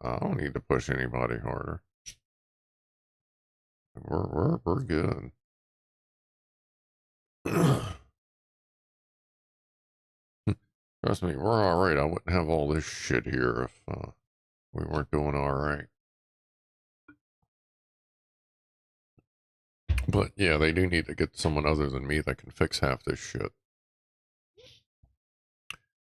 I don't need to push anybody harder. We're good. Trust me, we're all right. I wouldn't have all this shit here if we weren't doing all right. But yeah, they do need to get someone other than me that can fix half this shit.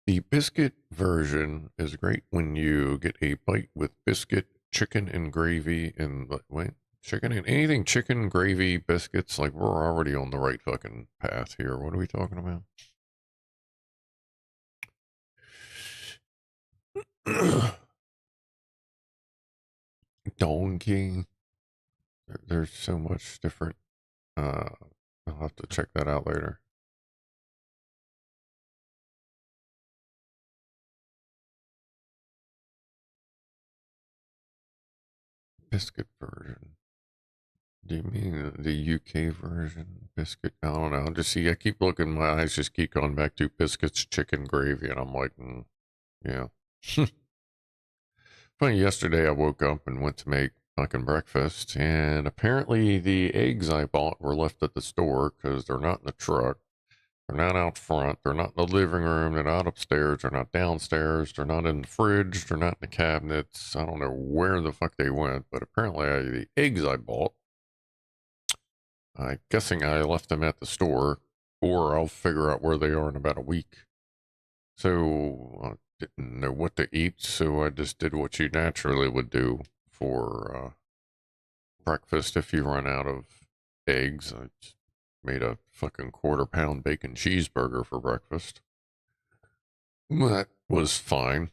The biscuit version is great when you get a bite with biscuit, chicken, and gravy, and wait, chicken and anything chicken, gravy, biscuits. Like we're already on the right fucking path here. What are we talking about? Donkey. There's so much different. I'll have to check that out later. Biscuit version. Do you mean the UK version? Biscuit? I don't know. Just see, I keep looking, my eyes just keep going back to biscuits, chicken, gravy, and I'm like, yeah. Funny, yesterday I woke up and went to make fucking breakfast, and apparently the eggs I bought were left at the store because they're not in the truck. They're not out front. They're not in the living room. They're not upstairs. They're not downstairs. They're not in the fridge. They're not in the cabinets. I don't know where the fuck they went, but apparently the eggs I bought, I'm guessing I left them at the store, or I'll figure out where they are in about a week. So I didn't know what to eat, so I just did what you naturally would do for breakfast if you run out of eggs. I just made a fucking quarter-pound bacon cheeseburger for breakfast. That was fine.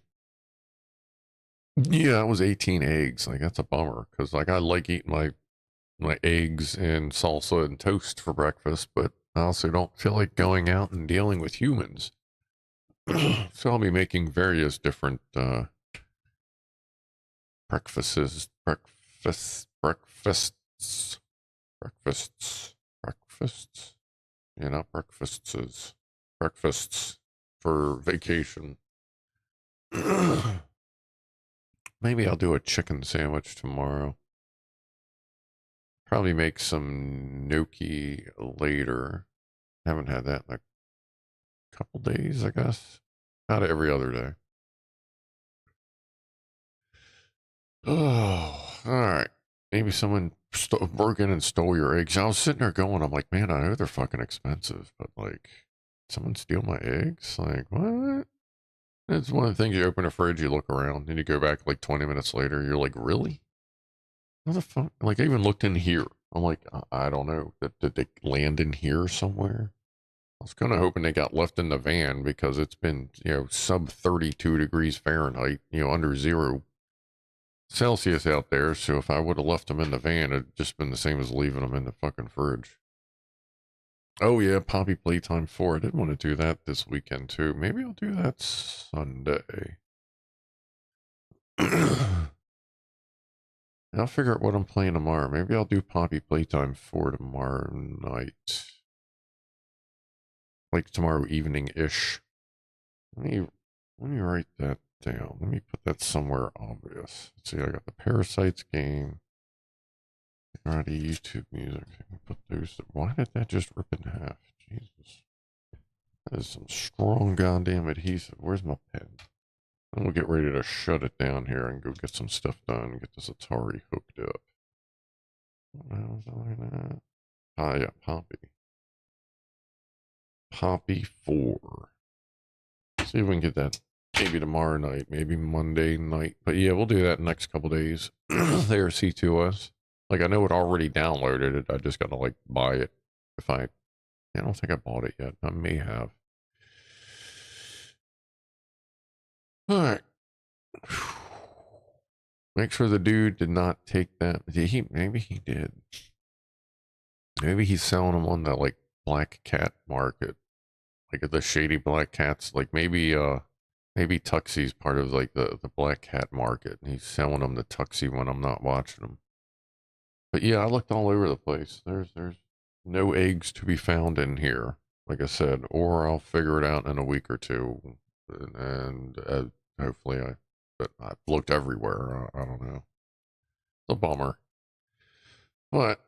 Yeah, it was 18 eggs. Like, that's a bummer, because, like, I like eating my eggs and salsa and toast for breakfast, but I also don't feel like going out and dealing with humans. So I'll be making various different breakfasts. Yeah, not breakfasts. Breakfasts for vacation. Maybe I'll do a chicken sandwich tomorrow. Probably make some gnocchi later. Haven't had that in a couple days, I guess. Not every other day. Oh, all right. Maybe someone broke in and stole your eggs. I was sitting there going, I'm like, man, I know they're fucking expensive, but like, someone steal my eggs? Like, what? It's one of the things you open a fridge, you look around, and you go back like 20 minutes later, you're like, really? What the fuck? Like, I even looked in here. I'm like, I don't know. Did they land in here somewhere? I was kind of hoping they got left in the van because it's been, sub 32 degrees Fahrenheit, under 0 Celsius out there. So if I would have left them in the van, it'd just been the same as leaving them in the fucking fridge. Oh yeah, Poppy Playtime 4. I did want to do that this weekend too. Maybe I'll do that Sunday. I'll figure out what I'm playing tomorrow. Maybe I'll do Poppy Playtime 4 tomorrow night. Like tomorrow evening-ish. Let me write that down. Let me put that somewhere obvious. Let's see, I got the Parasites game. Already YouTube music. I can put those. Why did that just rip in half? Jesus. That is some strong goddamn adhesive. Where's my pen? And we'll get ready to shut it down here and go get some stuff done and get this Atari hooked up. What the hell is that? Ah, yeah, Poppy. Poppy 4. See if we can get that maybe tomorrow night, maybe Monday night. But yeah, we'll do that next couple days. There, C2S. Like, I know it already downloaded it. I just got to, like, buy it. I don't think I bought it yet. I may have. All right. Make sure the dude did not take that. Maybe he did. Maybe he's selling them on the like black cat market, like the shady black cats. Like maybe Tuxie's part of like the black cat market, and he's selling them to Tuxie when I'm not watching them. But yeah, I looked all over the place. There's no eggs to be found in here, like I said, or I'll figure it out in a week or two, and hopefully But I've looked everywhere. I don't know. It's a bummer. But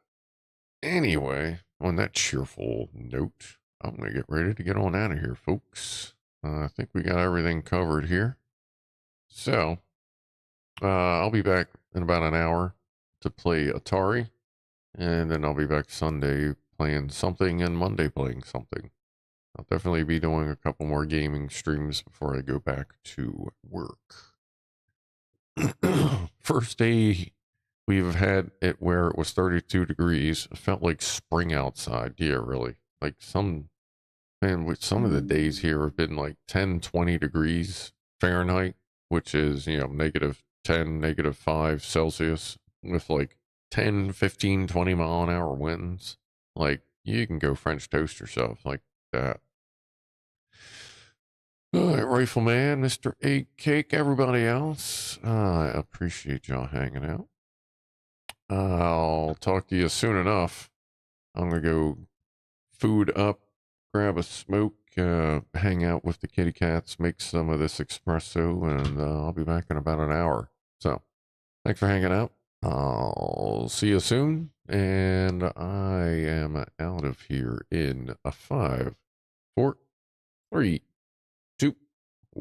anyway, on that cheerful note, I'm gonna get ready to get on out of here, folks. I think we got everything covered here. So I'll be back in about an hour to play Atari, and then I'll be back Sunday playing something and Monday playing something. I'll definitely be doing a couple more gaming streams before I go back to work. First day we've had it where it was 32 degrees. It felt like spring outside. Yeah, really. Like some of the days here have been like 10, 20 degrees Fahrenheit, which is, negative 10, negative 5 Celsius with like 10, 15, 20 mile an hour winds. Like you can go French toast yourself like that. All right, Rifleman, Mr. Egg Cake, everybody else, I appreciate y'all hanging out. I'll talk to you soon enough. I'm going to go food up, grab a smoke, hang out with the kitty cats, make some of this espresso, and I'll be back in about an hour. So, thanks for hanging out. I'll see you soon, and I am out of here in a 5, 4, 3,